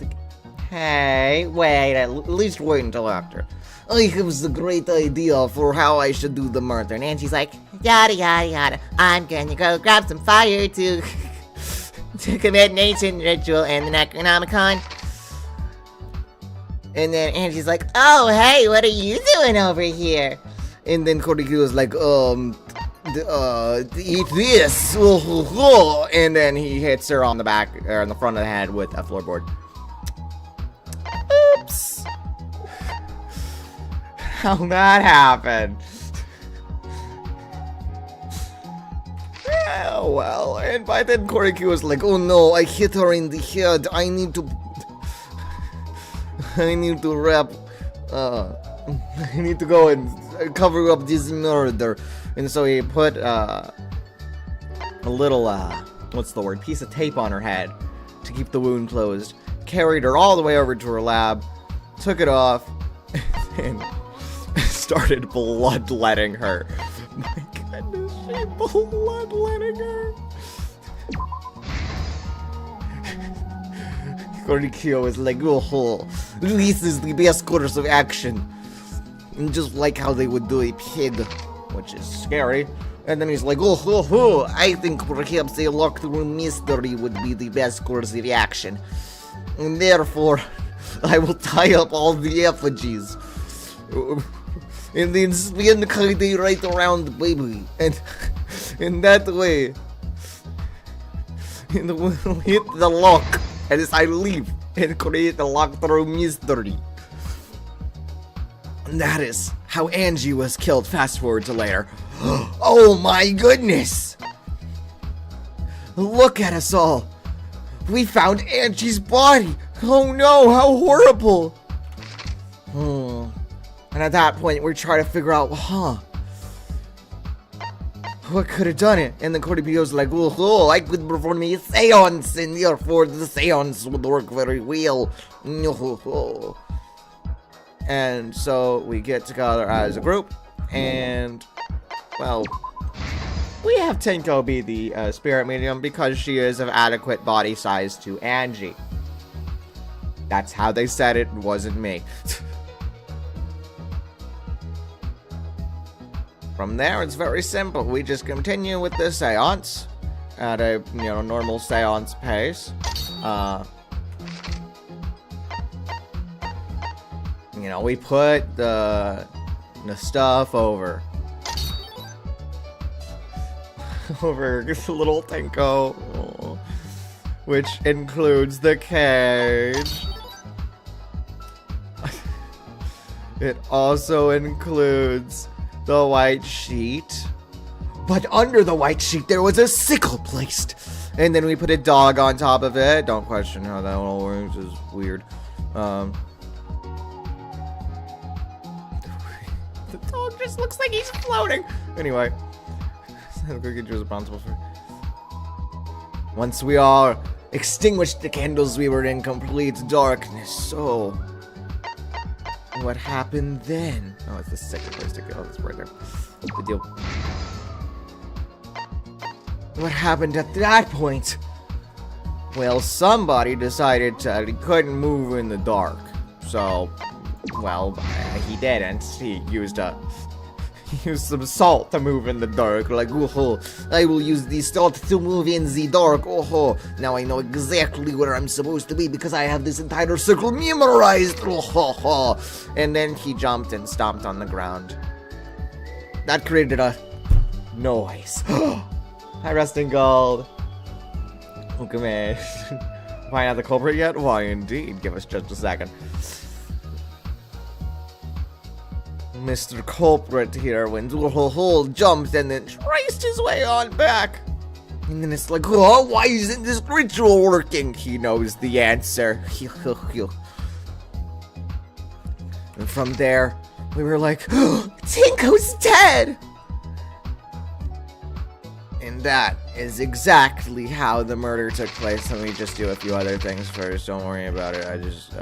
Hey, wait, at least wait until after. I have the great idea for how I should do the murder. And Angie's like, yada yada yada, I'm gonna go grab some fire to commit an ancient ritual in the Necronomicon. And then Angie's like, oh, hey, what are you doing over here? And then Korikyo is like, eat this. And then he hits her on the back, or on the front of the head with a floorboard. Oops. How'd that happen? Yeah, well, and by then Korikyo was like, oh no, I hit her in the head. I need to wrap, I need to go and cover up this murder. And so he put, a little, what's the word, piece of tape on her head to keep the wound closed. Carried her all the way over to her lab, took it off, and started bloodletting her. My goodness, she bloodletting her. Korikyo is like, oh, this is the best course of action. And just like how they would do a pig, which is scary, And then he's like, oh, I think perhaps a locked room mystery would be the best course of action. And therefore, I will tie up all the effigies. And then spin the kite right around the baby. And in that way, it will hit the lock as I leave and create a locked room mystery. And that is how Angie was killed. Fast forward to later. Oh my goodness! Look at us all. We found Angie's body. Oh no, how horrible. And at that point, we're trying to figure out, what could have done it? And then Cody Pio's like, oh, I could perform a seance, and therefore the seance would work very well. And so we get together as a group, and, well, we have Tenko be the spirit medium because she is of adequate body size to Angie. That's how they said it wasn't me. From there, it's very simple. We just continue with the seance at a, normal seance pace. We put the stuff over little Tenko, which includes the cage. It also includes the white sheet, but under the white sheet there was a sickle placed, and then we put a dog on top of it. Don't question how that all works, it's weird. The dog just looks like he's floating. Anyway, Cookie was responsible for. Once we all extinguished the candles, we were in complete darkness. So, what happened then? Oh, it's the second place to go. That's right there. Good deal. What happened at that point? Well, somebody decided that he couldn't move in the dark. So, well, he didn't. He used some salt to move in the dark. Like, oh, I will use the salt to move in the dark. Oh, now I know exactly where I'm supposed to be because I have this entire circle memorized. Oh, and then he jumped and stomped on the ground. That created a noise. Hi, Resting Gold. Welcome in. Find out the culprit yet? Why, indeed. Give us just a second. Mr. Culprit here went jumped and then traced his way on back. And then it's like, oh, why isn't this ritual working? He knows the answer. And from there, we were like, oh, Tinko's dead! And that is exactly how the murder took place. Let me just do a few other things first. Don't worry about it. I just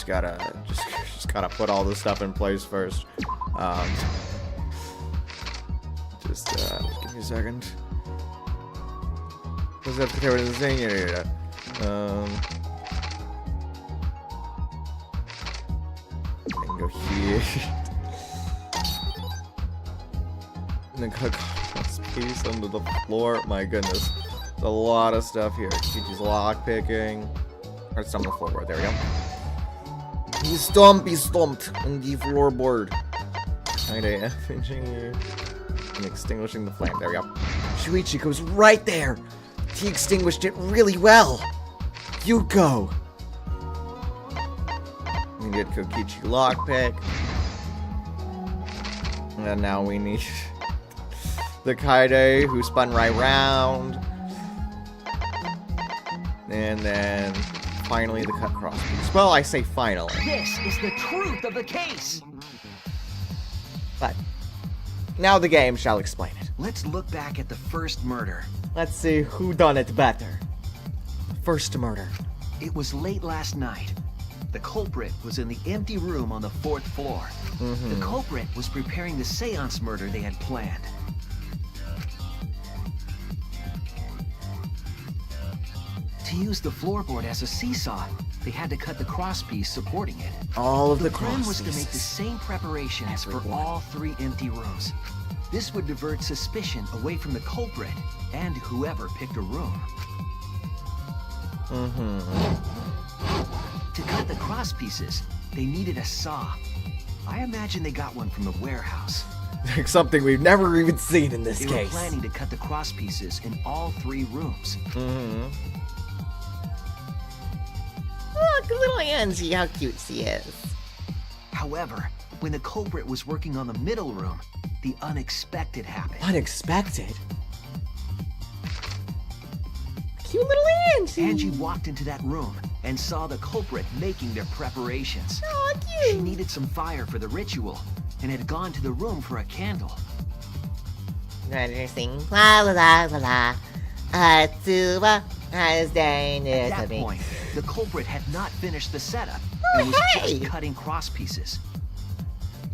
gotta put all this stuff in place first. Just give me a second. What's that for the thing? Yeah. I can go here. And then cut this piece under the floor. My goodness. There's a lot of stuff here. Kichi's lock picking. Or it's on the floorboard. There we go. He stomped on the floorboard. Kinda and extinguishing the flame. There we go. Shuichi goes right there. He extinguished it really well. You go. We did Kokichi lockpick. And now we need the Kaide who spun right round. And then finally the cut cross piece. Well, I say finally. This is the truth of the case. But now the game shall explain it. Let's look back at the first murder. Let's see who done it better. First murder. It was late last night. The culprit was in the empty room on the 4th floor. The culprit was preparing the seance murder they had planned. To use the floorboard as a seesaw, they had to cut the crosspiece supporting it. All of the plan was crosspieces. to make the same preparations for all 3 empty rooms. This would divert suspicion away from the culprit and whoever picked a room. To cut the cross pieces, they needed a saw. I imagine they got one from the warehouse. Something we've never even seen in this They case. were planning to cut the cross pieces in all 3 rooms. Look, little Angie, how cute she is. However, when the culprit was working on the middle room, the unexpected happened. Unexpected? Cute little Angie. Angie walked into that room and saw the culprit making their preparations. Oh, She cute. needed some fire for the ritual and had gone to the room for a candle. Runner sing la la la la la. Atsuba has done At it that to me. point, the culprit had not finished the setup Oh, and was hey! just cutting cross pieces.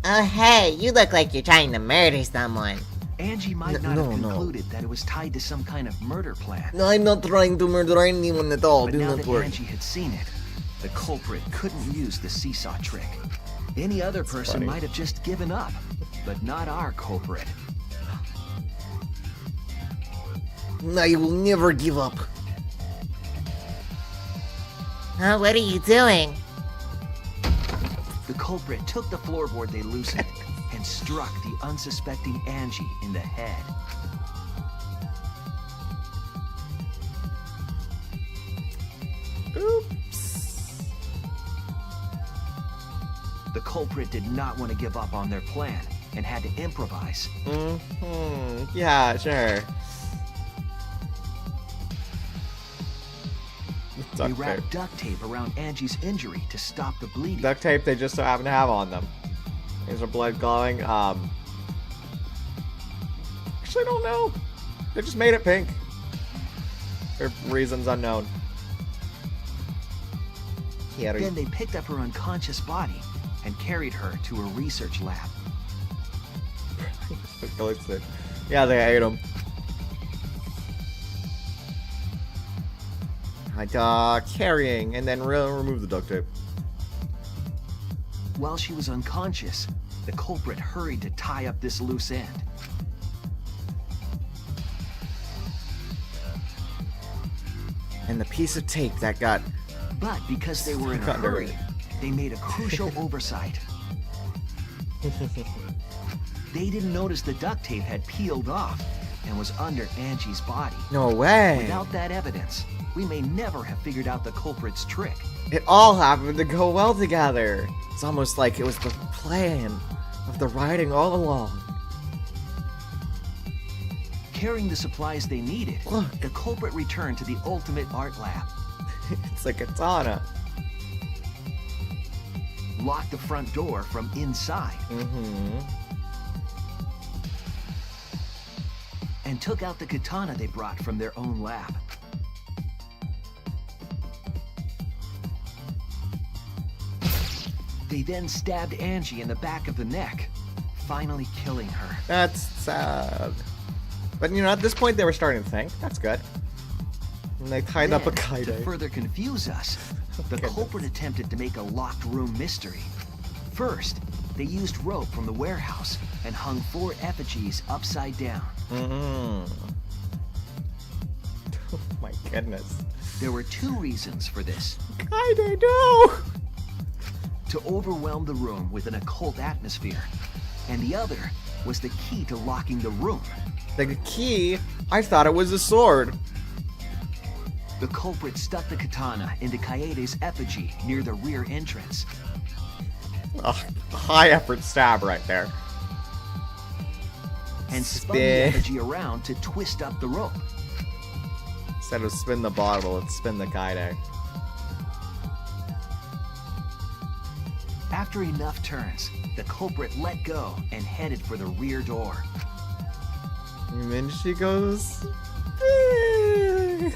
Oh, hey, you look like you're trying to murder someone. Angie might not have concluded that it was tied to some kind of murder plan. No, I'm not trying to murder anyone at all. But Do now not that worry. Angie had seen it, the culprit couldn't use the seesaw trick. Any other person funny. might have just given up, but not our culprit. I will never give up. Huh, what are you doing? The culprit took the floorboard they loosened and struck the unsuspecting Angie in the head. Oops. The culprit did not want to give up on their plan and had to improvise. Yeah, sure. They Duct tape. wrapped duct tape around Angie's injury to stop the bleeding. Duct tape they just so happen to have on them. Is there blood glowing? Actually, I don't know. They just made it pink. For reasons unknown. Then they picked up her unconscious body and carried her to a research lab. Yeah, they ate him. Carrying, and then remove the duct tape. While she was unconscious, the culprit hurried to tie up this loose end. And the piece of tape that got... But because they were in a Got hurry, dirty. they made a crucial oversight. They didn't notice the duct tape had peeled off and was under Angie's body. No way. Without that evidence, we may never have figured out the culprit's trick. It all happened to go well together. It's almost like it was the plan of the writing all along. Carrying the supplies they needed, Look. the culprit returned to the ultimate art lab. It's a katana. Locked the front door from inside. And took out the katana they brought from their own lab. They then stabbed Angie in the back of the neck, finally killing her. That's sad. But you know, at this point they were starting to think. That's good. And they tied up a Then, kite. to further confuse us, the culprit attempted to make a locked room mystery. First, they used rope from the warehouse and hung 4 effigies upside down. Oh my goodness. There were 2 reasons for this. Kaide, no! To overwhelm the room with an occult atmosphere, and the other was the key to locking the room. The key? I thought it was a sword. The culprit stuck the katana into Kaede's effigy near the rear entrance. High effort stab right there. And spun the effigy around to twist up the rope. Instead of spin the bottle, let's spin the Kaide. After enough turns, the culprit let go and headed for the rear door. And then she goes... Kaide!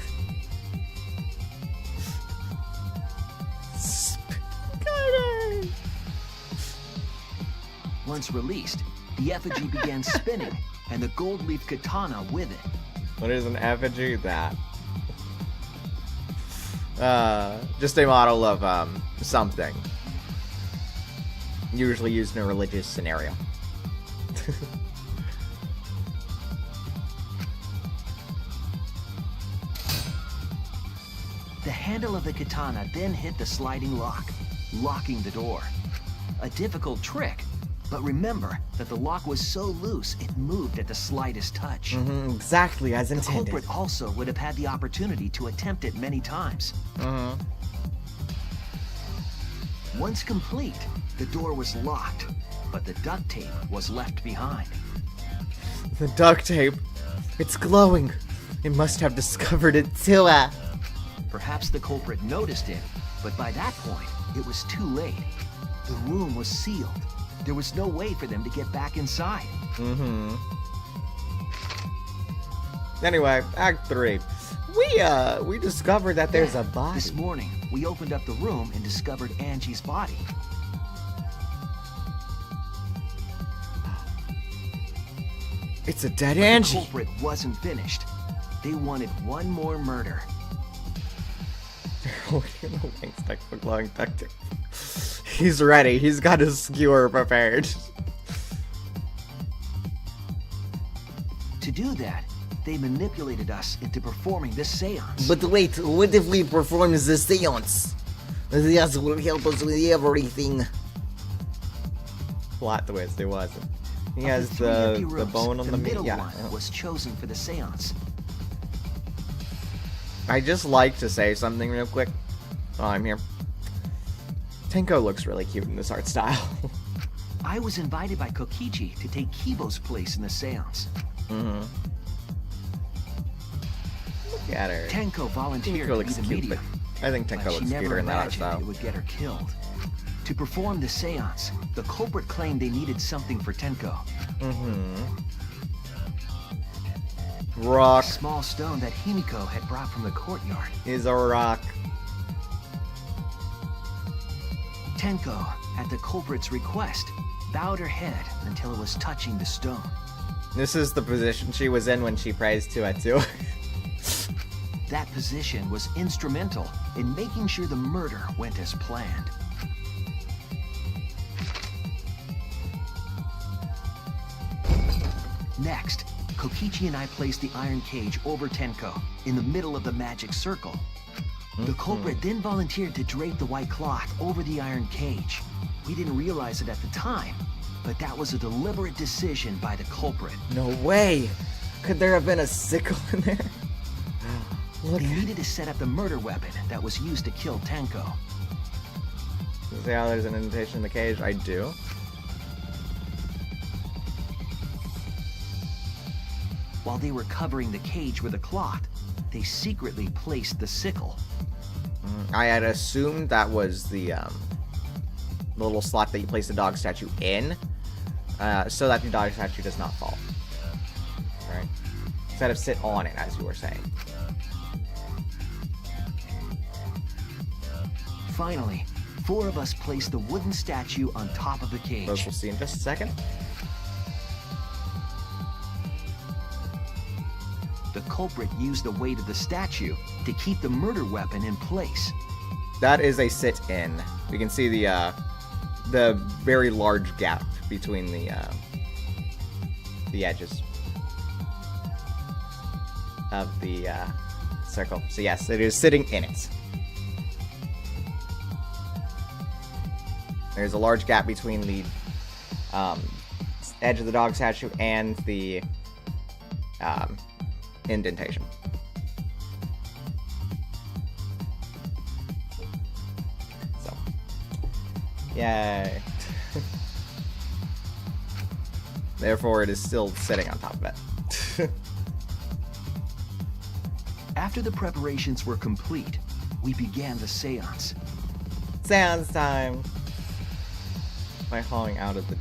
Once released, the effigy began spinning, and the gold leaf katana with it. What is an effigy? That. Just a model of, something. Usually used in a religious scenario. handle of the katana then hit the sliding lock, locking the door. A difficult trick, but remember that the lock was so loose it moved at the slightest touch. Exactly as The intended. culprit also would have had the opportunity to attempt it many times. Once complete, the door was locked, but the duct tape was left behind. The duct tape. It's glowing. It must have discovered it too. Perhaps the culprit noticed it, but by that point, it was too late. The room was sealed. There was no way for them to get back inside. Anyway, Act 3. We discovered that there's a body. This morning, we opened up the room and discovered Angie's body. It's a dead But Angie. the culprit wasn't finished. They wanted one more murder. Textbook glowing duct tape. He's ready. He's got his skewer prepared. To do that, they manipulated us into performing this seance. But wait, what if we perform the seance? This will help us with everything. Plot twist, it wasn't. He Of has three empty the rooms, bone on the meat. middle Yeah. one was chosen for the seance. I just like to say something real quick while I'm here. Tenko looks really cute in this art style. I was invited by Kokichi to take Kibo's place in the seance. Look at her. Tenko volunteered Tenko to looks be the cute, medium, but I think but Tenko she looks never cuter in that art imagined style. it would get her killed. To perform the seance, the culprit claimed they needed something for Tenko. Rock A small stone that Himiko had brought from the courtyard. is a rock. Tenko, at the culprit's request, bowed her head until it was touching the stone. This is the position she was in when she prays to it too. That position was instrumental in making sure the murder went as planned. Next, Kokichi and I placed the iron cage over Tenko in the middle of the magic circle. The culprit then volunteered to drape the white cloth over the iron cage. We didn't realize it at the time, but that was a deliberate decision by the culprit. No way! Could there have been a sickle in there? Look. They needed to set up the murder weapon that was used to kill Tenko. See how there's an indentation in the cage? I do. While they were covering the cage with a cloth, they secretly placed the sickle. I had assumed that was the little slot that you place the dog statue in, so that the dog statue does not fall. Right? Instead of sit on it, as you were saying. Finally, 4 of us placed the wooden statue on top of the cage. Those we'll see in just a second. The culprit used the weight of the statue to keep the murder weapon in place. That is a sit-in. We can see the very large gap between the edges of the circle. So yes, it is sitting in it. There's a large gap between the edge of the dog statue and the indentation. So, yay. Therefore, it is still sitting on top of it. After the preparations were complete, we began the seance. Seance time! By hauling out of the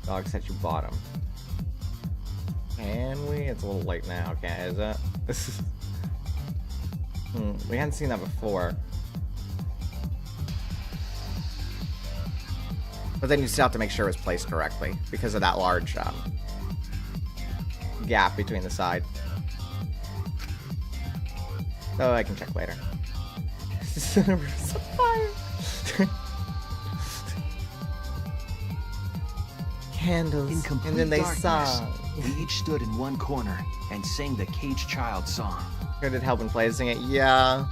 dog statue bottom. Can we? It's a little late now, okay, is it? We hadn't seen that before. But then you still have to make sure it was placed correctly because of that large gap between the side. So I can check later. Fire. Candles, In complete and then they darkness, sung. we each stood in one corner and sang the Cage Child song. Could it help in placing it? Yeah.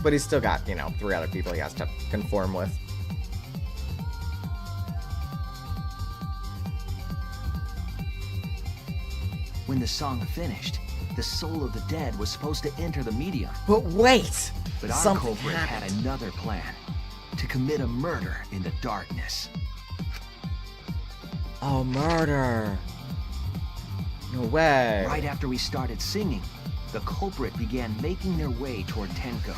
But he's still got, you know, 3 other people he has to conform with. When the song finished, the soul of the dead was supposed to enter the medium. But wait! But our Something culprit had happened. another plan. To commit a murder in the darkness. Oh, murder. No way. Right after we started singing, the culprit began making their way toward Tenko.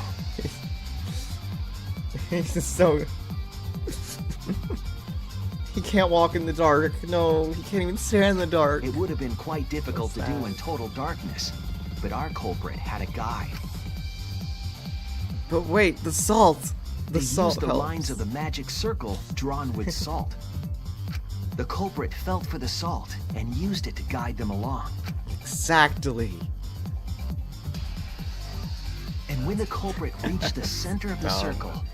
He's so... He can't walk in the dark. No, he can't even stand in the dark. It would have been quite difficult to do in total darkness, but our culprit had a guide. But wait, the salt. They salt used the helps. lines of the magic circle drawn with salt. The culprit felt for the salt and used it to guide them along. Exactly. And when the culprit reached the center of the circle,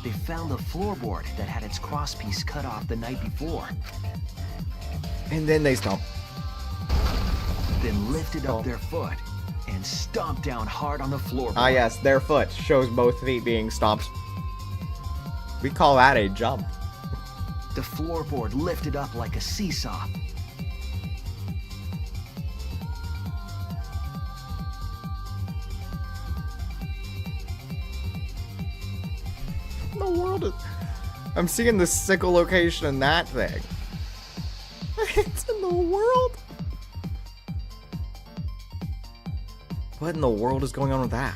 they found the floorboard that had its crosspiece cut off the night before. And then they stomp. Then lifted up their foot and stomped down hard on the floorboard. Ah yes, their foot shows both feet being stomped. We call that a jump. The floorboard lifted up like a seesaw. The world is... I'm seeing the sickle location in that thing. It's in the world? What in the world is going on with that?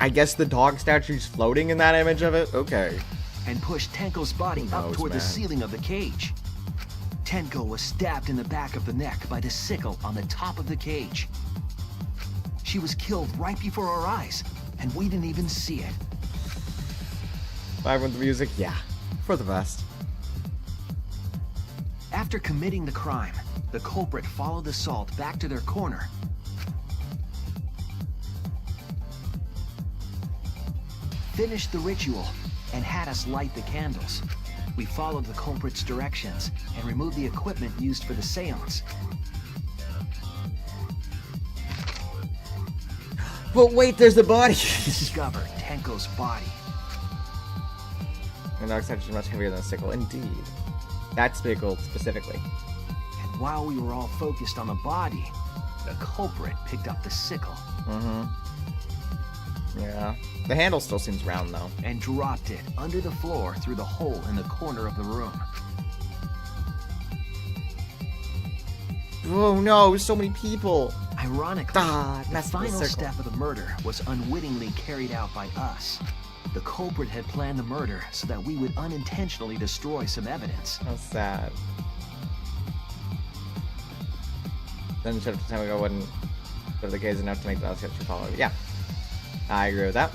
I guess the dog statue's floating in that image of it? Okay. And pushed Tenko's body up toward the ceiling of the cage. Tenko was stabbed in the back of the neck by the sickle on the top of the cage. She was killed right before our eyes, and we didn't even see it. Live with the music? Yeah. For the best. After committing the crime, the culprit followed the salt back to their corner. Finished the ritual and had us light the candles. We followed the culprit's directions and removed the equipment used for the seance. But wait, there's a body! Discovered Tenko's body. The dog statue is much heavier than a sickle. Indeed. That sickle specifically. And while we were all focused on the body, the culprit picked up the sickle. Mm-hmm. Yeah. The handle still seems round, though. And dropped it under the floor through the hole in the corner of the room. Oh no, so many people. Ironically, the that's the final circle. step of the murder was unwittingly carried out by us. The culprit had planned the murder so that we would unintentionally destroy some evidence. How sad. Then should have time ago wouldn't have the case enough to make the house sketch follow. Yeah. I agree with that.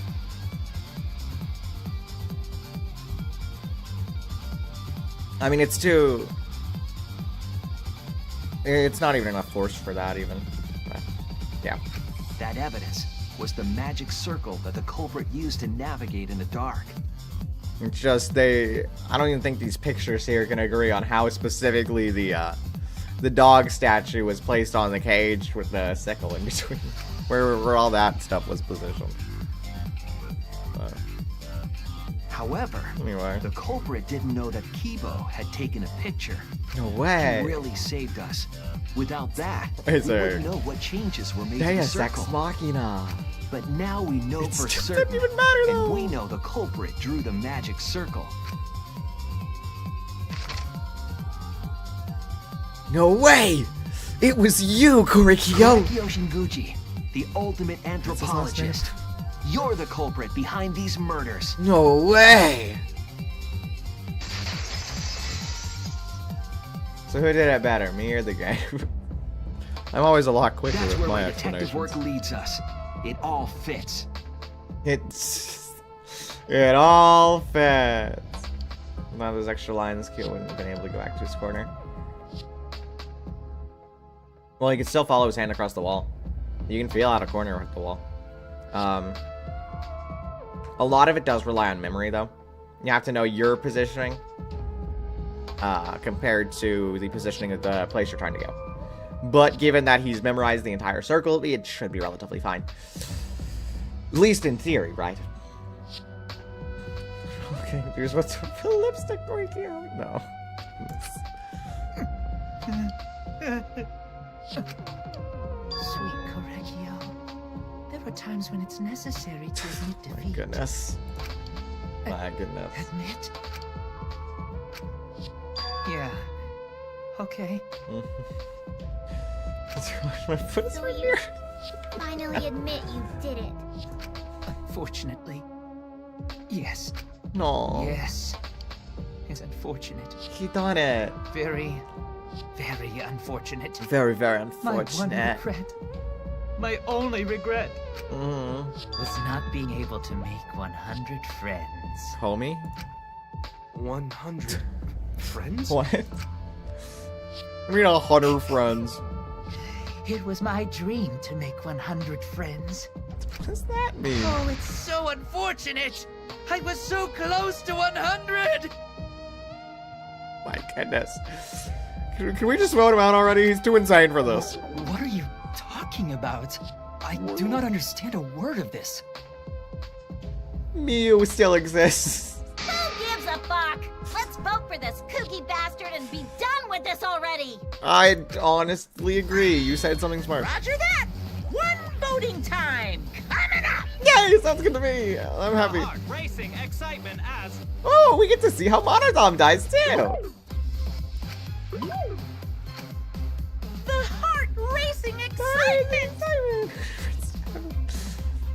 I mean, it's too... It's not even enough force for that, even. But, yeah. That evidence was the magic circle that the culprit used to navigate in the dark. It's just I don't even think these pictures here can agree on how specifically the dog statue was placed on the cage with the sickle in between. Where all that stuff was positioned. However, anyway. The culprit didn't know that Kibo had taken a picture. No way. He really saved us. Without that, Is we there... wouldn't know what changes were made to the Deus circle. Ex Machina. But now we know It for still certain, didn't even matter, though. and we know the culprit drew the magic circle. No way! It was you, Korikyo! Korikyo Shinguchi, the ultimate anthropologist. You're the culprit behind these murders. No way! So who did it better, me or the guy? I'm always a lot quicker That's with where my my detective explanations. work leads us. It all fits. It all fits. Now those extra lines, Kyo wouldn't have been able to go back to his corner. Well, you can still follow his hand across the wall. You can feel out a corner of the wall. A lot of it does rely on memory, though. You have to know your positioning. compared to the positioning of the place you're trying to go. But given that he's memorized the entire circle, it should be relatively fine. At least in theory, right? Okay, here's what's the lipstick right here. No. Sweet Correggio. There are times when it's necessary to admit defeat. My goodness. My goodness. Admit? Yeah. Okay. My foot is So right you here. finally admit you did it. Unfortunately. Yes. No. Yes. It's unfortunate. He done it. Very, very unfortunate. Very, very My one unfortunate. regret. My only regret. Mm-hmm. Was not being able to make 100 friends. Homie? 100 friends? What? I mean, 100 friends. It was my dream to make 100 friends. What does that mean? Oh, it's so unfortunate. I was so close to 100. My goodness. Can we just vote him out already? He's too insane for this. What are you talking about? I do not understand a word of this. Mew still exists. Who gives a fuck? Let's vote for this kooky bastard and be done with this already. I honestly agree. You said something smart. Roger that. One voting time coming up. Yay! Sounds good to me. I'm happy. Heart racing excitement as Oh, we get to see how Monodom dies too. The heart racing excitement.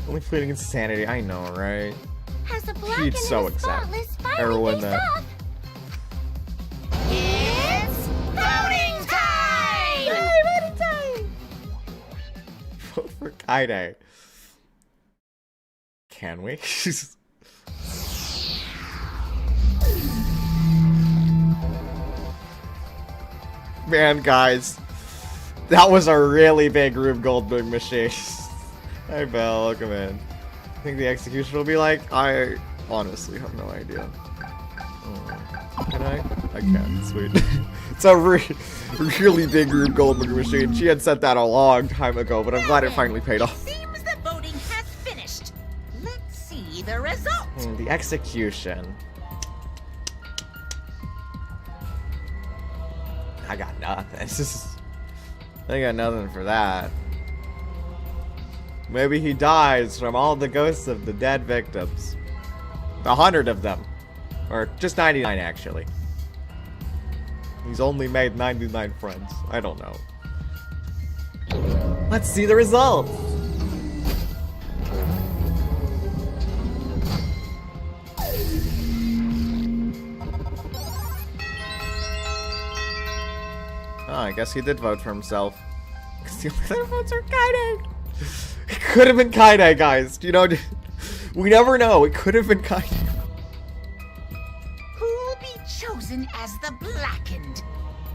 Only fleeting insanity. I know, right? Has the black She's and so the excited. spotless finally Everyone faced that. off? It's voting time. Yay, voting time! Vote for Kaide. Can we? Man, guys. That was a really big Rube Goldberg machine. Hey, Belle, welcome in. I think the execution will be like, I honestly have no idea. Can I? I can, sweet. It's a really big Rube Goldberg machine. She had said that a long time ago, but I'm glad it finally paid off. Seems the voting has finished. Let's see the result. The execution. I got nothing. I got nothing for that. Maybe he dies from all the ghosts of the dead victims. 100 of them. Or just 99, actually. He's only made 99 friends. I don't know. Let's see the results. Oh, I guess he did vote for himself. Because the only other votes are Kaide. It could have been Kaide, guys. You know, we never know. It could have been Kaide. Who'll be chosen as the blackened?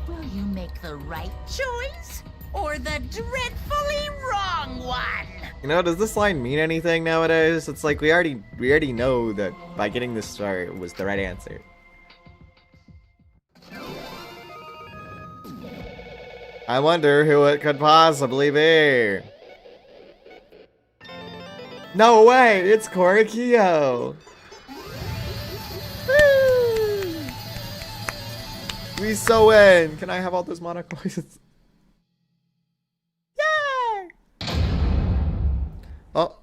Will you make the right choice or the dreadfully wrong one? You know, does this line mean anything nowadays? It's like we already know that by getting this star it was the right answer. I wonder who it could possibly be. No way, it's Korikio. Woo! We so win. Can I have all those monarch voices? Yay! Oh,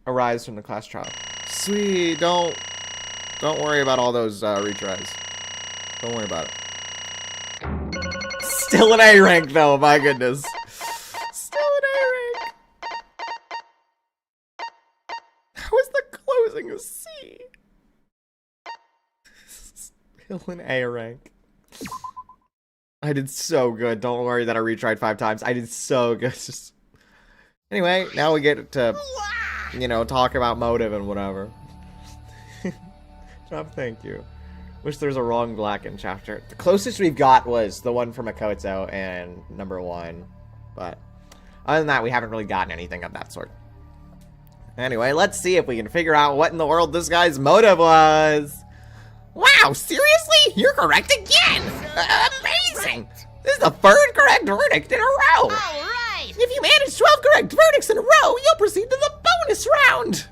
arise from the class trial. Sweet, don't worry about all those retries. Don't worry about it. Still an A rank though, my goodness. Still an A rank. How is the closing a C? Still an A rank. I did so good. Don't worry that I retried 5 times. I did so good. Anyway, now we get to, you know, talk about motive and whatever. Job, thank you. Wish there was a wrong Blackened chapter. The closest we've got was the one from Makoto and number 1. But other than that, we haven't really gotten anything of that sort. Anyway, let's see if we can figure out what in the world this guy's motive was. Wow, seriously? You're correct again! Amazing! This is the third correct verdict in a row! All right! If you manage 12 correct verdicts in a row, you'll proceed to the bonus round!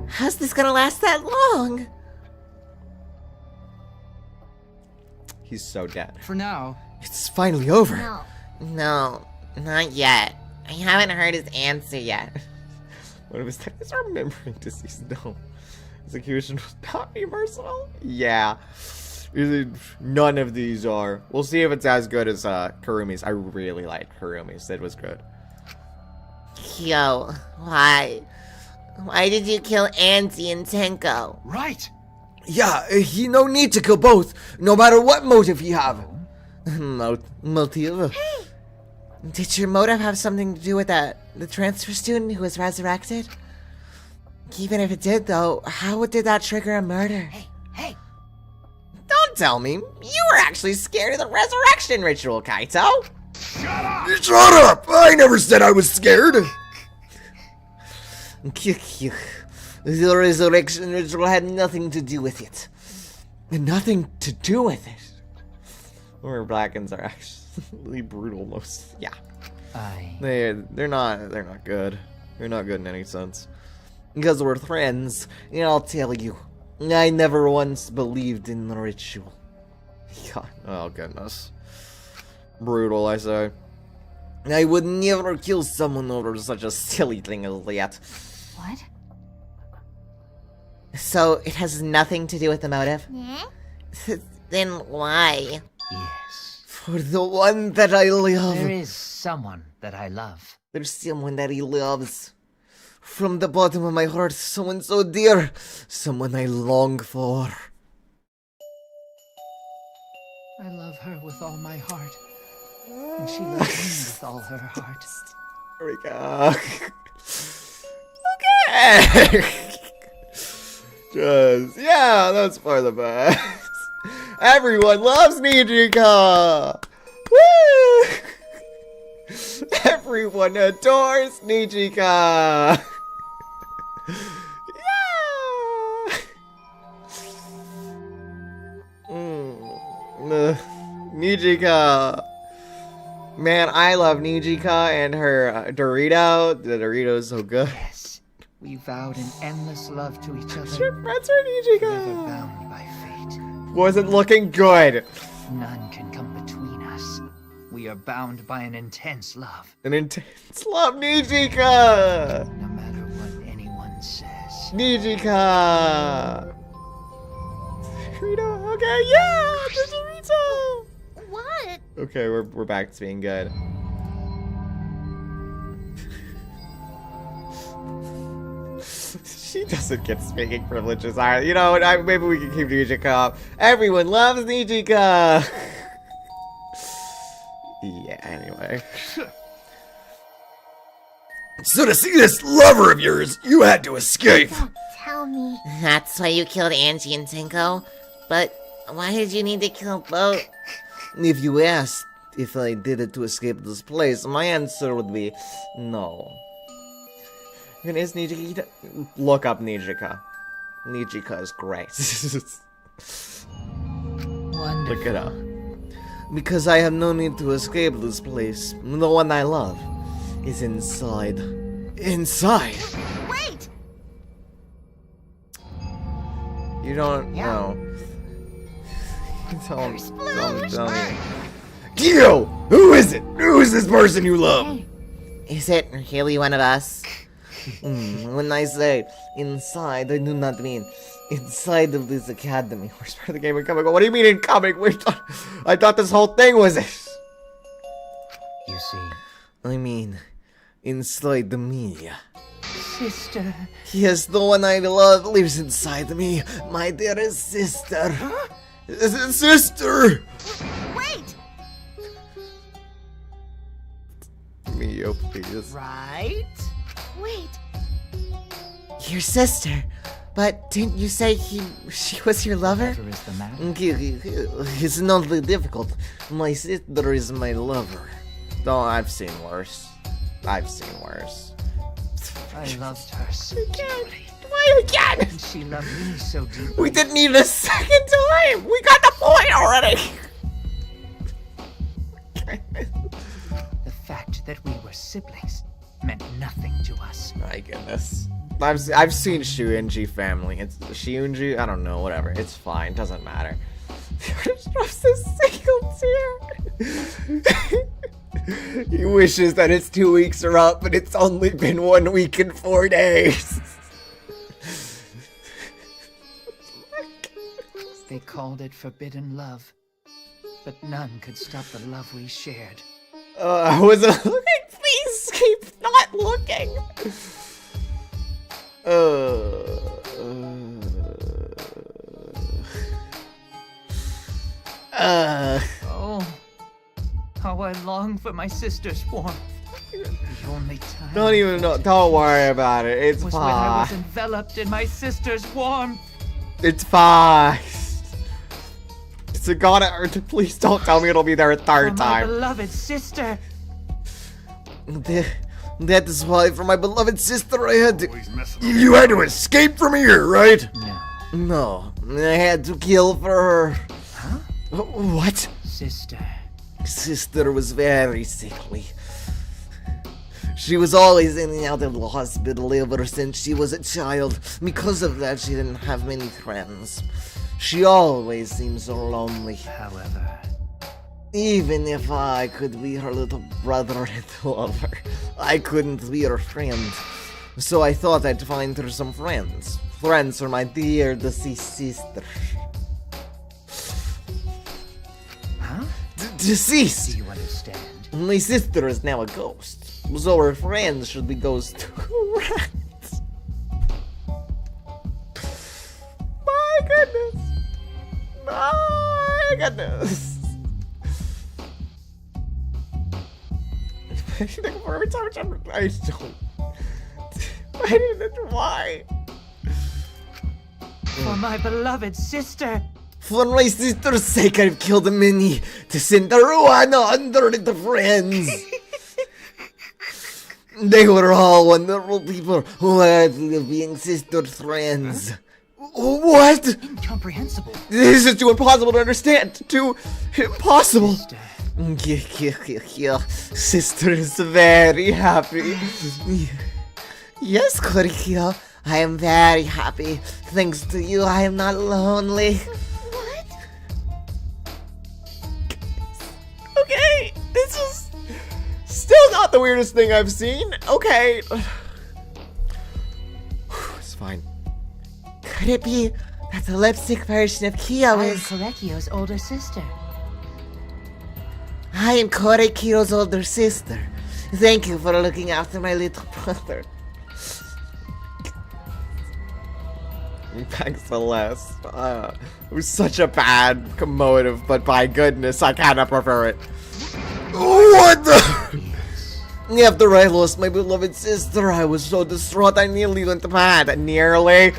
How's this gonna last that long? He's so dead. For now. It's finally over. No, not yet. I haven't heard his answer yet. One of his techniques are remembering disease. No. Execution will not be merciful? Yeah. None of these are. We'll see if it's as good as Kurumi's. I really liked Kurumi's. It was good. Yo, why? Why did you kill Andy and Tenko? Right. Yeah, he no need to kill both, no matter what motive he have. Motive? Did your motive have something to do with the transfer student who was resurrected? Even if it did, though, how did that trigger a murder? Hey! Don't tell me. You were actually scared of the resurrection ritual, Kaito. Shut up! I never said I was scared. The resurrection ritual had nothing to do with it. Nothing to do with it. Or Blackens are actually brutal most. Yeah. They're not good. They're not good in any sense. Because we're friends, and I'll tell you, I never once believed in the ritual. God, oh goodness. Brutal, I say. I would never kill someone over such a silly thing as that. What? So, it has nothing to do with the motive? Yeah? Then why? Yes. For the one that I love. There is someone that I love. There's someone that he loves. From the bottom of my heart, someone so dear. Someone I long for. I love her with all my heart. And she loves me with all her heart. There we go. Okay. Yeah, that's for the best. Everyone loves Nijika! Woo! Everyone adores Nijika! Yeah! Nijika! Man, I love Nijika and her Dorito. The Dorito is so good. Yes, we vowed an endless love to each other. Your friends are Nijika! Forever bound by fate. Wasn't looking good. None can come between us. We are bound by an intense love. An intense love, Nijika! No matter what anyone says. Nijika! Dorito, okay, yeah! The Dorito! What? Okay, we're back to being good. She doesn't get speaking privileges either. You know, maybe we can keep Nijika up. Everyone loves Nijika! Yeah, anyway. So to see this lover of yours, you had to escape! Don't tell me. That's why you killed Angie and Tenko? But why did you need to kill both? If you asked if I did it to escape this place, my answer would be no. And is Nijika? Look up Nijika. Nijika is great. Wonderful. Look it up. Because I have no need to escape this place. The one I love is inside. Inside? Wait! You don't know. Don't me. Gio! Who is it? Who is this person you love? Is it really one of us? When I say inside, I do not mean inside of this academy. Where's part of the game incoming? What do you mean incoming? I thought this whole thing was it. You see. I mean, inside the me. Sister. Yes, the one I love lives inside me. My dearest sister. Huh? Sister! Wait! Mio, please. Right? Wait. Your sister? But didn't you say she was your lover? Whatever is the matter? It's not difficult. My sister is my lover. Though I've seen worse. I've seen worse. I loved her so deeply. Why again? And she loved me so deeply. We didn't need a second time! We got the point already! siblings meant nothing to us. My goodness. I've seen Shuunji family. It's Shuunji, I don't know, whatever. It's fine, doesn't matter. Just drops a single tear. He wishes that his 2 weeks are up, but it's only been 1 week and 4 days. They called it forbidden love, but none could stop the love we shared. I wasn't looking. Please keep not looking. Oh, how I long for my sister's warmth. The only time. Don't even know. Don't worry about it. It's was when I was fine. enveloped in my sister's warmth. It's fine. It's a goddess. Please don't tell me it'll be there a For third my time. beloved sister. That is why, for my beloved sister, I had to. You had to escape from here, right? No. No, I had to kill for her. Huh? What? Sister. Sister was very sickly. She was always in and out of the hospital ever since she was a child. Because of that, she didn't have many friends. She always seemed so lonely. However, even if I could be her little brother and lover, I couldn't be her friend. So I thought I'd find her some friends. Friends for my dear deceased sister. huh? Deceased! Do you understand? My sister is now a ghost. So her friends should be ghosts too. Rats. My goodness. My goodness. Every time I don't. I didn't. Why? For my beloved sister. For my sister's sake, I've killed many to send the ruin under the friends. They were all wonderful people who had being sister friends. What? Incomprehensible. This is too impossible to understand. Too impossible. Sister. Sister is very happy. Yes, Korikyo, I am very happy. Thanks to you, I am not lonely. What? Okay, this is still not the weirdest thing I've seen. Okay. It's fine. Could it be that the lipstick version of Kyo I am is... Korekio's older sister. I am Korikyo's older sister. Thank you for looking after my little brother. Thanks, Celeste. It was such a bad motive, but by goodness, I kinda prefer it. What the? After I lost my beloved sister, I was so distraught I nearly went mad. Nearly.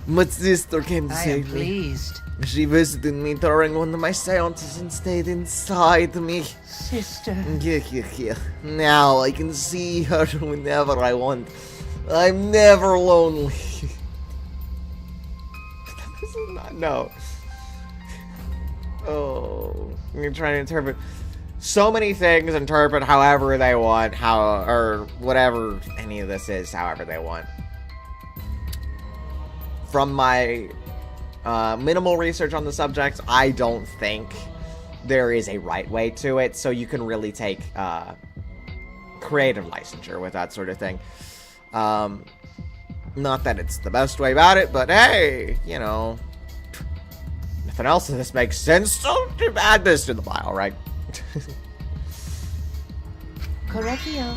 My sister came to I am save me. pleased. She visited me during one of my seances and stayed inside me. Sister. Yeah. Now I can see her whenever I want. I'm never lonely. This is not, no. Oh, I'm trying to interpret. So many things interpret however they want, or whatever any of this is, however they want. From my minimal research on the subject, I don't think there is a right way to it, so you can really take creative licensure with that sort of thing. Not that it's the best way about it, but hey, you know, nothing else in this makes sense, so add this to the pile, right? Korekio.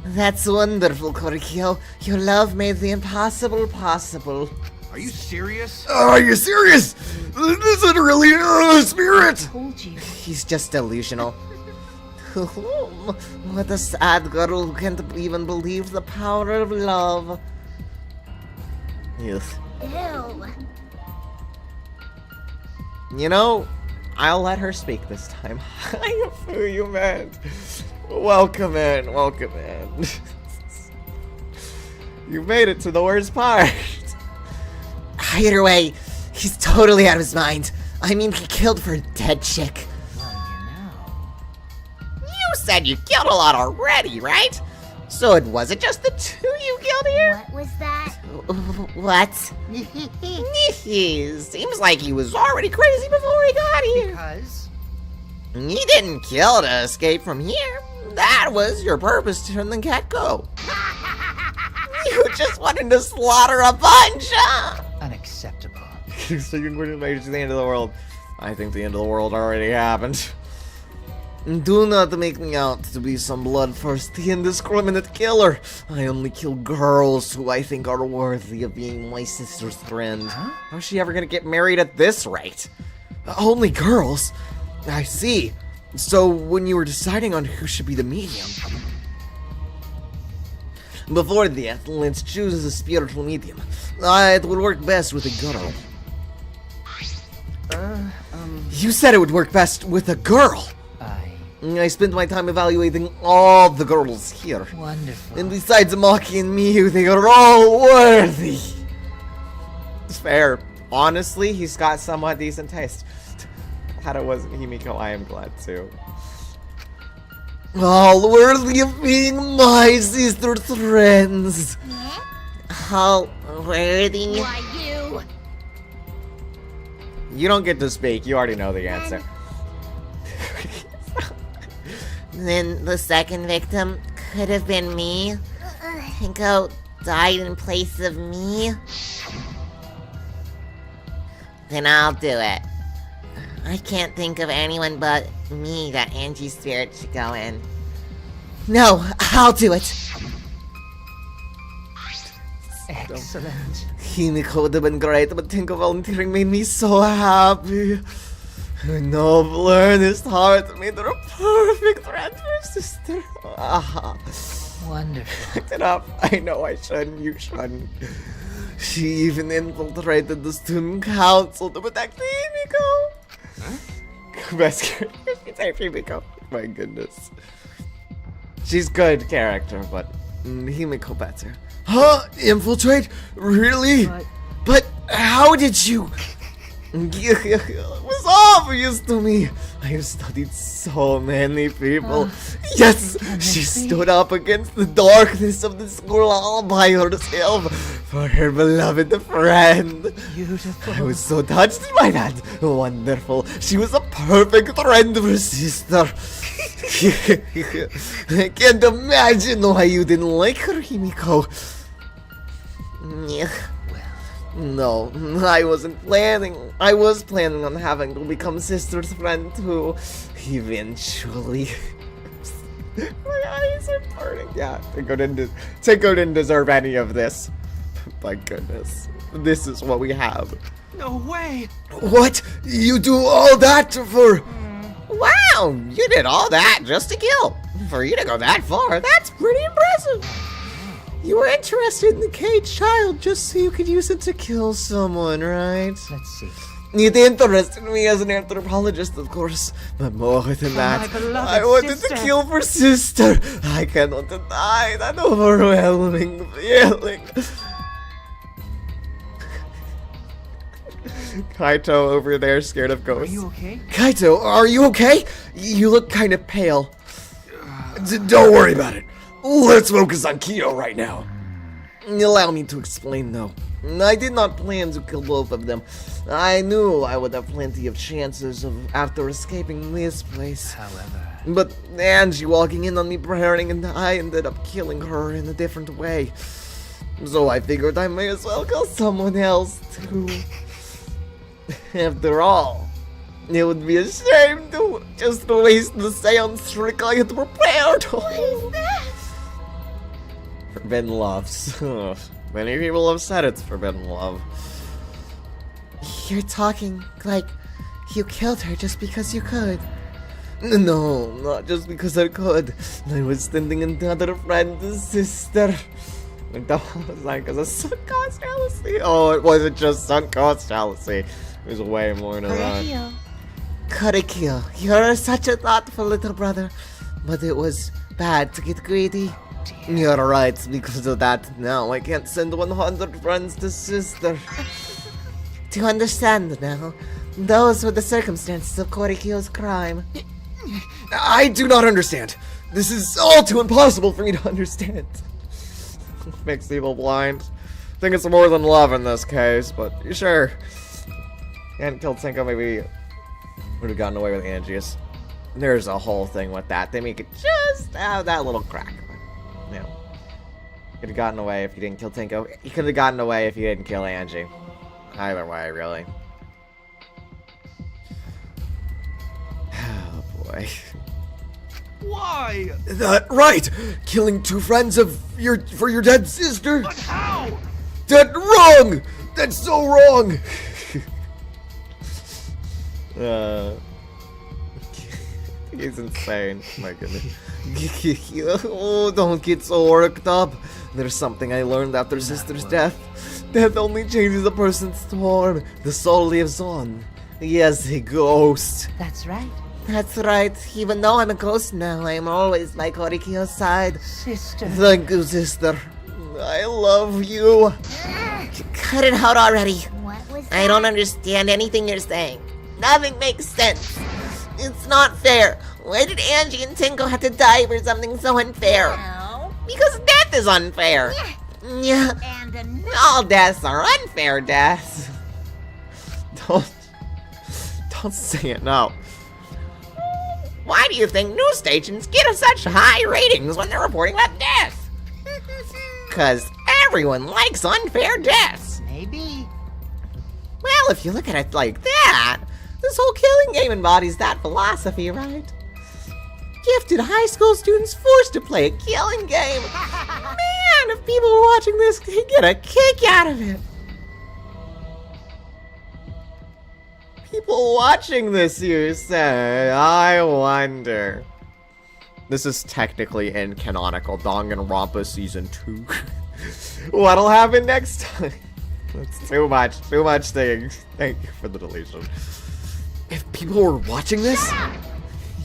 That's wonderful, Korikyo. Your love made the impossible possible. Are you serious? Are you serious? This is really a spirit! Told you. He's just delusional. What a sad girl who can't even believe the power of love. Yes. Ew. You know, I'll let her speak this time. I am who you meant. Welcome in, welcome in. You made it to the worst part. Either way, he's totally out of his mind. I mean, he killed for a dead chick. Well, you know. You said you killed a lot already, right? So it wasn't just the 2 you killed here? What was that? What? Seems like he was already crazy before he got here. Because? You didn't kill to escape from here. That was your purpose to turn the get-go. You just wanted to slaughter a bunch, huh? Unacceptable. So you're going to make it to the end of the world. I think the end of the world already happened. Do not make me out to be some bloodthirsty, indiscriminate killer. I only kill girls who I think are worthy of being my sister's friend. Huh? How's she ever gonna get married at this rate? Only girls? I see. So when you were deciding on who should be the medium... Before that, let's choose a spiritual medium. It would work best with a girl. You said it would work best with a girl! I spent my time evaluating all the girls here. Wonderful. And besides Maki and Miyu, they are all worthy. It's fair. Honestly, he's got somewhat decent taste. Glad it wasn't Himiko, I am glad too. All worthy of being my sister's friends. All worthy? Why, you? You don't get to speak, you already know the answer. Then the second victim could have been me. Hinko died in place of me. Then I'll do it. I can't think of anyone but me that Angie's spirit should go in. No, I'll do it. Excellent. Himiko would have been great, but Tinko volunteering made me so happy. Her noble, earnest heart made her a perfect friend for sister. Wonderful. Picked it up. I know I shouldn't, you shouldn't. She even infiltrated the student council to protect Himiko. Huh? Best character. She's Himiko. My goodness. She's good character, but Himiko better. Huh? Infiltrate? Really? But how did you? It was obvious to me. I have studied so many people. Yes, she stood up against the darkness of the school all by herself for her beloved friend. Beautiful. I was so touched by that. Wonderful. She was a perfect friend for sister. I can't imagine why you didn't like her, Himiko. No, I wasn't planning. I was planning on having to become sister's friend too. Eventually. My eyes are burning. Yeah, Tinko didn't deserve any of this. My goodness. This is what we have. No way! What? You do all that for... Wow, you did all that just to kill. For you to go that far, that's pretty impressive. You were interested in the caged child just so you could use it to kill someone, right? Let's see. It interested me as an anthropologist, of course, but more than that, I wanted to kill for sister. I cannot deny that overwhelming feeling. Kaito over there, scared of ghosts. Are you okay? Kaito, are you okay? You look kind of pale. Don't worry about it. Let's focus on Kyo right now. Allow me to explain, though. I did not plan to kill both of them. I knew I would have plenty of chances after escaping this place. However... But Angie walking in on me praying, and I ended up killing her in a different way. So I figured I may as well kill someone else, too. After all, it would be a shame to just waste the seance trick I had prepared. What is that? Forbidden loves. Many people have said it's forbidden love. You're talking like you killed her just because you could. No, not just because I could. I was standing another friend's sister. That was like because of sunk cost jealousy. Oh, it wasn't just sunk cost jealousy. It was way more than that. Korekyo, you're such a thoughtful little brother. But it was bad to get greedy. You're right, because of that, now I can't send 100 friends to sister. Do you understand now? Those were the circumstances of Korekyo's crime. I do not understand. This is all too impossible for me to understand. Makes people blind. I think it's more than love in this case, but sure. And killed Senko, maybe would have gotten away with Angius. There's a whole thing with that. They make it just have that little crack. But, you know, could have gotten away if you didn't kill Tenko. You could have gotten away if you didn't kill Angie. Either way, really. Oh boy. Why? That right! Killing two friends of your dead sister. But how? That's wrong. That's so wrong. He's insane. My goodness. Oh, don't get so worked up. There's something I learned after sister's death. Death only changes a person's form. The soul lives on. Yes, a ghost. That's right. That's right. Even though I'm a ghost now, I am always by Korikyo's side. Sister. Thank you, sister. I love you. Cut it out already. What was that? I don't understand anything you're saying. Nothing makes sense. It's not fair. Why did Angie and Tinko have to die for something so unfair? No. Because death is unfair. Yeah. And All deaths are unfair deaths. Don't say it now. Why do you think news stations get such high ratings when they're reporting about death? Because everyone likes unfair deaths. Maybe. Well, if you look at it like that, this whole killing game embodies that philosophy, right? Gifted high school students forced to play a killing game. Man, if people were watching this, they'd get a kick out of it. People watching this, you say? I wonder. This is technically in canonical Danganronpa Season 2. What'll happen next time? That's too much things. Thank you for the deletion. If people were watching this,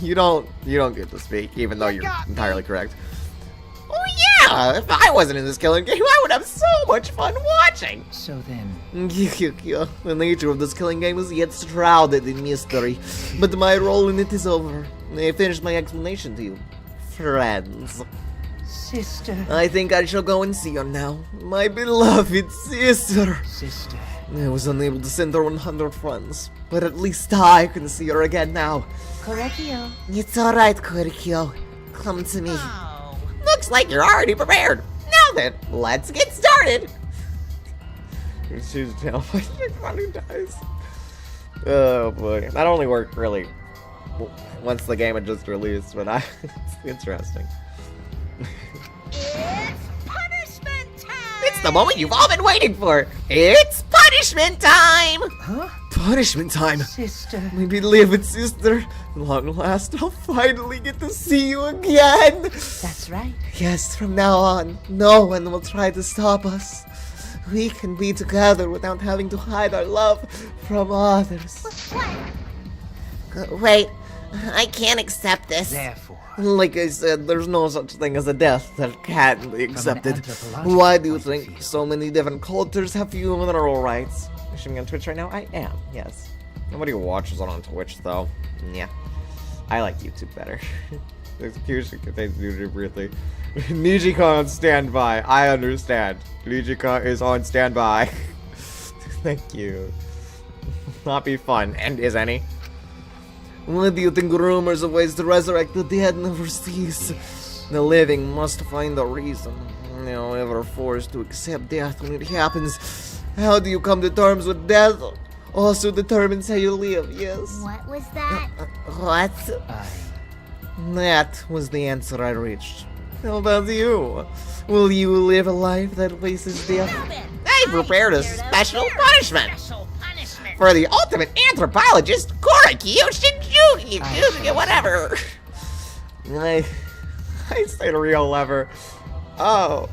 you don't get to speak, even though you're entirely correct. Oh yeah, if I wasn't in this killing game, I would have so much fun watching. So then... The nature of this killing game is yet shrouded in mystery, but my role in it is over. I finished my explanation to you, friends. Sister. I think I shall go and see her now. My beloved sister. Sister. I was unable to send her 100 friends, but at least I can see her again now. Korikyo. It's alright, Korikyo. Come to me. Looks like you're already prepared. Now then, let's get started. She's down by who dies. Oh boy. That only worked really once the game had just released, but it's interesting. it's punishment time! It's the moment you've all been waiting for. It's punishment time! Huh? Punishment time! Sister. My beloved sister. At long last, I'll finally get to see you again! That's right. Yes, from now on, no one will try to stop us. We can be together without having to hide our love from others. Wait, I can't accept this. Therefore... Like I said, there's no such thing as a death that can't be accepted. Why do you think so many different cultures have funeral rites? Is she on Twitch right now? I am, yes. Nobody watches it on Twitch, though. Yeah. I like YouTube better. Execution contains YouTube briefly. Nijika on standby. I understand. Nijika is on standby. Thank you. Not be fun. And is any? Why do you think rumors of ways to resurrect the dead never cease? The living must find a reason. However, forced to accept death when it happens. How do you come to terms with death? Also determines how you live, yes? What was that? What? That was the answer I reached. How about you? Will you live a life that faces death? I prepared a special punishment for the ultimate anthropologist, Korikyo Shinjuki, whatever. I say real lever. Oh,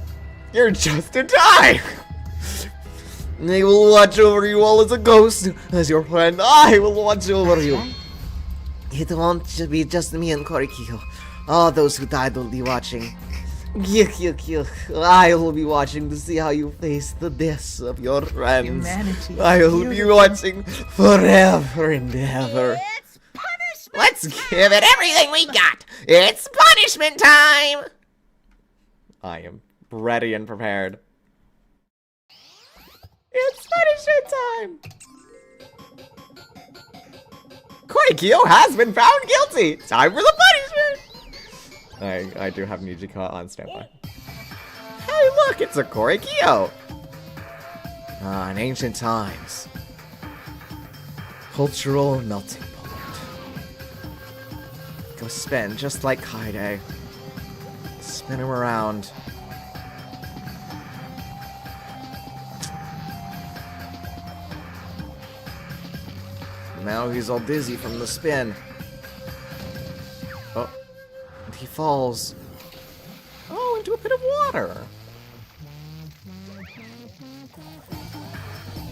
you're just in time. I will watch over you all as a ghost. As your friend, I will watch over you. It won't be just me and Korikyo. All those who died will be watching. I will be watching to see how you face the deaths of your friends. Humanity. I will be watching forever and ever. It's punishment Let's give it everything we got. It's punishment time. I am ready and prepared. It's punishment time! Koikyo has been found guilty. Time for the punishment. I do have Nijika on standby. Hey, look, it's a Koikyo. In ancient times. Cultural melting pot. Go spin just like Kaide. Spin him around. Now he's all dizzy from the spin. Oh, and he falls. Oh, into a pit of water.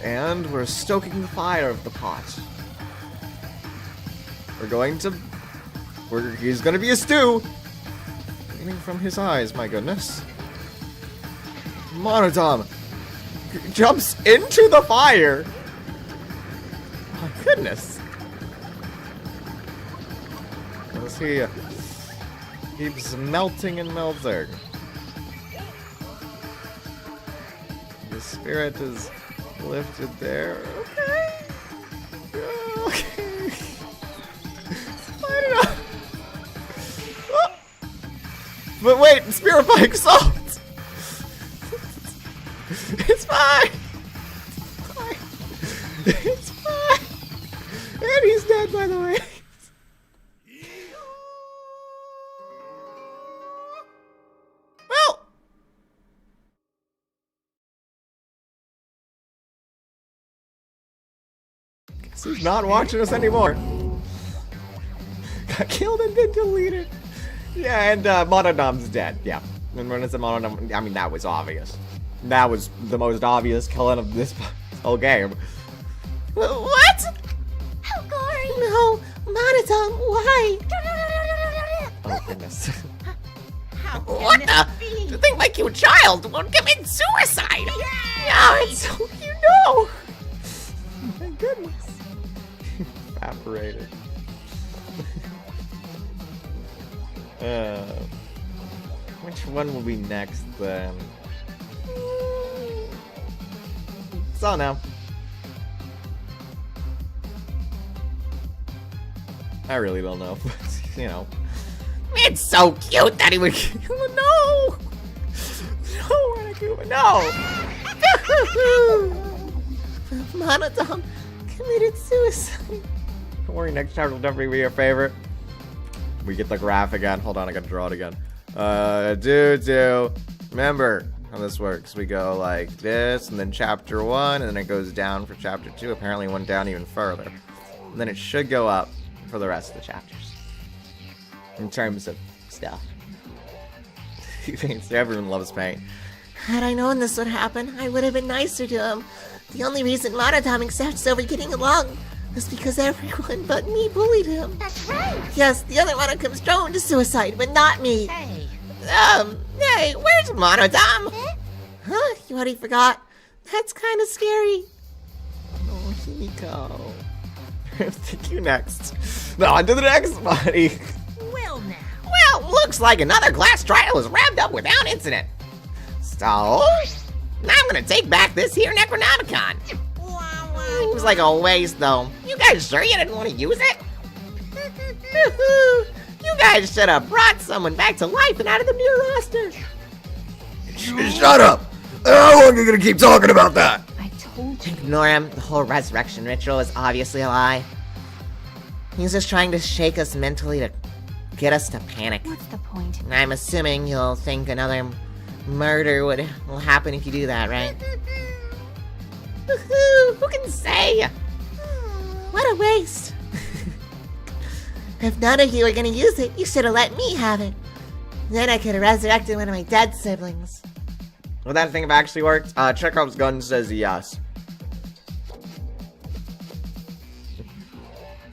And we're stoking the fire of the pot. He's gonna be a stew! Gleaming from his eyes, my goodness. Monodam jumps into the fire! My goodness. As he keeps melting and melting. The spirit is lifted there. Okay. Okay. Light it up. Oh. But wait, Spirifying Salt! It's fine! It's fine! And he's dead, by the way. Well! Guess he's not watching us anymore. Got killed and then deleted. Yeah, and Monodom's dead. Yeah. And when it's a Monodom, I mean, that was obvious. That was the most obvious killing of this whole game. What? How gory! No, Monodom, why? Oh, goodness. What the? You think my cute child won't commit suicide? No, it's so you know. My goodness. Evaporated. Which one will be next then? So now. I really don't know, but you know. It's so cute that he would kill. No! No, Renakuma, no! Monodom committed suicide. Don't worry, next chapter will definitely be your favorite. We get the graph again. Hold on, I gotta draw it again. Remember how this works. We go like this, and then chapter 1, and then it goes down for chapter 2. Apparently it went down even further. And then it should go up for the rest of the chapters. In terms of stuff. Everyone loves paint. Had I known this would happen, I would have been nicer to him. The only reason Monodom accepts over getting along is because everyone but me bullied him. That's right. Yes, the other one comes prone to suicide, but not me. Hey. Hey, where's Monodom? Huh? You already forgot? That's kind of scary. Oh, Himiko. Thank you next. No, on to the next body. Well now. Well, looks like another class trial is wrapped up without incident. So, now I'm gonna take back this here Necronomicon. Seems like a waste, though. You guys sure you didn't want to use it? You guys should have brought someone back to life and added them to your roster. Shut up! How long are you gonna keep talking about that? I told you. Ignore him. The whole resurrection ritual is obviously a lie. He's just trying to shake us mentally to get us to panic. What's the point? I'm assuming you'll think another murder will happen if you do that, right? Who can say? What a waste. If none of you are gonna use it, you should have let me have it. Then I could have resurrected one of my dead siblings. Would that thing have actually worked? Chekhov's gun says yes.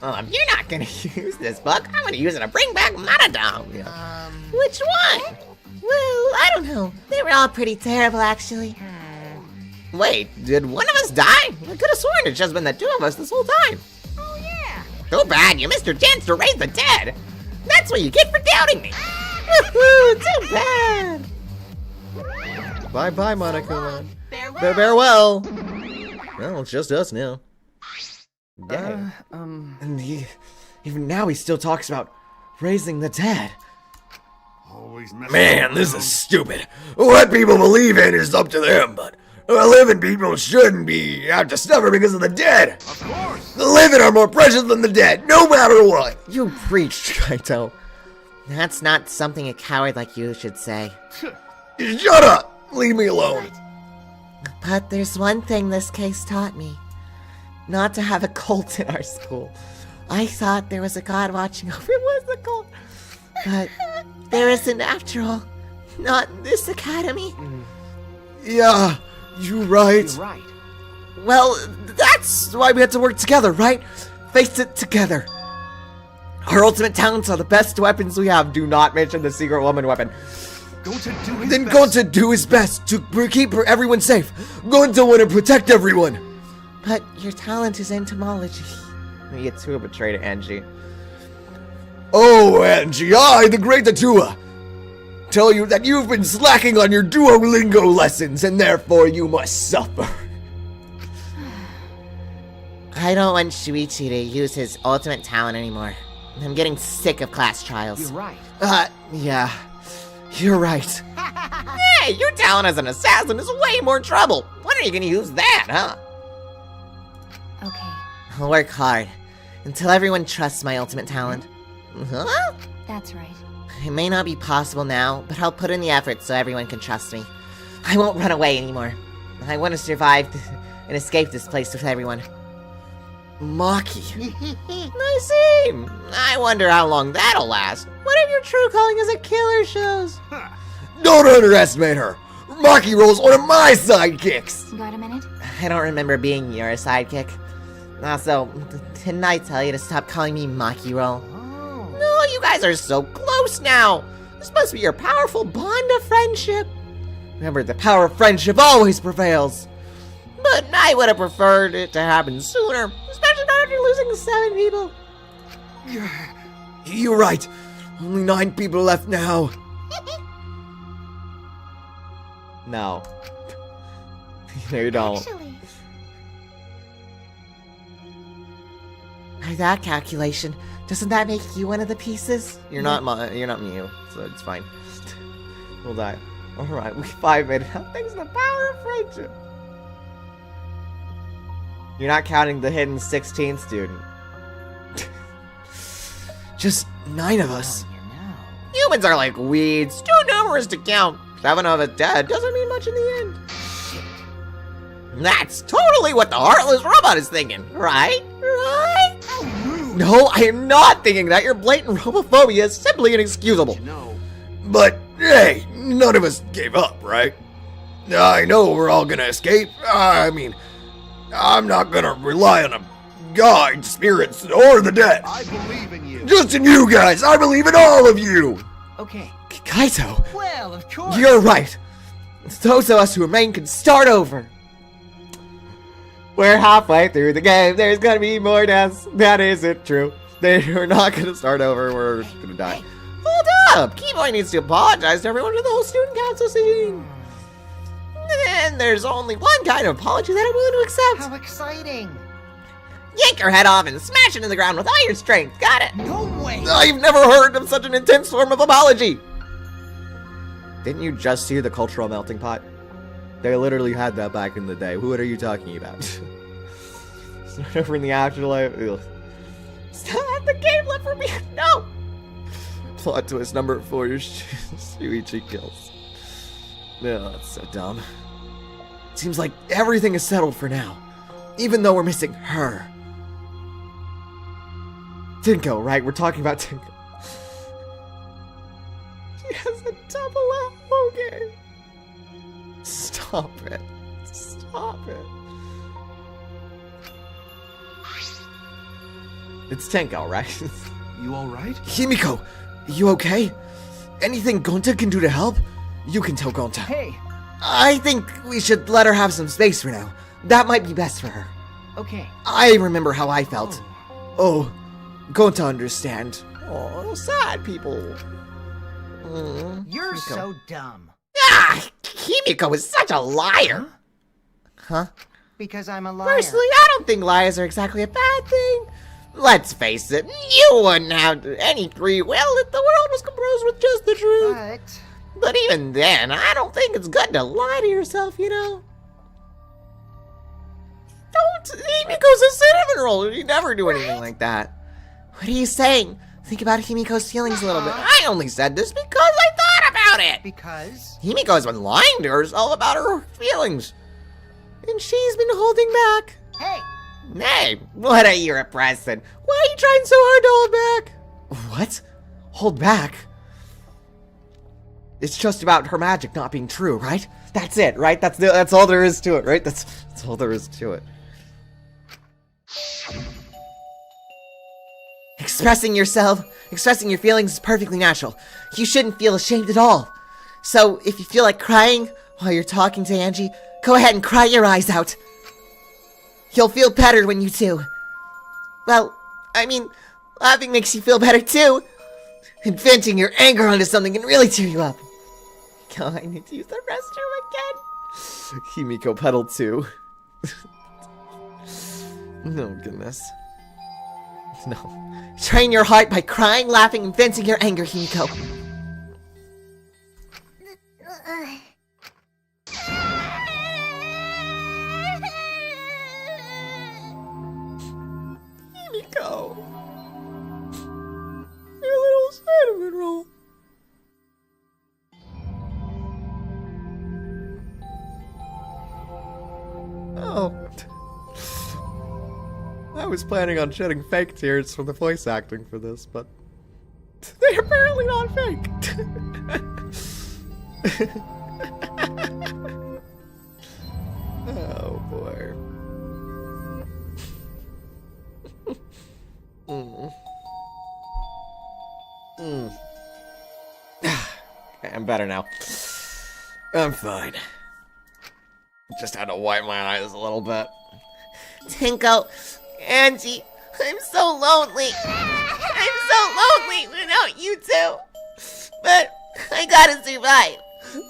If you're not gonna use this book, I'm gonna use it to bring back Monodom. Which one? Well, I don't know. They were all pretty terrible, actually. Wait, did one of us die? I could have sworn it's just been the two of us this whole time. Oh yeah. Too bad, you missed your chance to raise the dead. That's what you get for doubting me. Woohoo, too bad. Bye-bye, Monokuma. Farewell. Farewell. Well, it's just us now. Dang. And even now he still talks about raising the dead. Man, this is stupid. What people believe in is up to them, but living people shouldn't be out to suffer because of the dead. Of course. The living are more precious than the dead, no matter what. You preach, Kaito. That's not something a coward like you should say. Shut up! Leave me alone. But there's one thing this case taught me. Not to have a cult in our school. I thought there was a god watching over it was the cult. But there isn't after all. Not in this academy. Yeah, you're right. You're right. Well, that's why we had to work together, right? Face it together. Our ultimate talents are the best weapons we have. Do not mention the secret woman weapon. Going to do his Then best. going to do his best to keep everyone safe. Going to want to protect everyone. But your talent is entomology. You get too betrayed, Angie. Oh, Angie, I, the great Atua, tell you that you've been slacking on your Duolingo lessons, and therefore you must suffer. I don't want Shuichi to use his ultimate talent anymore. I'm getting sick of class trials. You're right. Yeah. You're right. Hey, your talent as an assassin is way more trouble. When are you gonna use that, huh? Okay, I'll work hard until everyone trusts my ultimate talent. Huh? that's right. It may not be possible now, but I'll put in the effort so everyone can trust me. I won't run away anymore. I want to survive and escape this place with everyone. Maki. I see. I wonder how long that'll last. What if your true calling is a killer shows? Don't underestimate her. Maki rolls one of my sidekicks. Got a minute? I don't remember being your sidekick. Also, didn't I tell you to stop calling me Maki Roll? No, you guys are so close now. This must be your powerful bond of friendship. Remember, the power of friendship always prevails. But I would have preferred it to happen sooner, especially not after losing 7 people. You're right. Only 9 people left now. No. You don't. Actually, By that calculation, doesn't that make you one of the pieces? You're not Mew, so it's fine. We'll die. Alright, we 5 made it out thanks to the power of friendship. You're not counting the hidden 16th student. Just 9 of us. Humans are like weeds, too numerous to count. 7 of us dead doesn't mean much in the end. That's totally what the Heartless Robot is thinking, right? Right? No, I am not thinking that. Your blatant homophobia is simply inexcusable. But, hey, none of us gave up, right? I know we're all gonna escape. I mean, I'm not gonna rely on a god, spirits, or the dead. I believe in you. Just in you guys. I believe in all of you. Okay. Kaito, Well, of course. you're right. Those of us who remain can start over. We're halfway through the game. There's gonna be more deaths. That isn't true. We're not gonna start over. We're gonna die. Hold up! Keyboy needs to apologize to everyone in the whole student council scene. And there's only one kind of apology that I'm willing to accept. How exciting! Yank your head off and smash it in the ground with all your strength. Got it? No way! I've never heard of such an intense form of apology. Didn't you just see the cultural melting pot? They literally had that back in the day. What are you talking about? Start over in the afterlife. Ugh. Still have the game left for me. No! Plot twist number 4, Shuichi kills. No, that's so dumb. Seems like everything is settled for now. Even though we're missing her. Tinko, right? We're talking about Tinko. She has a double L game. Stop it. Stop it. It's Tinko, right? You alright? Himiko, you okay? Anything Gonta can do to help? You can tell Gonta. Hey. I think we should let her have some space for now. That might be best for her. Okay. I remember how I felt. Oh, going to understand. Oh, sad people. You're Himiko. so dumb. Ah, Himiko is such a liar. Huh? Because I'm a liar. Personally, I don't think lies are exactly a bad thing. Let's face it, you wouldn't have any free will if the world was composed with just the truth. But even then, I don't think it's good to lie to yourself, you know? Himiko's a cinnamon roll. You never do anything like that. What are you saying? Think about Himiko's feelings a little bit. I only said this because I thought about it. Because? Himiko has been lying to herself about her feelings. And she's been holding back. Hey! Hey, what are you repressing? Why are you trying so hard to hold back? What? Hold back? It's just about her magic not being true, right? That's it, right? That's all there is to it, right? That's all there is to it. Expressing your feelings is perfectly natural. You shouldn't feel ashamed at all. So, if you feel like crying while you're talking to Angie, go ahead and cry your eyes out. You'll feel better when you do. Well, I mean, laughing makes you feel better too. And venting your anger onto something can really cheer you up. God, I need to use the restroom again. Himiko pedal too. Oh, goodness. No. Train your heart by crying, laughing, and venting your anger, Himiko. Himiko. Your little cinnamon roll. Oh. I was planning on shedding fake tears for the voice acting for this, but they're apparently not fake. Oh boy. Okay, I'm better now. I'm fine. Just had to wipe my eyes a little bit. Tinko, Angie, I'm so lonely. I'm so lonely without you two. But I gotta survive.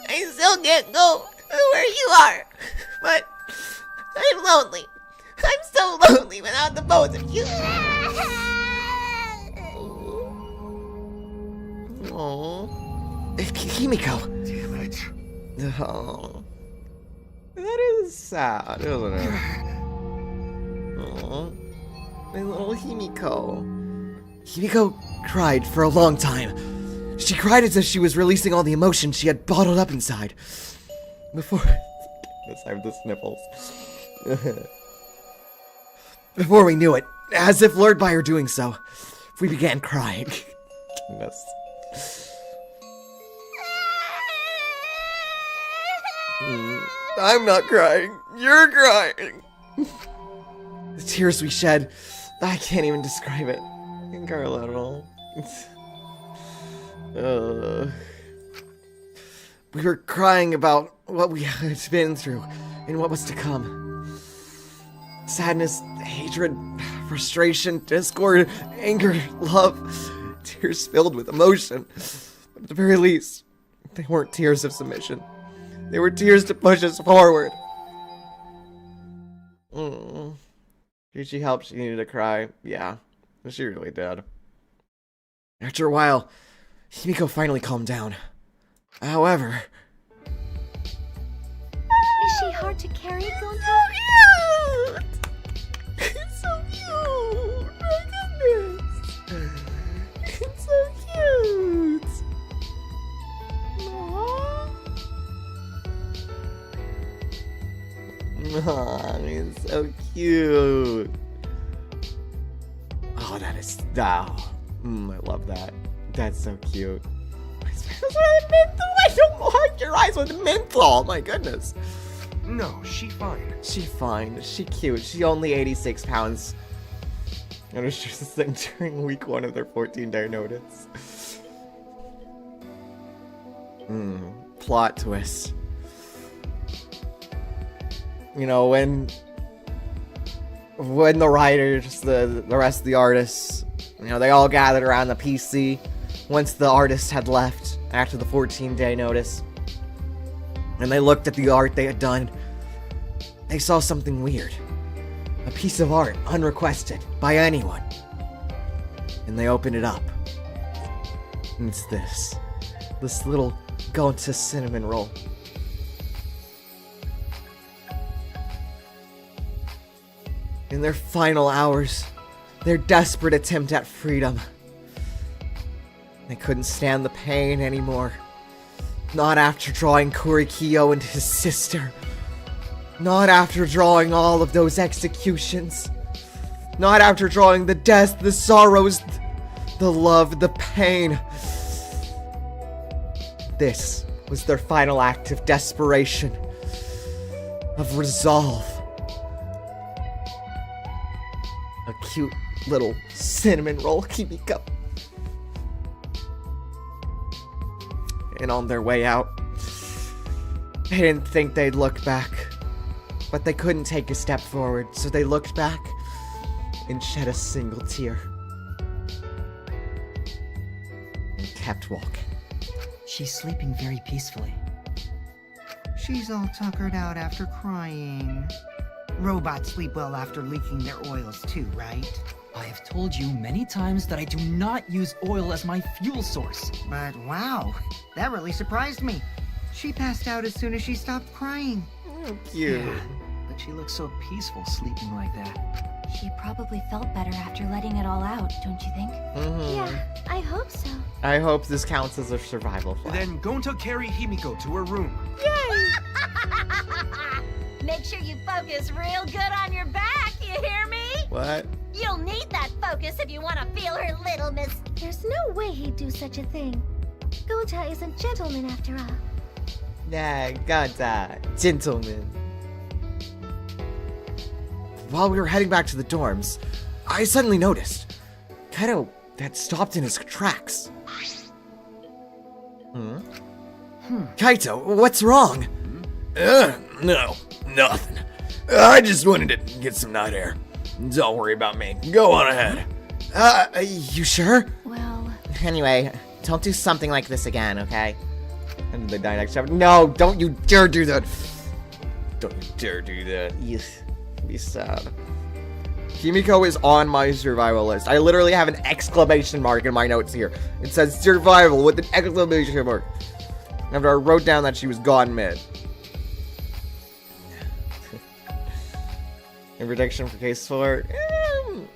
I still can't go where you are. But I'm lonely. I'm so lonely without the both of you. Oh, Himiko. Damn it. Oh, that is sad, isn't it? Oh, my little Himiko. Himiko cried for a long time. She cried as if she was releasing all the emotion she had bottled up inside. Before... Goodness, I have the sniffles. Before we knew it, as if lured by her doing so, we began crying. Goodness. I'm not crying. You're crying. The tears we shed, I can't even describe it. I think are a little. We were crying about what we had been through and what was to come. Sadness, hatred, frustration, discord, anger, love. Tears filled with emotion. But at the very least, they weren't tears of submission. They were tears to push us forward. Did she help? She needed to cry. Yeah, she really did. After a while, Himiko finally calmed down. However... Is she hard to carry, Gonta? It's so cute! My goodness! It's so cute! Aw, it's so cute. Oh, that is... Oh, I love that. That's so cute. I don't mark your eyes with menthol, my goodness. No, she fine. She fine. She cute. She only 86 pounds. And it was just this thing during week 1 of their 14-day notice. Plot twist. You know, when when the writers, the rest of the artists, you know, they all gathered around the PC once the artist had left after the 14-day notice. And they looked at the art they had done. They saw something weird. A piece of art, unrequested by anyone. And they opened it up. And it's this. This little Gonta cinnamon roll. In their final hours, their desperate attempt at freedom, they couldn't stand the pain anymore. Not after drawing Kurikiyo and his sister. Not after drawing all of those executions. Not after drawing the death, the sorrows, the love, the pain. This was their final act of desperation, of resolve. A cute little cinnamon roll, Kimiko. And on their way out, they didn't think they'd look back. But they couldn't take a step forward, so they looked back and shed a single tear. And kept walking. She's sleeping very peacefully. She's all tuckered out after crying. Robots sleep well after leaking their oils too, right? I have told you many times that I do not use oil as my fuel source. But wow, that really surprised me. She passed out as soon as she stopped crying. Oh, cute. Yeah, but she looks so peaceful sleeping like that. She probably felt better after letting it all out, don't you think? Yeah, I hope so. I hope this counts as a survival flag. Then Gonta carry Himiko to her room. Make sure you focus real good on your back, you hear me? What? You'll need that focus if you want to feel her littleness. There's no way he'd do such a thing. Gonta is a gentleman after all. Yeah, Gonta, gentlemen. While we were heading back to the dorms, I suddenly noticed Kaito had stopped in his tracks. Kaito, what's wrong? No, nothing. I just wanted to get some night air. Don't worry about me. Go on ahead. You sure? Well... Anyway, don't do something like this again, okay? And the next chapter. No, don't you dare do that. Don't you dare do that. Yes. Be sad. Kimiko is on my survival list. I literally have an exclamation mark in my notes here. It says survival with an exclamation mark. After I wrote down that she was gone mid. In prediction for case 4,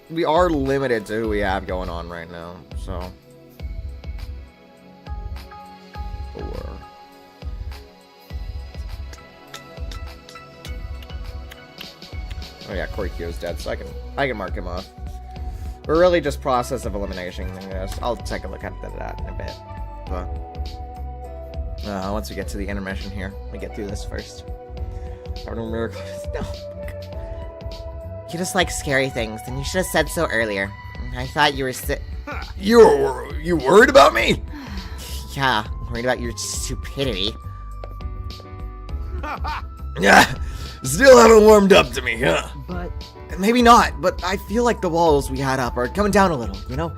we are limited to who we have going on right now, so. 4. Oh yeah, Korikyo's dead, so I can mark him off. We're really just process of elimination, I guess. I'll take a look at that in a bit. But once we get to the intermission here, we get through this first. Miracle. No. You just like scary things, and you should have said so earlier. I thought you were You worried about me? Yeah, worried about your stupidity. Yeah, still haven't warmed up to me, huh? But... Maybe not, but I feel like the walls we had up are coming down a little, you know?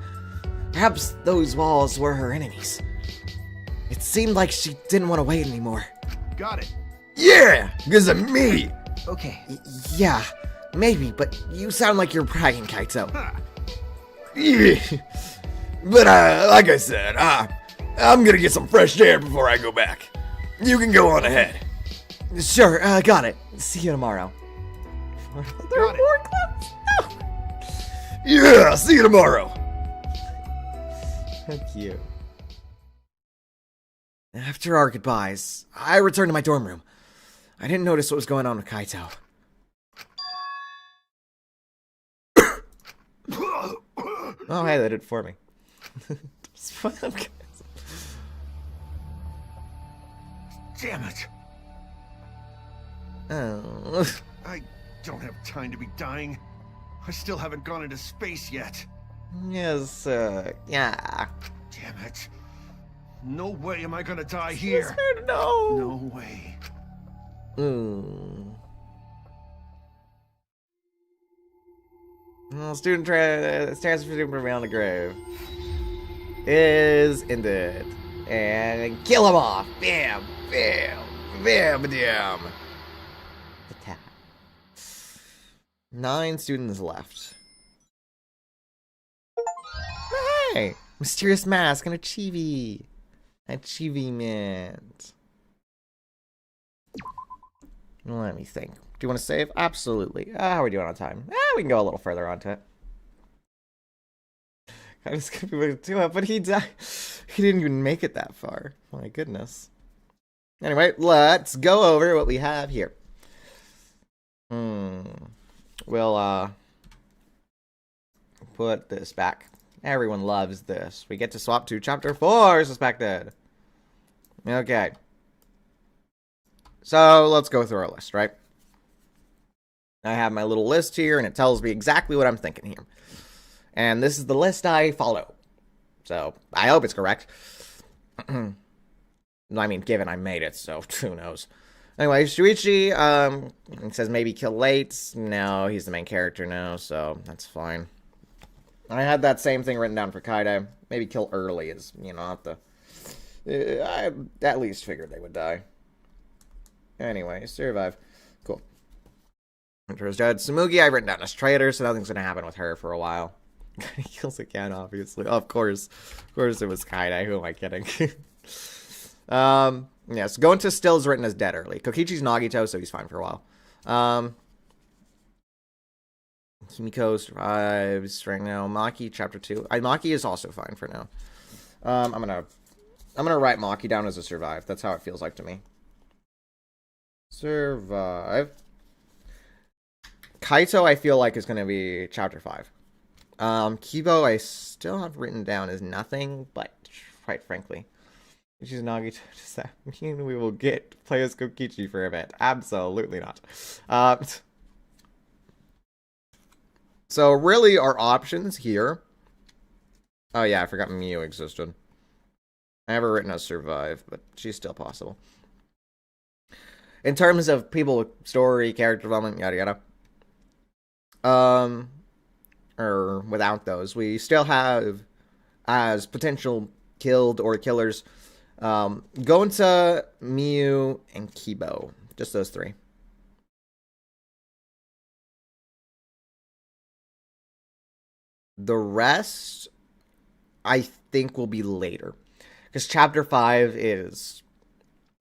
Perhaps those walls were her enemies. It seemed like she didn't want to wait anymore. Got it. Yeah, because of me. Okay. Yeah, maybe, but you sound like you're bragging, Kaito. Yeah. But, like I said, I'm gonna get some fresh air before I go back. You can go on ahead. Sure, got it. See you tomorrow. There are more clips. No. Yeah, see you tomorrow. Thank you. After our goodbyes, I returned to my dorm room. I didn't notice what was going on with Kaito. Oh, hey, they did it for me. Damn it. Oh. I don't have time to be dying. I still haven't gone into space yet. Yes, yeah. Damn it. No way am I gonna die here. No. No way. Student transfer student prevail on the grave. Is ended. And kill him off. Bam, bam, bam, bam. Attack. 9 students left. Hey! Mysterious mask and a chibi. Achievement. Let me think. Do you want to save? Absolutely. How are we doing on time? We can go a little further onto it. I was gonna be able to do it, but he died. He didn't even make it that far. My goodness. Anyway, let's go over what we have here. We'll put this back. Everyone loves this. We get to swap to chapter 4, suspected. Okay. So let's go through our list, right? I have my little list here, and it tells me exactly what I'm thinking here. And this is the list I follow. So I hope it's correct. I mean, given I made it, so who knows. Anyway, Shuichi, it says maybe kill late. No, he's the main character now, so that's fine. I had that same thing written down for Kaide. Maybe kill early is, you know, not the... I at least figured they would die. Anyway, survive. Cool. Winter is dead. Tsumugi, I've written down as traitor, so nothing's gonna happen with her for a while. He kills again, obviously. Oh, of course. Of course it was Kaide. Who am I kidding? Yes, Gonta still is written as dead early. Kokichi's Nagito, so he's fine for a while. Kimiko survives right now. Maki, chapter 2. Maki is also fine for now. I'm gonna write Maki down as a survive. That's how it feels like to me. Survive. Kaito, I feel like, is gonna be chapter 5. Kibo, I still have written down as nothing, but quite frankly, Kokichi's Nagito, does that mean we will get play as Kokichi for a bit? Absolutely not. So really our options here. Oh yeah, I forgot Miyu existed. I have her written as survive, but she's still possible. In terms of people, story, character development, yada yada. Or without those, we still have as potential killed or killers Gonta, Miyu, and Kibo. Just those 3. The rest, I think, will be later. Because chapter 5 is,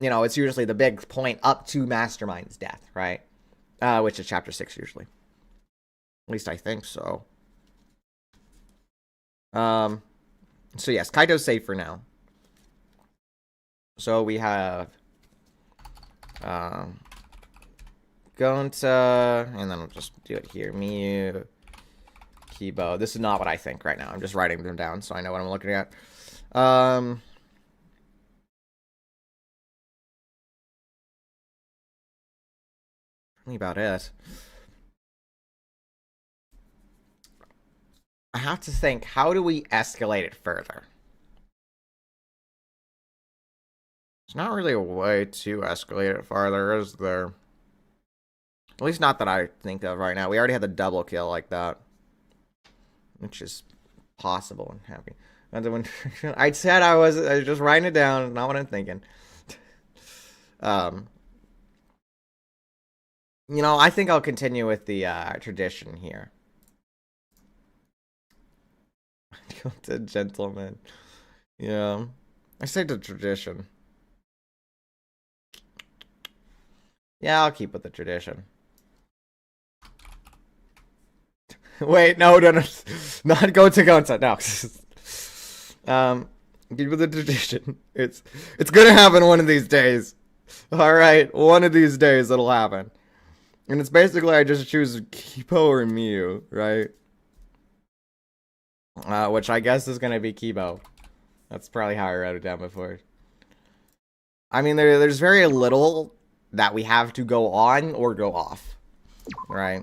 you know, it's usually the big point up to Mastermind's death, right? Which is chapter 6 usually. At least I think so. So yes, Kaito's safe for now. So we have Gonta, and then we'll just do it here. Miyu, Kibo. This is not what I think right now. I'm just writing them down so I know what I'm looking at. Probably about it. I have to think, how do we escalate it further? It's not really a way to escalate it farther, is there? At least not that I think of right now. We already had the double kill like that. Which is possible and happy. I said I was just writing it down, not what I'm thinking. You know, I think I'll continue with the tradition here. The gentleman. Yeah. I say the tradition. Yeah, I'll keep with the tradition. Wait, no. Not go to Gonta, no. Keep with the tradition. It's gonna happen one of these days. Alright, one of these days it'll happen. And it's basically I just choose Kibo or Miyu, right? Which I guess is gonna be Kibo. That's probably how I wrote it down before. I mean, there's very little that we have to go on or go off, right?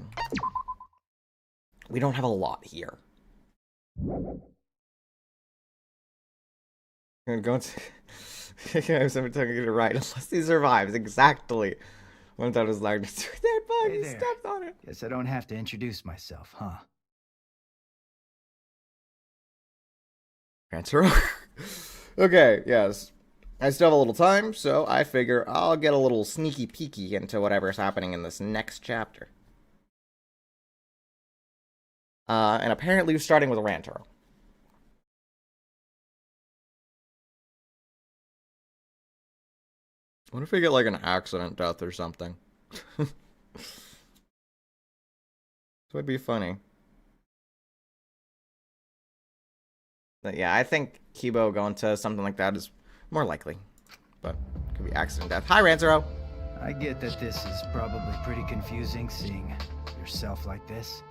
We don't have a lot here. I'm going to... I'm talking to right, unless he survives, exactly. One time was like, dead body, Hey there. stepped on it. Guess I don't have to introduce myself, huh? Rantaro? Okay, yes. I still have a little time, so I figure I'll get a little sneaky peeky into whatever's happening in this next chapter. And apparently we're starting with Rantaro. What if we get like an accident death or something? This would be funny. But yeah, I think Kibo going to something like that is more likely. But it could be accident death. Hi, Rantaro. I get that this is probably pretty confusing seeing yourself like this.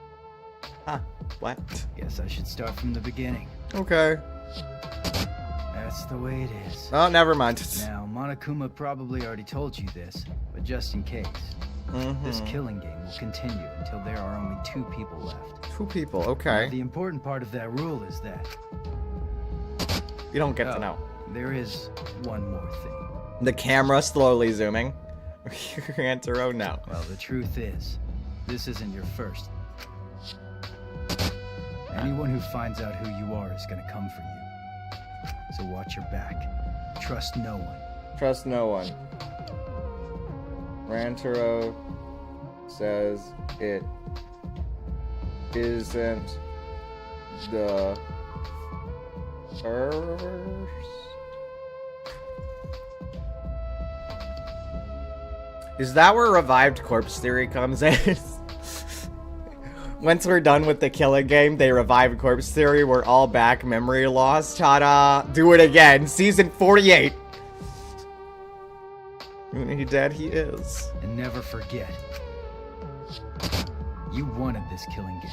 Huh? What? Guess I should start from the beginning. Okay. That's the way it is. Oh, never mind. Now, Monokuma probably already told you this, but just in case, this killing game will continue until there are only 2 people left. 2 people, okay. Now, the important part of that rule is that you don't get to know. There is one more thing. The camera slowly zooming. Rantaro, no. Well, the truth is, this isn't your first. Anyone who finds out who you are is gonna come for you. So watch your back. Trust no one. Trust no one. Rantaro says it isn't the first. Is that where revived corpse theory comes in? Once we're done with the killing game, they revive corpse theory. We're all back. Memory loss. Ta-da. Do it again. Season 48. When he dead, he is. And never forget, you wanted this killing game.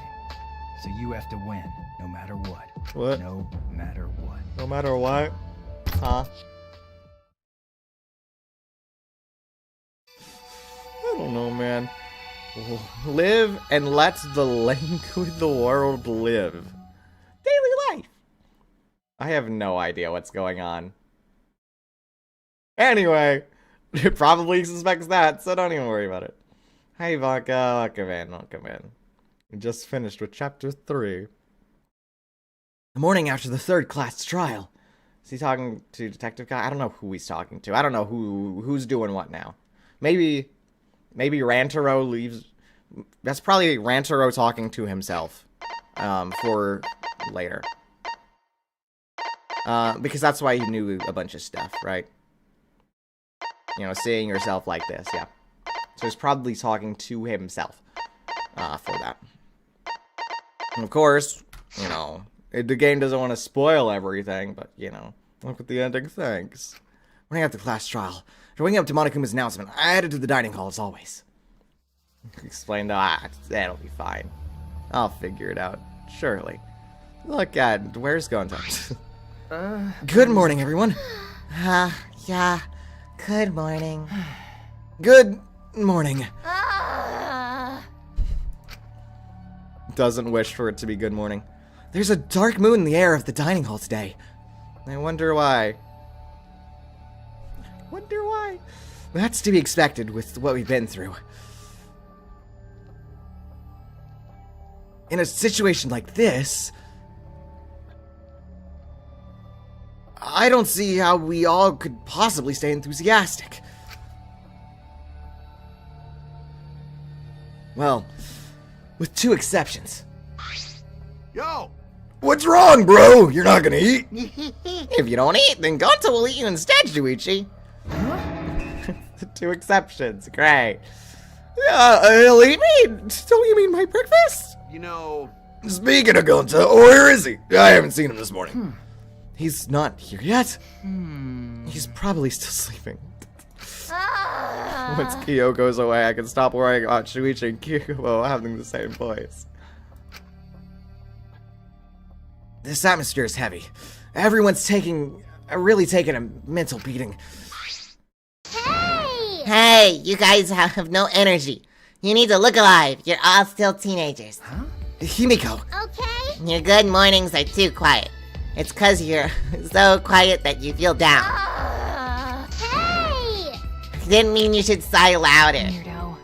So you have to win, no matter what. What? No matter what. No matter what? Huh? I don't know, man. Live and let the link with the world live. Daily life. I have no idea what's going on. Anyway, it probably suspects that, so don't even worry about it. Hey, Vodka. Welcome in. Welcome in. We just finished with chapter 3. The morning after the 3rd class trial. Is he talking to Detective Guy? I don't know who he's talking to. I don't know who's doing what now. Maybe Rantaro leaves. That's probably Rantaro talking to himself for later. Because that's why he knew a bunch of stuff, right? You know, seeing yourself like this, yeah. So he's probably talking to himself for that. And of course, you know, the game doesn't want to spoil everything, but, you know, look what the ending thinks. Running out the class trial. Waking up to Monokuma's announcement, I headed to the dining hall as always. Explained, that'll be fine. I'll figure it out, surely. Look at, where's Gonta? Good morning, everyone. Yeah. Good morning. Good morning. Doesn't wish for it to be good morning. There's a dark moon in the air of the dining hall today. I wonder why. That's to be expected with what we've been through. In a situation like this, I don't see how we all could possibly stay enthusiastic. Well, with 2 exceptions. Yo! What's wrong, bro? You're not gonna eat? If you don't eat, then Gonta will eat you instead, Shuichi. 2 exceptions, great. He'll eat me? Don't you mean my breakfast? You know... Speaking of Gonta, where is he? I haven't seen him this morning. He's not here yet. He's probably still sleeping. Once Kyo goes away, I can stop worrying about Shuichi and Kyo having the same voice. This atmosphere is heavy. Everyone's really taking a mental beating. Hey, you guys have no energy. You need to look alive. You're all still teenagers. Huh? Himiko. Okay. Your good mornings are too quiet. It's 'cause you're so quiet that you feel down. Hey! Didn't mean you should sigh louder. Weirdo.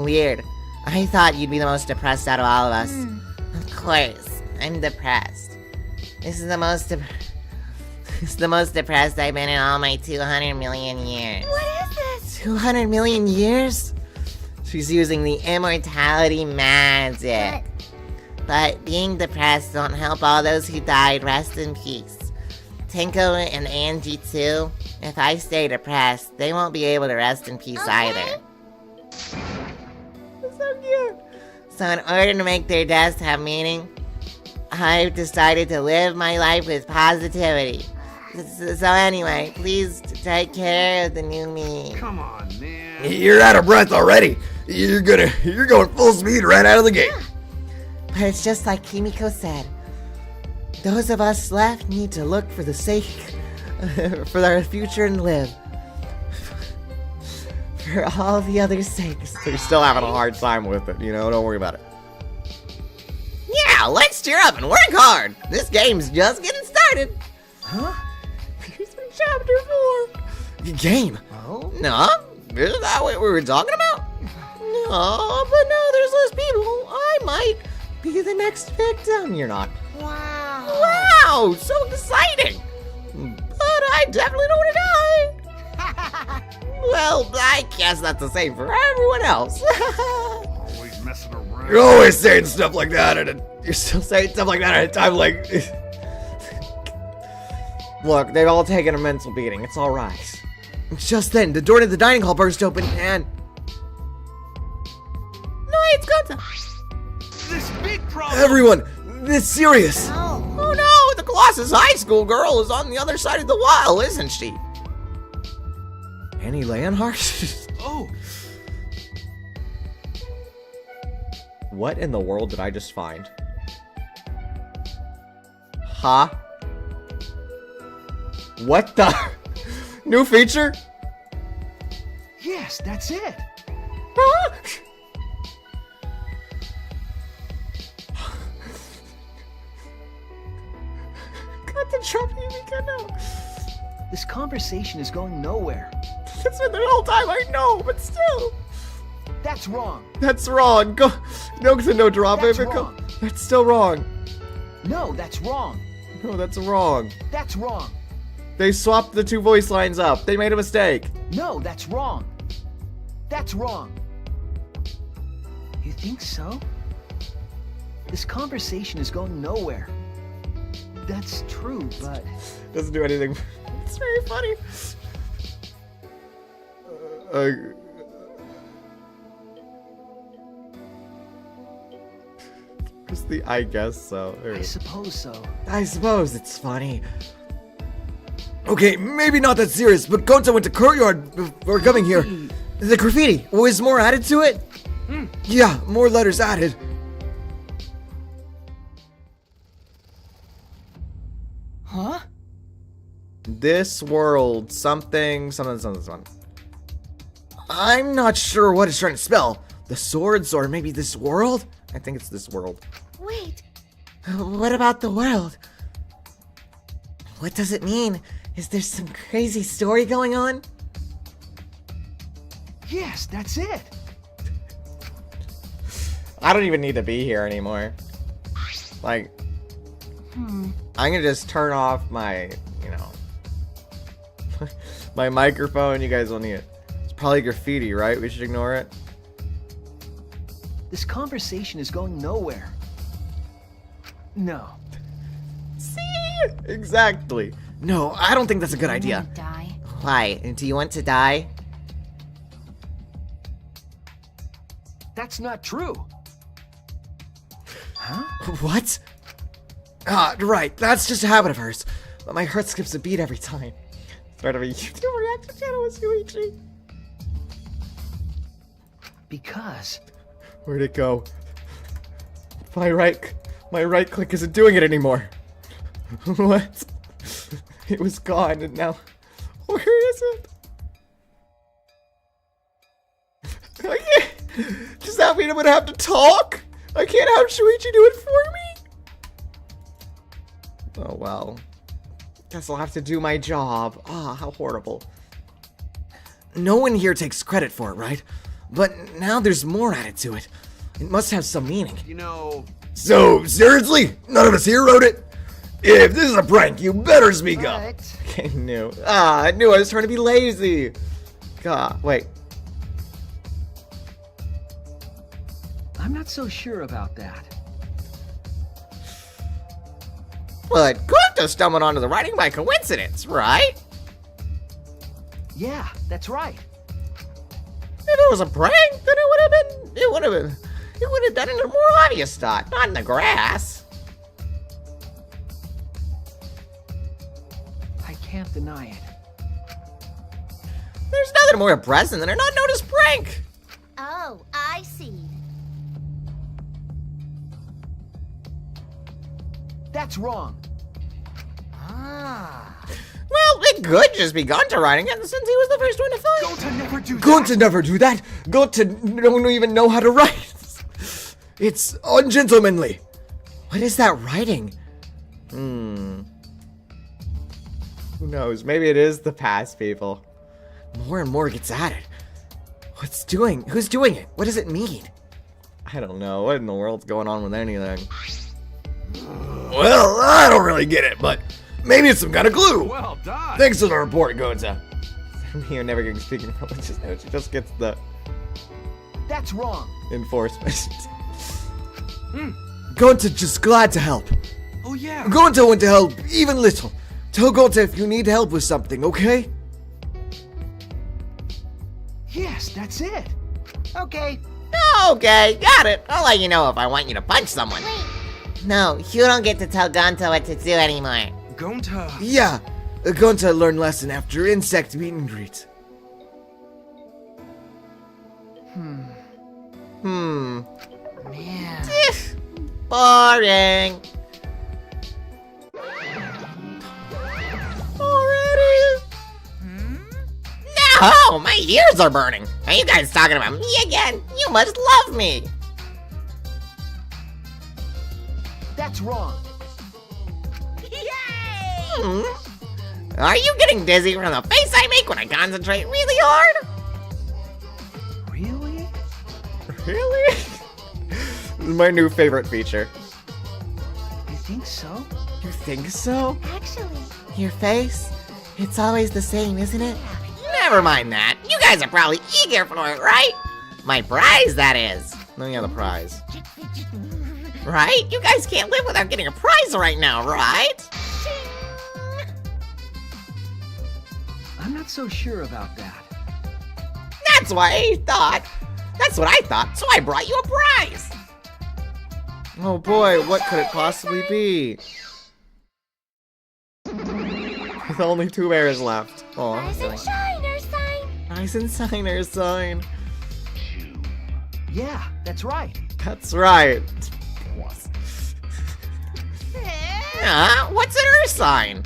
Weird. I thought you'd be the most depressed out of all of us. Of course, I'm depressed. This is the most It's the most depressed I've been in all my 200 million years. What is this? 200 million years? She's using the immortality magic. But being depressed won't help all those who died rest in peace. Tenko and Angie too. If I stay depressed, they won't be able to rest in peace either. That's so cute. So in order to make their deaths have meaning, I've decided to live my life with positivity. So anyway, please take care of the new me. Come on, man. You're out of breath already. You're going full speed right out of the gate. But it's just like Kimiko said. Those of us left need to look for the sake, for our future and live. For all the others' sakes. They're still having a hard time with it, you know, don't worry about it. Yeah, let's cheer up and work hard. This game's just getting started. Huh? Here's in chapter 4. Game? Oh? No, is that what we were talking about? No, but now there's less people. I might be the next victim. You're not. Wow, so exciting. But I definitely don't want to die. Well, I guess that's the same for everyone else. Always messing around. You're always saying stuff like that, and you're still saying stuff like that at a time like... Look, they've all taken a mental beating. It's alright. Just then, the door to the dining hall burst open and... No, it's Gonta. This big problem. Everyone, this serious. Oh no, the Colossus High School girl is on the other side of the wall, isn't she? Annie Leonhardt? Oh. What in the world did I just find? Huh? What the? New feature? Yes, that's it. Huh? Got the jump now. This conversation is going nowhere. That's been the whole time, I know, but still. That's wrong. That's wrong. Go. No, no drop That's it. wrong. That's still wrong. No, that's wrong. No, that's wrong. That's wrong. They swapped the two voice lines up. They made a mistake. No, that's wrong. That's wrong. You think so? This conversation is going nowhere. That's true, but... Doesn't do anything. It's very funny. Just the I guess so. I suppose so. I suppose it's funny. Okay, maybe not that serious, but Gonta went to courtyard before coming here. The graffiti, was more added to it? Yeah, more letters added. Huh? This world, something. I'm not sure what it's trying to spell. The swords, or maybe this world? I think it's this world. Wait. What about the world? What does it mean? Is there some crazy story going on? Yes, that's it. I don't even need to be here anymore. Like, I'm gonna just turn off my, my microphone. You guys will need it. It's probably graffiti, right? We should ignore it. This conversation is going nowhere. No. See? Exactly. No, I don't think that's a good idea. Die. Why? Do you want to die? That's not true. Huh? What? Ah, right. That's just a habit of hers. But my heart skips a beat every time. Start of a YouTube reaction channel with Shuichi. Because... Where'd it go? My right click isn't doing it anymore. What? It was gone and now... Where is it? I can't... Does that mean I'm gonna have to talk? I can't have Shuichi do it for me? Oh well. Guess I'll have to do my job. Ah, how horrible. No one here takes credit for it, right? But now there's more added to it. It must have some meaning. You know... So, seriously? None of us here wrote it? If this is a prank, you better speak up. Okay, knew. I knew I was trying to be lazy. God, wait. I'm not so sure about that. Well, it could have stumbled onto the writing by coincidence, right? Yeah, that's right. If it was a prank, then it would have done it in a more obvious spot, not in the grass. I can't deny it. There's nothing more impressive than an unnoticed prank. Oh, I see. That's wrong. Well, it could just be Gunta writing it since he was the first one to find. Gunta never do that. Gunta never do that. Gunta don't even know how to write. It's ungentlemanly. What is that writing? Who knows? Maybe it is the past people. More and more gets at it. Who's doing it? What does it mean? I don't know. What in the world's going on with anything? Well, I don't really get it, but maybe it's some kind of clue. Well done. Thanks for the report, Gunta. You're never going to speak in religious notes. She just gets the That's wrong. enforcement. Gunta just glad to help. Oh yeah. Gunta want to help, even little. Tell Gunta if you need help with something, okay? Yes, that's it. Okay. Okay, got it. I'll let you know if I want you to punch someone. No, you don't get to tell Gonto what to do anymore. Gonta. Yeah, Gunta learned lesson after insect meet and greet. Man. Boring. Already? No, my ears are burning. Are you guys talking about me again? You must love me. That's wrong. Are you getting dizzy from the face I make when I concentrate really hard? Really? Really? This is my new favorite feature. You think so? You think so? Actually, Your face? It's always the same, isn't it? Never mind that. You guys are probably eager for it, right? My prize, that is. No, yeah, the prize. Right? You guys can't live without getting a prize right now, right? I'm not so sure about that. That's what I thought. So I brought you a prize. Oh boy, what could it possibly be? With only 2 bears left. Oh, rise and shine, Earthsign. Rise and shine, Earthsign. Yeah, that's right. That's right. What's an Earth sign?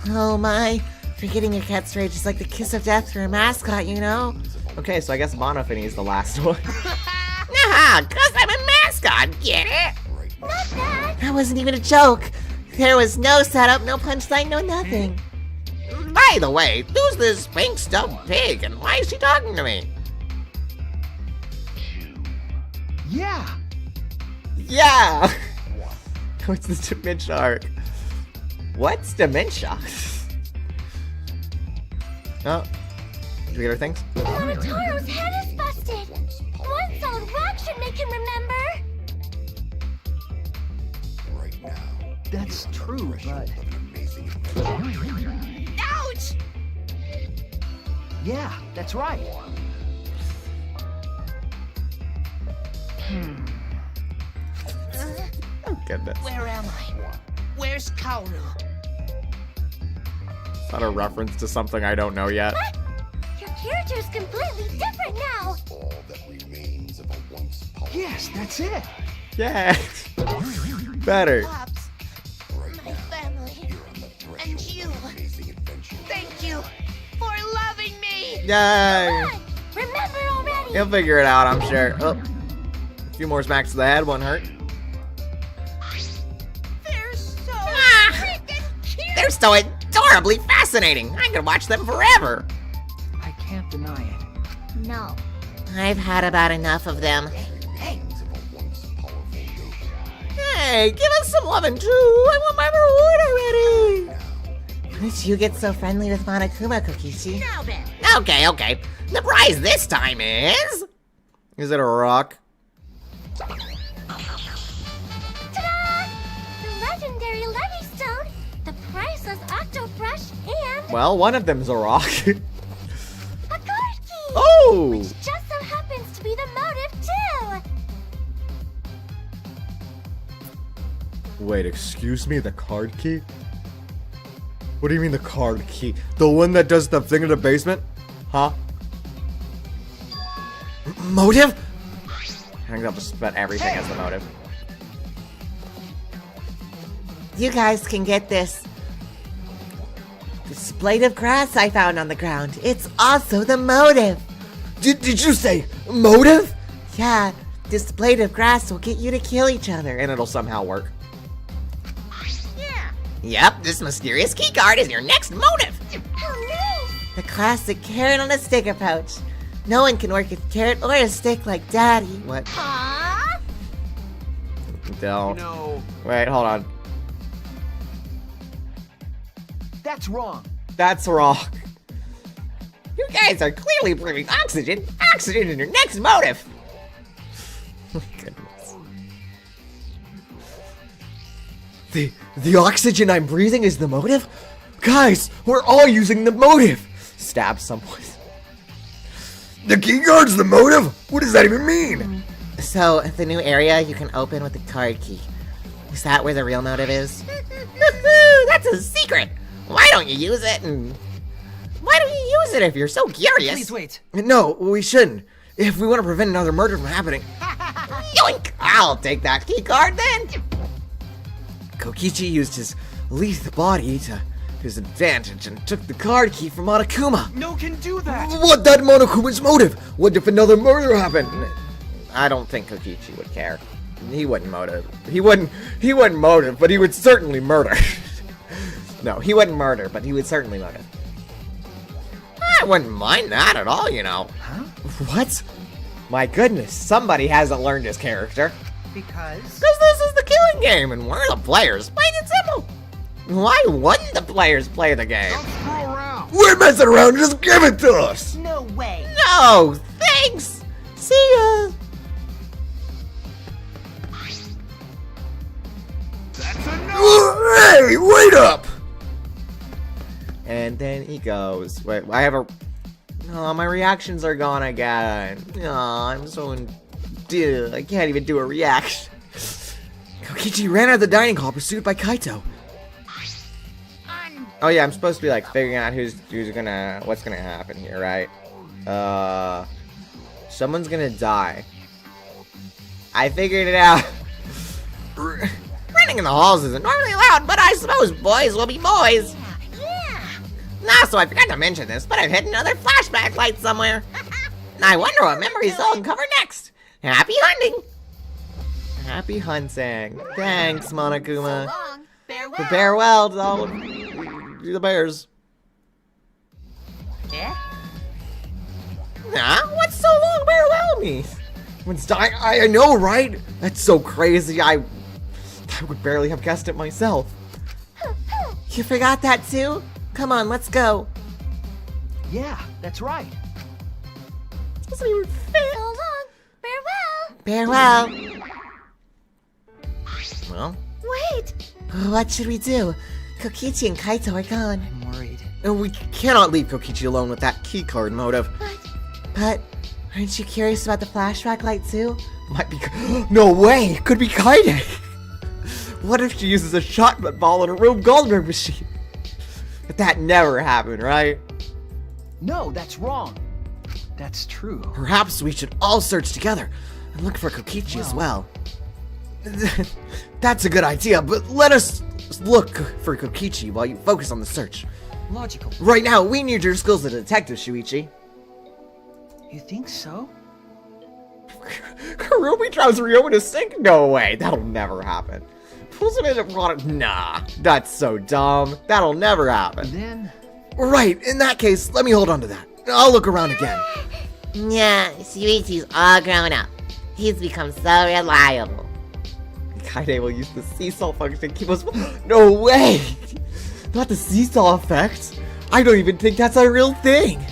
Oh my. Forgetting your cat's rage is like the kiss of death for a mascot, you know? Okay, so I guess Monofini is the last one. Nah, cause I'm a mascot, get it? Not that. That wasn't even a joke. There was no setup, no punchline, no nothing. By the way, who's this pink stuffed pig and why is she talking to me? Yeah. Yeah! What's the dementia arc? What's dementia? Oh. Did we get our things? Monotaro's head is busted. One solid rock should make him remember. That's true, but... Ouch! Yeah, that's right. Oh, goodness. Where am I? Where's Kaoru? Is that a reference to something I don't know yet? What? Your character's completely different now. Yes, that's it. Yeah. Better. Pops, my family, and you. Thank you for loving me. Yay. Remember already. He'll figure it out, I'm sure. Oh. A few more smacks to the head, won't hurt. They're so freaking cute. They're so adorably fascinating. I could watch them forever. I can't deny it. No. I've had about enough of them. Hey, give us some loving too. I want my reward already. How did you get so friendly with Monokuma, Kokichi? Now then. Okay, okay. The prize this time is... Is it a rock? Ta-da! The legendary Levy Stone, the priceless Octo Brush, and Well, one of them's a rock. a card key! Oh! Which just so happens to be the motive, too! Wait, excuse me, the card key? What do you mean the card key? The one that does the thing in the basement? Huh? Motive? I think I'll just bet everything as the motive. You guys can get this blade of grass I found on the ground. It's also the motive. Did you say motive? Yeah, this blade of grass will get you to kill each other. And it'll somehow work. Yeah. Yep, this mysterious keycard is your next motive. The classic carrot on a stick approach. No one can work a carrot or a stick like Daddy. What? Huh? Don't. No. Wait, hold on. That's wrong. That's a rock. You guys are clearly breathing oxygen. Oxygen is your next motive. Goodness. The oxygen I'm breathing is the motive? Guys, we're all using the motive. Stab someone. The keycard's the motive? What does that even mean? So, the new area you can open with the card key. Is that where the real motive is? That's a secret. Why don't you use it? And why don't you use it if you're so curious? Please wait. No, we shouldn't. If we want to prevent another murder from happening. Yoink! I'll take that keycard then. Kokichi used his lithe body to his advantage and took the card key from Monokuma. No can do that. What that Monokuma's motive? What if another murder happened? I don't think Kokichi would care. He wouldn't motive. He wouldn't motive, but he would certainly murder. No, he wouldn't murder, but he would certainly motive. I wouldn't mind that at all, you know. Huh? What? My goodness, somebody hasn't learned his character. Because this is the killing game, and we're the players. Plain and simple. Why wouldn't the players play the game? Don't screw around. We're messing around, just give it to us! No way. No, thanks. See ya. That's enough. Hey, wait up! And then he goes. Wait, I have a... Oh, my reactions are gone again. Oh, I'm so... Dude, I can't even do a reaction. Kokichi ran out of the dining hall pursued by Kaito. Oh yeah, I'm supposed to be like figuring out what's gonna happen here, right? Someone's gonna die. I figured it out. Running in the halls isn't normally allowed, but I suppose boys will be boys. Yeah. Also, I forgot to mention this, but I've hidden another flashback light somewhere. I wonder what memories I'll uncover next. Happy hunting! Happy hunting. Thanks, Monokuma. So long. Farewell. Prepare well to all the bears. Yeah. Huh? What's so long farewell me? Everyone's dying. I know, right? That's so crazy. I would barely have guessed it myself. You forgot that too? Come on, let's go. Yeah, that's right. So long. Farewell! Farewell. Well, Wait! What should we do? Kokichi and Kaito are gone. I'm worried. we cannot leave Kokichi alone with that keycard motive. But aren't you curious about the flashback light too? Might be. No way! It could be Kaide! What if she uses a shotgun ball in a Rube Goldberg machine? But that never happened, right? No, that's wrong. That's true. Perhaps we should all search together and look for Kokichi as well. That's a good idea, but let us look for Kokichi while you focus on the search. Logical. Right now, we need your skills as a detective, Shuichi. You think so? Karubi tries to reopen his sink? No way, that'll never happen. Pulls him in and brought it. Nah, that's so dumb. That'll never happen. Then... Right, in that case, let me hold on to that. I'll look around again. Yeah, Shuichi's all grown up. He's become so reliable. Kaide will use the seesaw function to keep us. No way! Not the seesaw effect. I don't even think that's a real thing.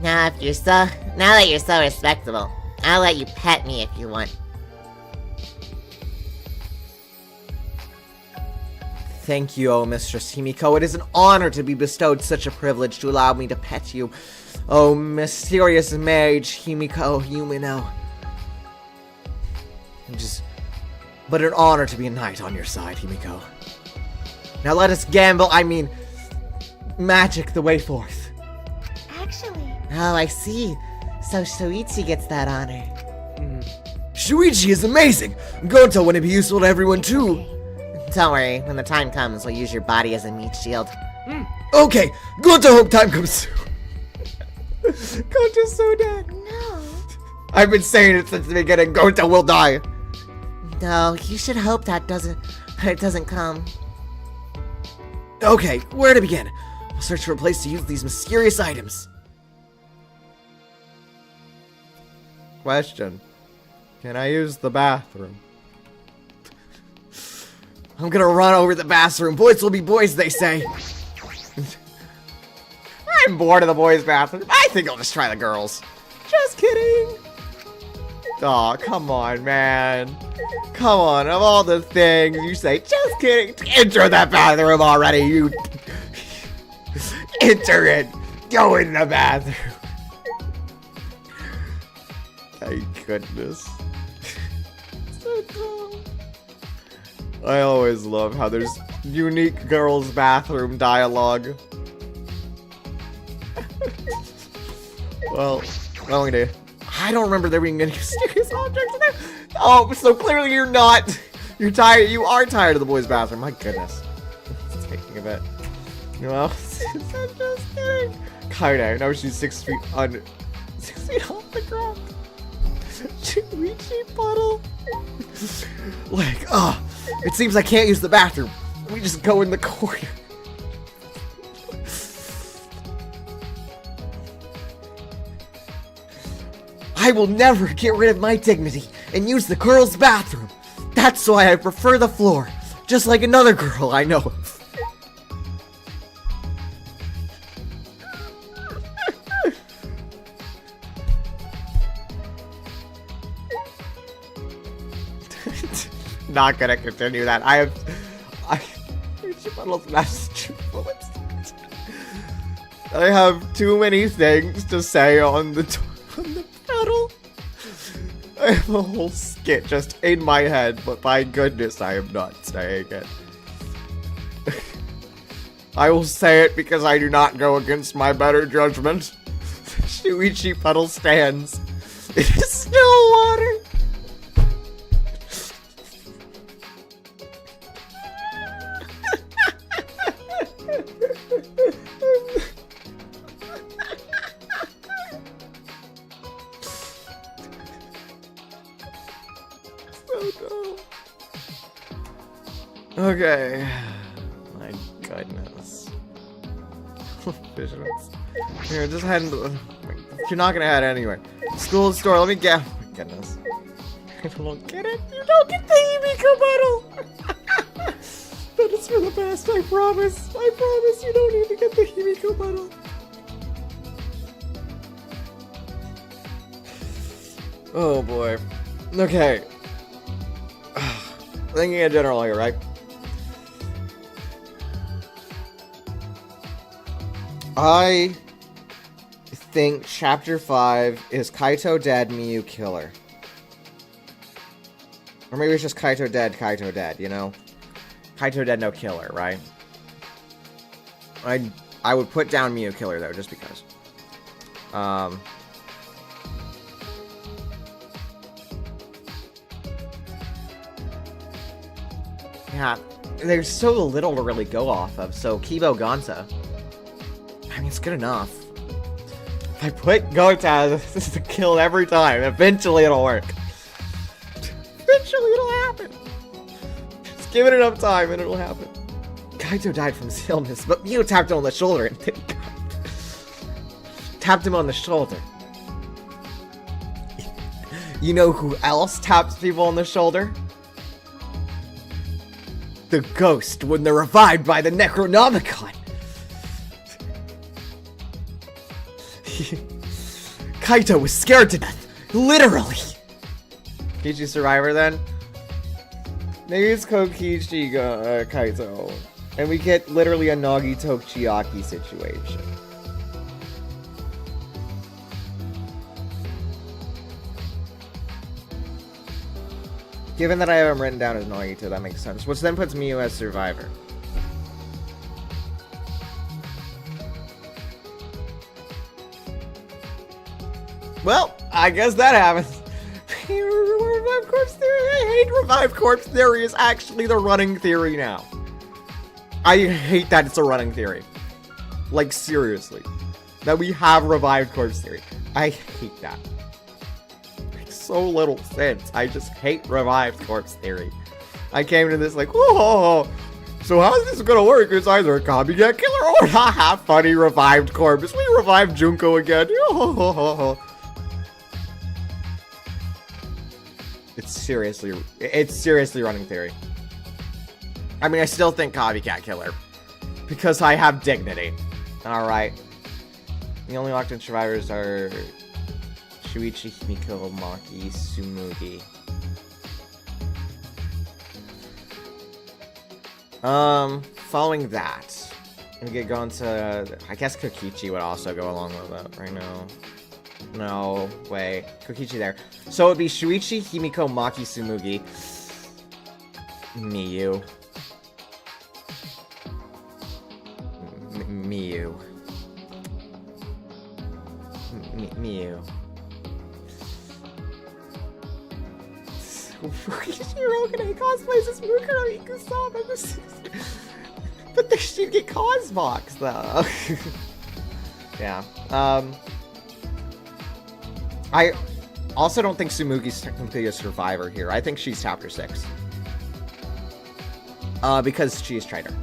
Now that you're so respectable, I'll let you pet me if you want. Thank you, oh Mistress Himiko. It is an honor to be bestowed such a privilege to allow me to pet you. Oh, mysterious mage Himiko Yumino. But an honor to be a knight on your side, Himiko. Now let us gamble, magic the way forth. Actually... Oh, I see. So Shuichi gets that honor. Shuichi is amazing! Gonta wouldn't be useful to everyone too. Don't worry, when the time comes, we'll use your body as a meat shield. Okay, Gonta hope time comes soon. Gonta's so dead. No. I've been saying it since the beginning. Gonta will die. No, you should hope that it doesn't come. Okay, where to begin? I'll search for a place to use these mysterious items. Question. Can I use the bathroom? I'm gonna run over the bathroom. Boys will be boys, they say. I'm bored of the boys' bathroom. I think I'll just try the girls. Just kidding. Aw, come on, man. Come on, of all the things you say, just kidding. Enter that bathroom already, you. Enter it. Go in the bathroom. Thank goodness. So cool. I always love how there's unique girls' bathroom dialogue. Well, I don't remember there being any mysterious objects in there. Oh, so clearly you're not. You're tired. You are tired of the boys' bathroom. My goodness. It's taking a bit. Well, I'm just kidding. Kaide, now she's 6 feet off the ground. Shuichi puddle. It seems I can't use the bathroom. We just go in the corner. I will never get rid of my dignity and use the girls' bathroom. That's why I prefer the floor, just like another girl I know of. Not gonna continue that. I have too many things to say on the pedal. I have a whole skit just in my head, but by goodness, I am not saying it. I will say it because I do not go against my better judgment. Shuichi puddle stands. It is still water. Okay. My goodness. Visions. Here, just head into. You're not gonna head anyway. School store, let me get. Oh my goodness. I don't get it. You don't get the Himiko bottle! That is for the best, I promise. I promise you don't need to get the Himiko bottle. Oh boy. Okay. Thinking in general here, right? I think Chapter 5 is Kaito dead, Miyu killer. Or maybe it's just Kaito dead, you know? Kaito dead, no killer, right? I would put down Miyu killer, though, just because. Yeah, there's so little to really go off of, so Kibo Gonta. I mean, it's good enough. If I put Gonta as a kill every time, eventually it'll work. Eventually it'll happen. Just give it enough time and it'll happen. Kaito died from his illness, but Miyu tapped him on the shoulder and thank God. Tapped him on the shoulder. You know who else taps people on the shoulder? the ghost when they're revived by the Necronomicon. Kaito was scared to death. Literally. Kokichi survivor then? Maybe it's Kokichi Kaito. And we get literally a Nagito Chiaki situation. Given that I have him written down as Nagito, that makes sense. Which then puts Miyu as survivor. Well, I guess that happens. Revived corpse theory. I hate revived corpse theory is actually the running theory now. I hate that it's a running theory. Like, seriously. That we have revived corpse theory. I hate that. Makes so little sense. I just hate revived corpse theory. I came to this like, whoa. So how's this gonna work? It's either a copycat killer or haha, funny revived corpse. We revived Junko again. It's seriously running theory. I mean, I still think copycat killer. Because I have dignity. Alright. The only locked-in survivors are Shuichi, Himiko, Maki, Tsumugi. Following that, we get going to, I guess Kokichi would also go along with it right now. No, wait, Kokichi there. So it would be Shuichi, Himiko, Maki, Tsumugi, Miyu. Miyu. Miyu. Shirogane cosplays as Mukuro Ikusama. But they should get Cosmox, though. Yeah. I also don't think Tsumugi's technically a survivor here. I think she's chapter 6. Because she's traitor.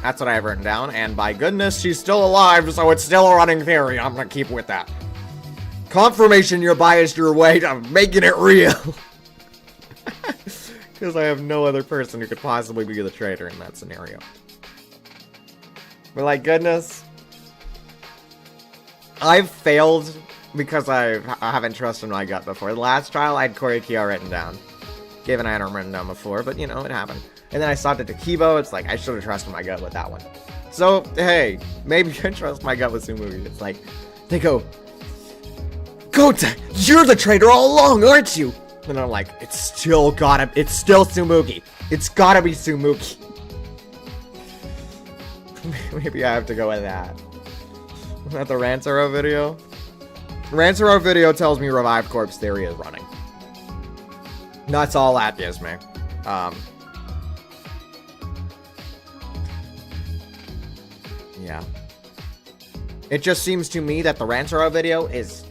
That's what I have written down, and by goodness, she's still alive, so it's still a running theory. I'm gonna keep with that. Confirmation you're biased your way to making it real. Because I have no other person who could possibly be the traitor in that scenario. But like goodness, I've failed because I haven't trusted my gut before. The last trial, I had Korikia written down. Given I had him written down before, but you know, it happened. And then I stopped at Kibo. It's like, I should have trusted my gut with that one. So, hey, maybe I trust my gut with Tsumugi. It's like, they go, Kota, you're the traitor all along, aren't you? And I'm like, it's still Tsumugi. It's gotta be Tsumugi. Maybe I have to go with that. Is that the Ransaro video? Ransaro video tells me revived corpse theory is running. That's all that gives me. Yeah. It just seems to me that the Ransaro video is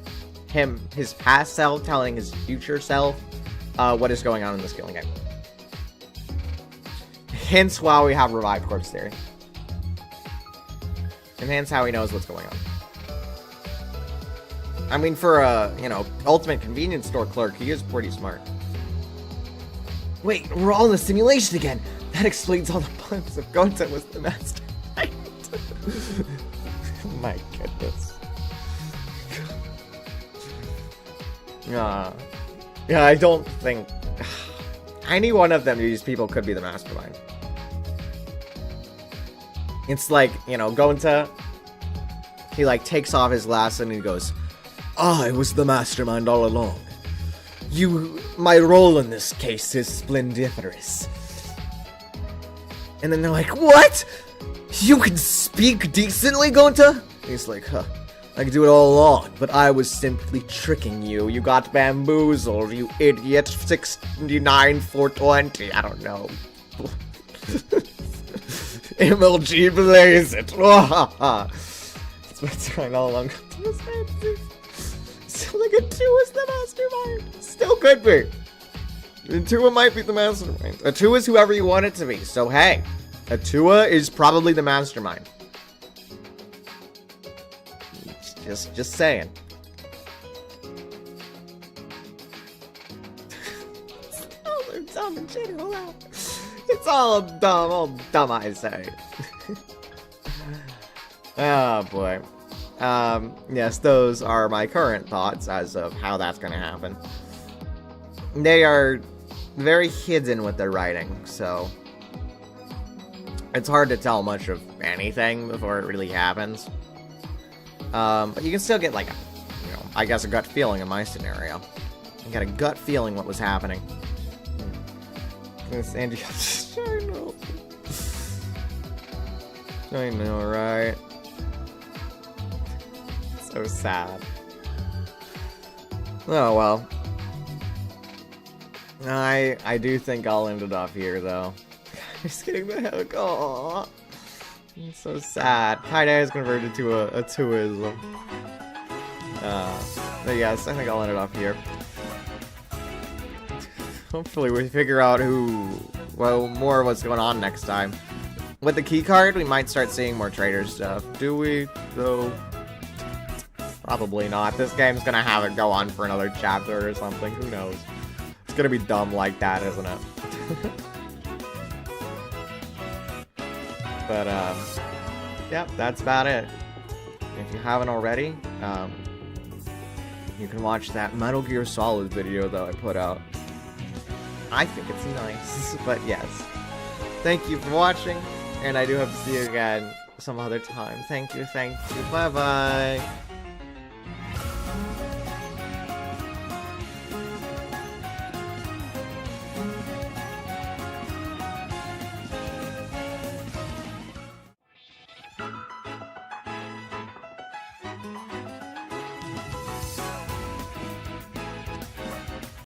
his past self telling his future self what is going on in this killing game. Hence why we have revived corpse theory. And hence how he knows what's going on. I mean, for a, ultimate convenience store clerk, he is pretty smart. Wait, we're all in the simulation again. That explains all the puns if Gonta was the master. My goodness. Yeah, I don't think any one of these people could be the mastermind. It's like, Gonta, he takes off his glasses and he goes, I was the mastermind all along. My role in this case is splendiferous. And then they're like, what? You can speak decently, Gonta? And he's like, I could do it all along, but I was simply tricking you. You got bamboozled, you idiot. 69,420. I don't know. MLG blaze it. That's what's right all along. Still like a 2 is the mastermind. Still could be. A 2 might be the mastermind. A 2 is whoever you want it to be. So hey, a 2 is probably the mastermind. Just saying. Oh, they're dumb in general. It's all dumb, I say. Oh boy. Yes, those are my current thoughts as of how that's gonna happen. They are very hidden with their writing, so it's hard to tell much of anything before it really happens. But you can still get like, I guess a gut feeling in my scenario. I got a gut feeling what was happening. This Andy, I know, right? So sad. Oh well. I do think I'll end it off here though. Just getting the heck. Aww. It's so sad. Tie-dye is converted to a twoism. But yes, I think I'll end it off here. Hopefully we figure out more of what's going on next time. With the keycard, we might start seeing more trader stuff. Do we, though? Probably not. This game's gonna have it go on for another chapter or something. Who knows? It's gonna be dumb like that, isn't it? But, yep, that's about it. If you haven't already, you can watch that Metal Gear Solid video that I put out. I think it's nice, but yes. Thank you for watching, and I do hope to see you again some other time. Thank you, bye-bye.